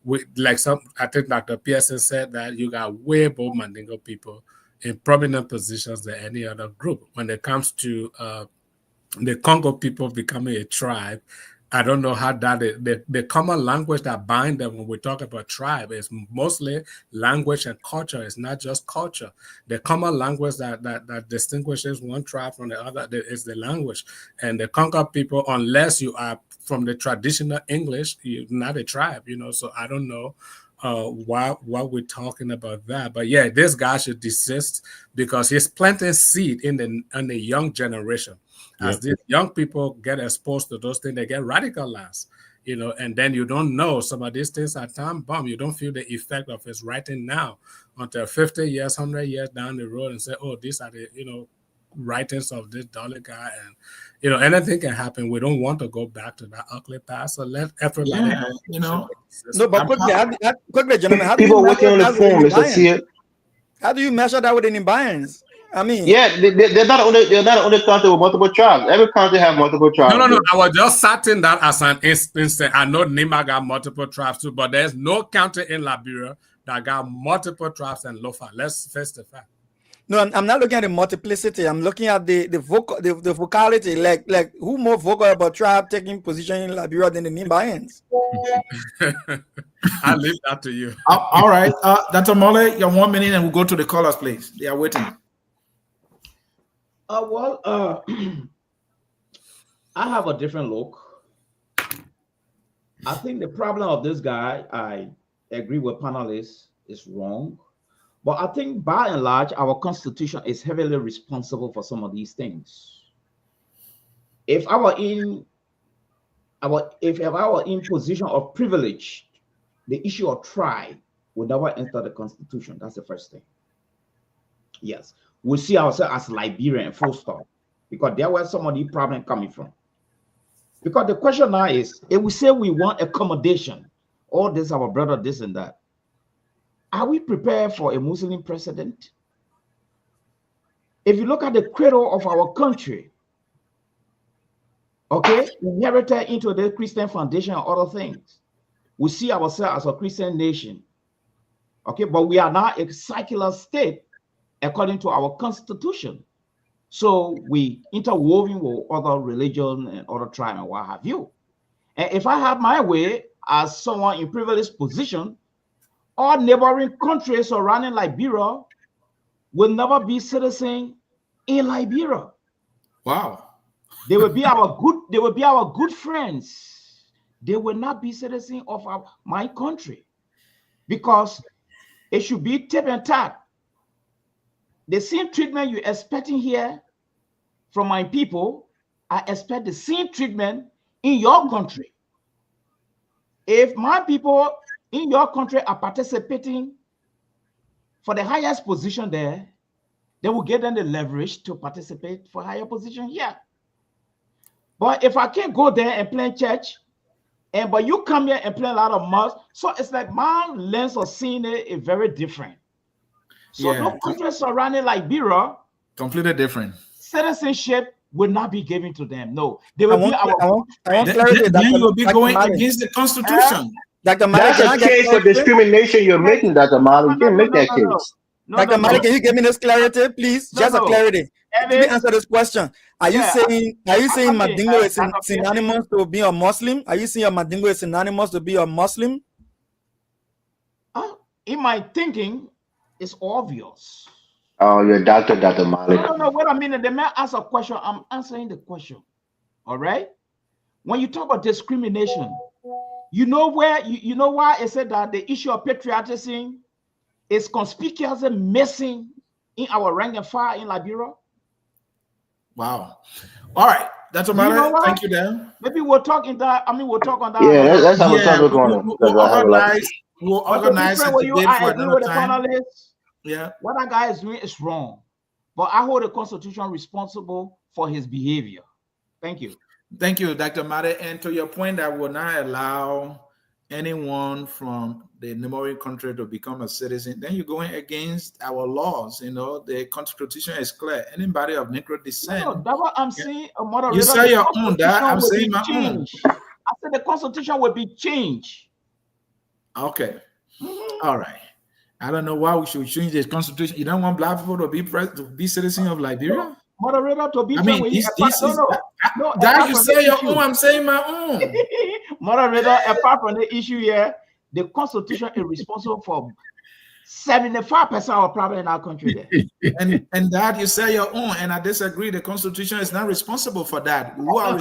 I think Dr. Pearson said that you got way more Mandingo people in prominent positions than any other group. When it comes to the Congo people becoming a tribe, I don't know how that is. The common language that binds them when we talk about tribe is mostly language and culture. It's not just culture. The common language that distinguishes one tribe from the other is the language. And the Congo people, unless you are from the traditional English, you're not a tribe, So I don't know why we're talking about that. But yeah, this guy should desist because he's planting seed in the young generation. As these young people get exposed to those things, they get radicalized. you know, and then you don't know some of these things are time bomb. You don't feel the effect of his writing now until 50 years, 100 years down the road and say, oh, these are the, you know, writings of this dollar guy, and you know, anything can happen. We don't want to go back to that ugly past, so let everybody. Yeah, you know. No, but quickly, gentlemen, how do People you working measure on the that with form, any Mr. Sear. bias? How do you measure that with any bias? I mean, Yeah, they're not only country with multiple tribes. Every country have multiple tribes. No. I was just citing that as an instance. I know Nima got multiple tribes too, but there's no county in Liberia that got multiple tribes and Lofa. Let's face the fact. no, I'm not looking at the multiplicity. I'm looking at the vocality. Like who more vocal about tribe taking position in Liberia than the Nimbayans? I'll leave that to you. All right, Dr. Mole, your 1 minute, and we'll go to the callers, please. They are waiting. I have a different look. I think the problem of this guy, I agree with panelists, is wrong. But I think by and large, our constitution is heavily responsible for some of these things. If I were in position of privilege, the issue of tribe would never enter the constitution. That's the first thing. Yes, we see ourselves as Liberian, full stop, because there where some of the problem coming from. Because the question now is, if we say we want accommodation, all this, our brother, this and that, are we prepared for a Muslim president? If you look at the cradle of our country, okay, inherited into the Christian foundation and other things, we see ourselves as a Christian nation, okay, but we are now a secular state according to our constitution. So we interwoven with other religion and other tribe and what have you. And if I have my way as someone in privileged position, all neighboring countries surrounding Liberia will never be citizens in Liberia. Wow. They will be our good friends. They will not be citizens of my country, because it should be tip and tap. The same treatment you're expecting here from my people, I expect the same treatment in your country. If my people in your country are participating for the highest position there, they will get them the leverage to participate for higher position here. But if I can't go there and play church, but you come here and play a lot of mosque, so it's like my lens of seeing it is very different. So those countries surrounding Liberia, completely different. Citizenship will not be given to them. No, they will be our. Then you will be going against the constitution. Dr. That's a case of discrimination you're making, Dr. Mali. You can't make that case. Dr. Mali, can you give me this clarity, please? Just a clarity. Let me answer this question. Are you saying Mandingo is synonymous to being a Muslim? Are you saying Mandingo is synonymous to be a Muslim? In my thinking, it's obvious. Oh, you're Dr. Malik. No, wait a minute. The man asked a question. I'm answering the question. All right. When you talk about discrimination, you know where you know why I said that the issue of patriotism is conspicuously missing in our rank and file in Liberia. Wow. All right. That's a matter. Thank you, Dan. Maybe we'll talk in that. We'll talk on that. Yeah, that's how we're going. We'll organize a debate for another time. Yeah. What that guy is doing is wrong. But I hold the Constitution responsible for his behavior. Thank you. Thank you, Dr. Made. And to your point, I will not allow anyone from the neighboring country to become a citizen. Then you're going against our laws. You know, the Constitution is clear. Anybody of Negro descent. No, that's what I'm saying. You say your own, that I'm saying my own. I said the Constitution will be changed. Okay. All right. I don't know why we should change the Constitution. You don't want black people to be citizens of Liberia? Moderator, to be that you say your own, I'm saying my own. Moderator, apart from the issue here, the Constitution is responsible for 75% of our problem in our country there. and that you say your own, and I disagree. The Constitution is not responsible for that. Who are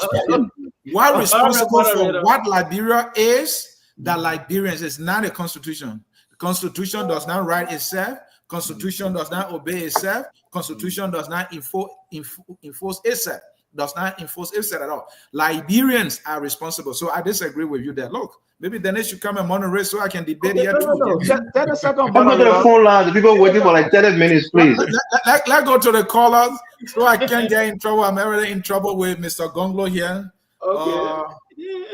responsible for what Liberia is? That Liberians is not a Constitution. The Constitution does not write itself. Constitution does not obey itself. Constitution does not enforce itself. does not enforce IFSET at all. Liberians are responsible. So I disagree with you there. Look, maybe Dennis should come and moderate so I can debate here too. No. 10 seconds, Let's go to the brother. phone line. The people waiting for like 30 minutes, please. Let's go to the callers so I can't get in trouble. I'm already in trouble with Mr. Gonglo here. Okay.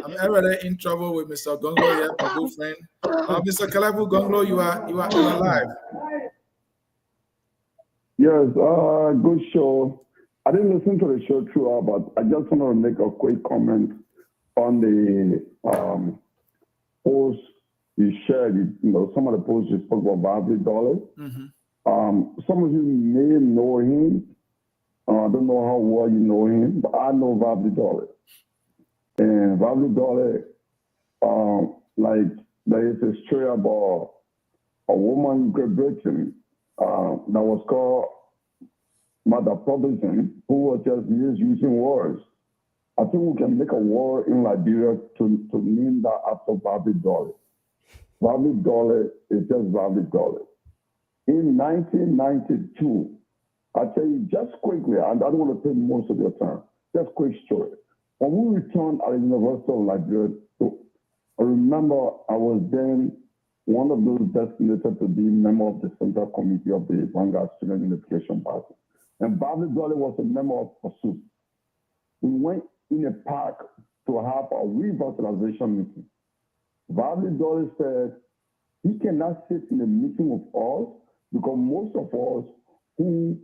I'm already in trouble with Mr. Gonglo here, my good friend. Mr. Kalabu Gonglo, you are live. Yes, good show. I didn't listen to the show throughout, but I just want to make a quick comment on the post you shared. You know, some of the posts you spoke about Bobby Dollar. Some of you may know him. I don't know how well you know him, but I know Bobby Dollar. And Bobby Dollar, like there is a story about a woman in Great Britain that was called Mother Provision, who was just misusing words. I think we can make a war in Liberia to name that after Bobby Dollar. Bobby Dollar is just Bobby Dollar. In 1992, I'll tell you just quickly, and I don't want to take most of your time, just quick story. When we returned at the University of Liberia, I remember I was then one of those designated to be member of the Central Committee of the Vanguard Student Unification Party. And Bobby Dolly was a member of Pursuit. We went in a park to have a revitalization meeting. Bobby Dolly said he cannot sit in a meeting with us because most of us who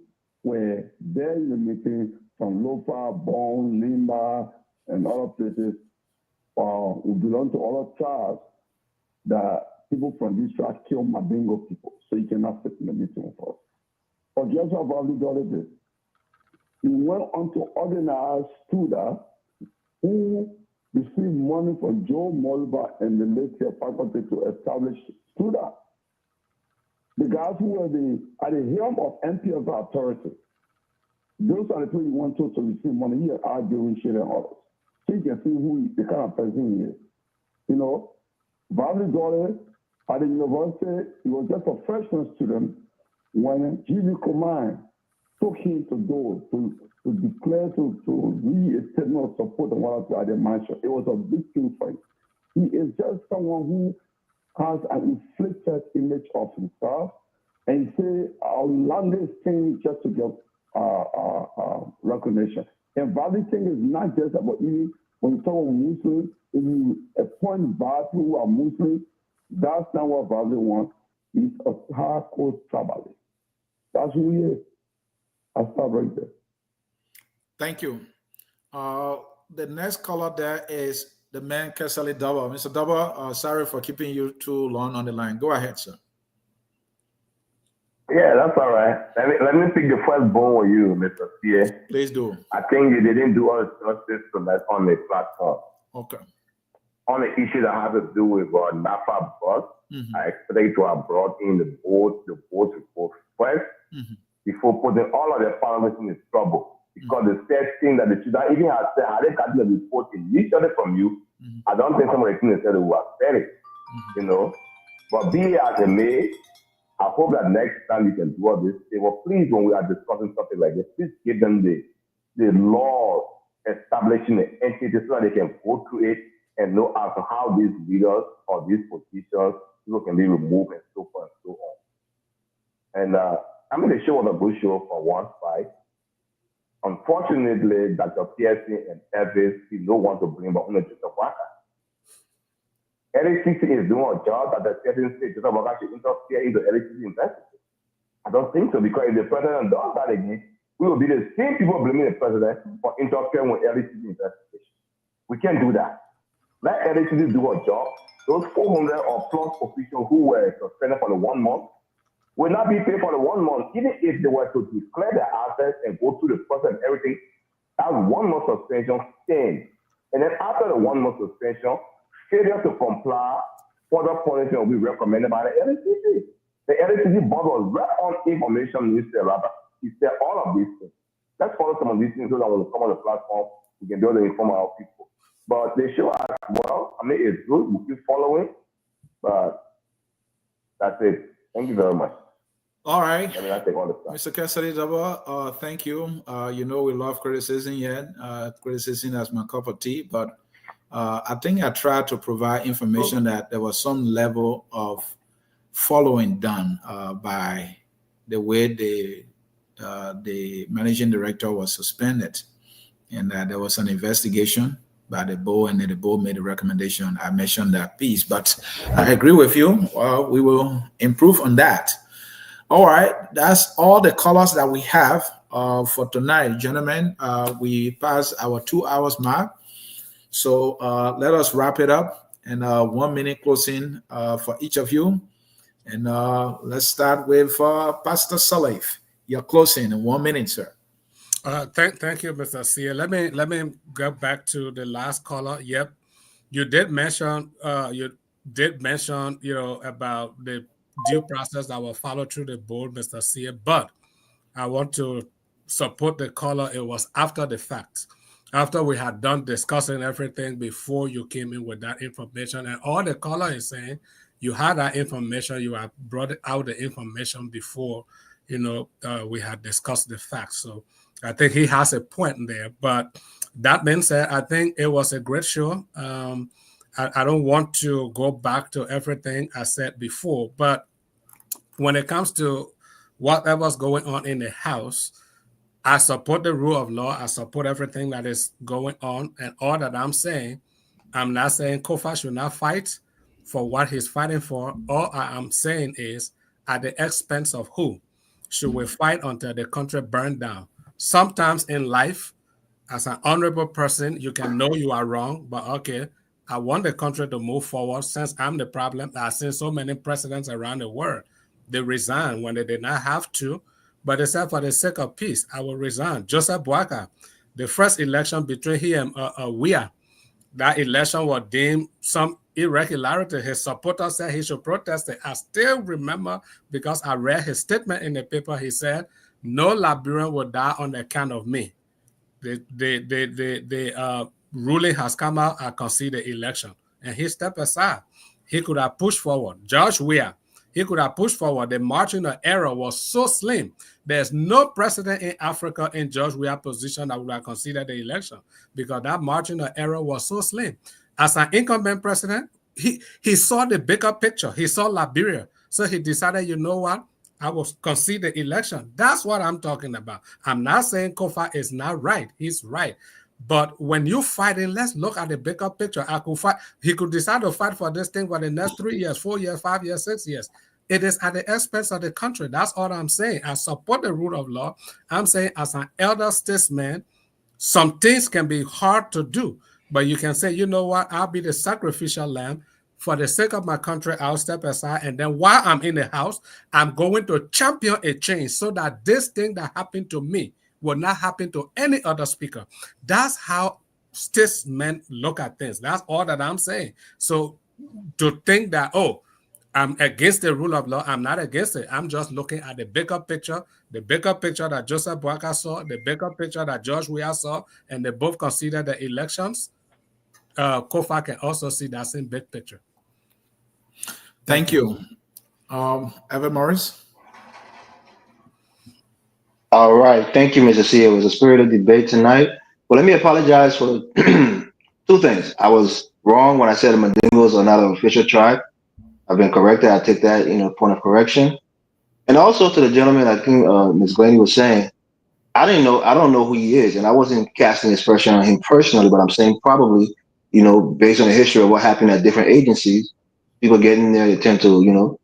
were there in the meeting from Lofa, Bone, Limba, and other places who belong to other tribes that people from this tribe kill Mandingo people, so he cannot sit in the meeting with us. But guess what Bobby Dolly did? He went on to organize Studa, who received money from Joe Molva and the late faculty to establish Studa. The guys who were at the helm of MPF authority. Those are the people you want to receive money. He are doing shit and others. So you can see who the kind of person he is. You know, Bobby Dolly at the university, he was just a freshman student when G.V. Komai took him to go to declare to read a statement of support and what else I didn't mention. It was a big thing for him. He is just someone who has an inflicted image of himself, and he say our longest thing just to get recognition. And Bobby thing is not just about you. When you talk about Muslims, if you appoint Bobby who are Muslims, that's not what Bobby wants. He's a hardcore tribalist. That's who he is. I'll stop right there. Thank you. The next caller there is the man Kesali Daba. Mr. Daba, sorry for keeping you too long on the line. Go ahead, sir. Yeah, that's all right. Let me pick the first bone with you, Mr. C. Please do. I think you didn't do us justice to that on the platform. Okay. On the issue that has to do with NAFA bus, I expect to have brought in the board report first before putting all of the panelists in trouble. Because the first thing that the children even had said, had they gotten the report initially from you, I don't think some of the things they said were said it, you know. But be it as it may, I hope that next time you can do all this, say, well, please, when we are discussing something like this, please give them the law establishing the entity so that they can go through it and know as to how these leaders or these positions people can be removed and so forth and so on. And I mean, the show was a good show for one side. Unfortunately, Dr. Pearson and Elvis did not want to bring back ownership of Waka. LHCC is doing a job at a certain stage. Joseph Waka should interfere into LHCC investigation. I don't think so, because if the president does that again, we will be the same people blaming the president for interfering with LHCC investigation. We can't do that. Let LHCC do a job. Those 400 or plus officials who were suspended for the 1 month will not be paid for the 1 month, even if they were to declare their assets and go through the process and everything. That 1 month suspension stands. And then after the 1 month suspension, failure to comply, further punishment will be recommended by the LHCC. The LHCC board was right on information minister, rather. He said all of these things. Let's follow some of these things so that when we come on the platform, we can be able to inform our people. But they show us, well, I mean, it's good. We keep following. But that's it. Thank you very much. All right. I mean, I take all the stuff. Mr. Cassidy Daba, thank you. You know we love criticism yet. Criticism is my cup of tea, but I think I tried to provide information that there was some level of following done by the way the managing director was suspended, and that there was an investigation by the board, and then the board made a recommendation. I mentioned that piece, but I agree with you. We will improve on that. All right, that's all the colors that we have for tonight, gentlemen. We passed our 2 hours mark, so let us wrap it up, and 1 minute closing for each of you. And let's start with Pastor Salif. Your closing in 1 minute, sir. Thank you, Mr. Sia. Let me go back to the last caller. Yep, you did mention about the due process that will follow through the board, Mr. Sia. But I want to support the caller. It was after the fact, after we had done discussing everything before you came in with that information, and all the caller is saying, you had that information, you have brought out the information before, we had discussed the facts. So I think he has a point there. But that being said, I think it was a great show. I don't want to go back to everything I said before, but when it comes to whatever's going on in the House, I support the rule of law. I support everything that is going on. And all that I'm saying, I'm not saying Kofa should not fight for what he's fighting for. All I am saying is, at the expense of who? Should we fight until the country burned down? Sometimes in life, as an honorable person, you can know you are wrong, but okay, I want the country to move forward. Since I'm the problem, I've seen so many presidents around the world. They resign when they did not have to, but they said for the sake of peace, I will resign. Joseph Boycotts, the first election between he and Weah, that election was deemed some irregularity. His supporters said he should protest it. I still remember, because I read his statement in the paper. He said, no Liberian will die on account of me. The ruling has come out. I concede the election. And he stepped aside. He could have pushed forward. George Weah, he could have pushed forward. The margin of error was so slim. There's no precedent in Africa in George Weah's position that would have considered the election, because that margin of error was so slim. As an incumbent president, he saw the bigger picture. He saw Liberia. So he decided, you know what? I will concede the election. That's what I'm talking about. I'm not saying Kofa is not right. He's right. But when you fighting, let's look at the bigger picture. I could fight. He could decide to fight for this thing for the next 3 years, 4 years, 5 years, 6 years. It is at the expense of the country. That's all I'm saying. I support the rule of law. I'm saying, as an elder statesman, some things can be hard to do, but you can say, you know what? I'll be the sacrificial lamb. For the sake of my country, I'll step aside. And then while I'm in the House, I'm going to champion a change so that this thing that happened to me will not happen to any other speaker. That's how statesmen look at things. That's all that I'm saying. So to think that, oh, I'm against the rule of law, I'm not against it. I'm just looking at the bigger picture that Joseph Boycotts saw, the bigger picture that George Weah saw, and they both consider the elections. Kofa can also see that same big picture. Thank you. Evan Morris? All right. Thank you, Mr. C. It was a spirited debate tonight. Well, let me apologize for two things. I was wrong when I said the Mandingos are not an official tribe. I've been corrected. I take that, point of correction. And also to the gentleman, I think Ms. Glennie was saying, I don't know who he is, and I wasn't casting aspersion on him personally, but I'm saying probably, based on the history of what happened at different agencies, people get in there, they tend to,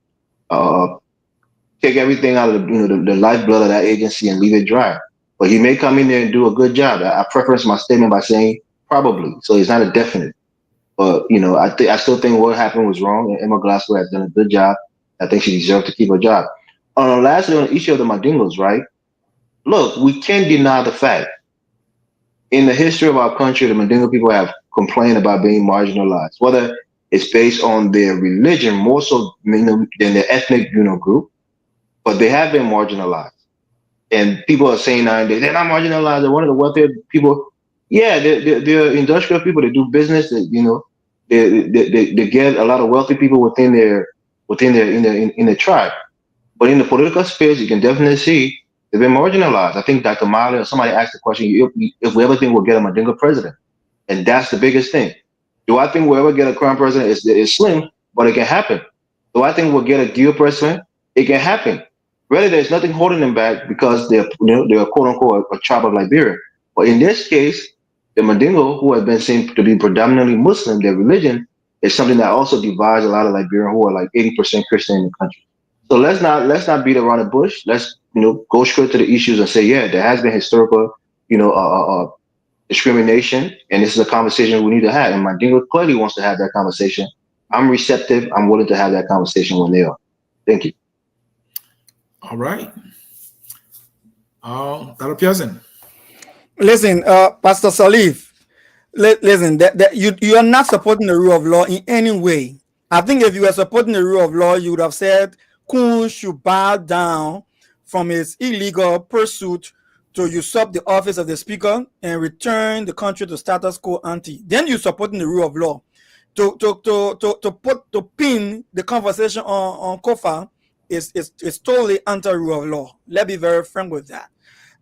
take everything out of the lifeblood of that agency and leave it dry. But he may come in there and do a good job. I preface my statement by saying probably, so it's not a definite. But I still think what happened was wrong, and Emma Glasgow has done a good job. I think she deserved to keep her job. Lastly, on the issue of the Mandingos, right? Look, we can't deny the fact. In the history of our country, the Mandingo people have complained about being marginalized, whether it's based on their religion more so than their ethnic group, but they have been marginalized. And people are saying now they're not marginalized. They're one of the wealthier people. Yeah, they're industrial people. They do business. They get a lot of wealthy people within their tribe. But in the political space, you can definitely see they've been marginalized. I think Dr. Miley or somebody asked the question, if we ever think we'll get a Mandingo president. And that's the biggest thing. Do I think we'll ever get a crown president? It's slim, but it can happen. Do I think we'll get a deal president? It can happen. Really, there's nothing holding them back because they're quote unquote a tribe of Liberia. But in this case, the Mandingo, who have been seen to be predominantly Muslim, their religion is something that also divides a lot of Liberians who are like 80% Christian in the country. So let's not beat around the bush. Let's go straight to the issues and say, yeah, there has been historical, discrimination, and this is a conversation we need to have. And Mandingo clearly wants to have that conversation. I'm receptive. I'm willing to have that conversation when they are. Thank you. All right. Dr. Pearson. Listen, Pastor Salif, listen, that you are not supporting the rule of law in any way. I think if you were supporting the rule of law, you would have said Kun should bow down from his illegal pursuit to usurp the office of the speaker and return the country to status quo ante. Then you're supporting the rule of law. To pin the conversation on Kofa is totally anti-rule of law. Let's be very frank with that.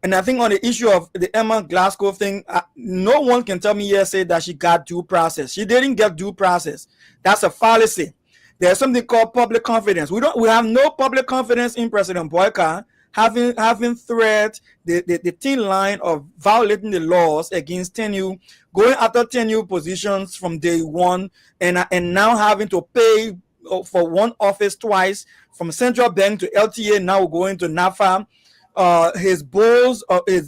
And I think on the issue of the Emma Glasgow thing, no one can tell me say that she got due process. She didn't get due process. That's a fallacy. There's something called public confidence. We have no public confidence in President Boycott having thread the thin line of violating the laws against Tenure, going after Tenure positions from day one, and now having to pay for one office twice, from central bank to LTA, now going to NAFA. His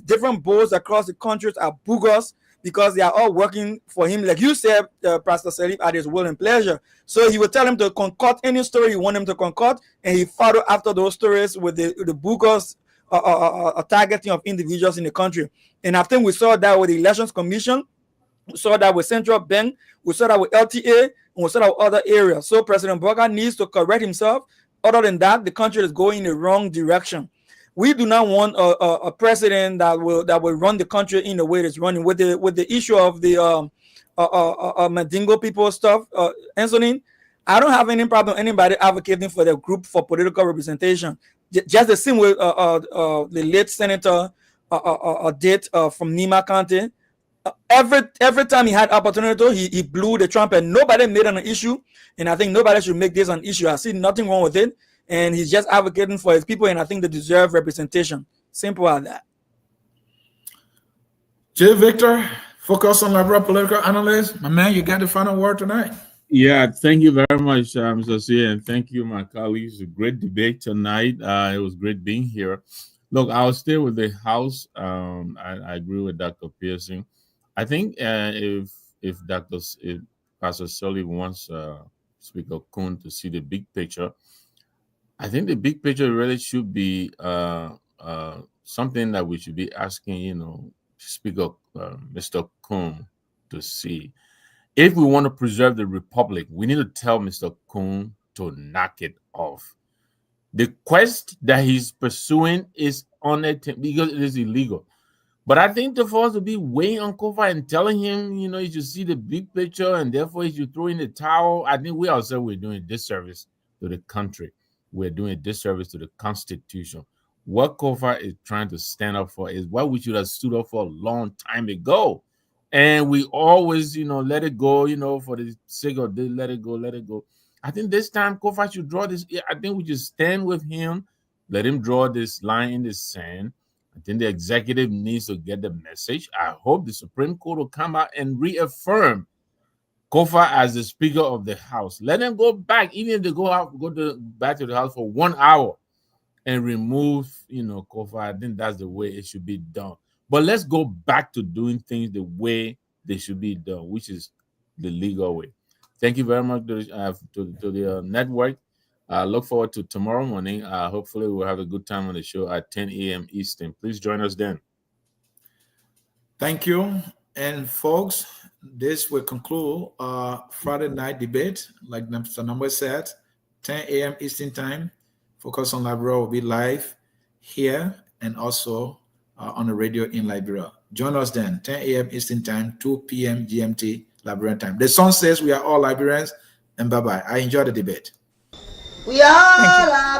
different boards across the countries are bogus because they are all working for him, like you said, Pastor Salif, at his will and pleasure. So he would tell him to concoct any story you want him to concoct, and he followed after those stories with the bogus targeting of individuals in the country. And I think we saw that with the Elections Commission, we saw that with Central Bank, we saw that with LTA, and we saw that with other areas. So President Boycott needs to correct himself. Other than that, the country is going in the wrong direction. We do not want a president that will run the country in the way it's running. With the issue of the Mandingo people stuff, Anthony, I don't have any problem anybody advocating for the group for political representation. Just the same way the late senator did from Nima County. Every time he had opportunity, he blew the trumpet. Nobody made it an issue, and I think nobody should make this an issue. I see nothing wrong with it. And he's just advocating for his people, and I think they deserve representation. Simple as that. J. Victor, Focus on Liberal Political Analyst. My man, you got the final word tonight. Yeah, thank you very much, Mr. C, and thank you, my colleagues. A great debate tonight. It was great being here. Look, I'll stay with the House. I agree with Dr. Pearson. I think if Pastor Sully wants Speaker Kun to see the big picture, I think the big picture really should be something that we should be asking, Speaker Mr. Kun to see. If we want to preserve the republic, we need to tell Mr. Kun to knock it off. The quest that he's pursuing is unattainable because it is illegal. But I think for us to be weighing on Kofa and telling him, you should see the big picture and therefore he should throw in the towel, I think we ourselves we're doing a disservice to the country. We're doing a disservice to the Constitution. What Kofa is trying to stand up for is what we should have stood up for a long time ago. And we always, let it go, for the sake of this, let it go. I think this time Kofa should draw this. I think we should stand with him, let him draw this line in the sand. I think the executive needs to get the message. I hope the Supreme Court will come out and reaffirm Kofa as the Speaker of the House. Let them go back, even if they go back to the House for 1 hour and remove, Kofa. I think that's the way it should be done. But let's go back to doing things the way they should be done, which is the legal way. Thank you very much to the network. I look forward to tomorrow morning. Hopefully we'll have a good time on the show at 10 a.m. Eastern. Please join us then. Thank you. And folks, this will conclude Friday night debate. Like Mr. Number said, 10 a.m. Eastern time. Focus on Liberia will be live here and also on the radio in Liberia. Join us then, 10 a.m. Eastern time, 2 p.m. GMT Liberian time. The song says we are all Liberians, and bye-bye. I enjoyed the debate. We are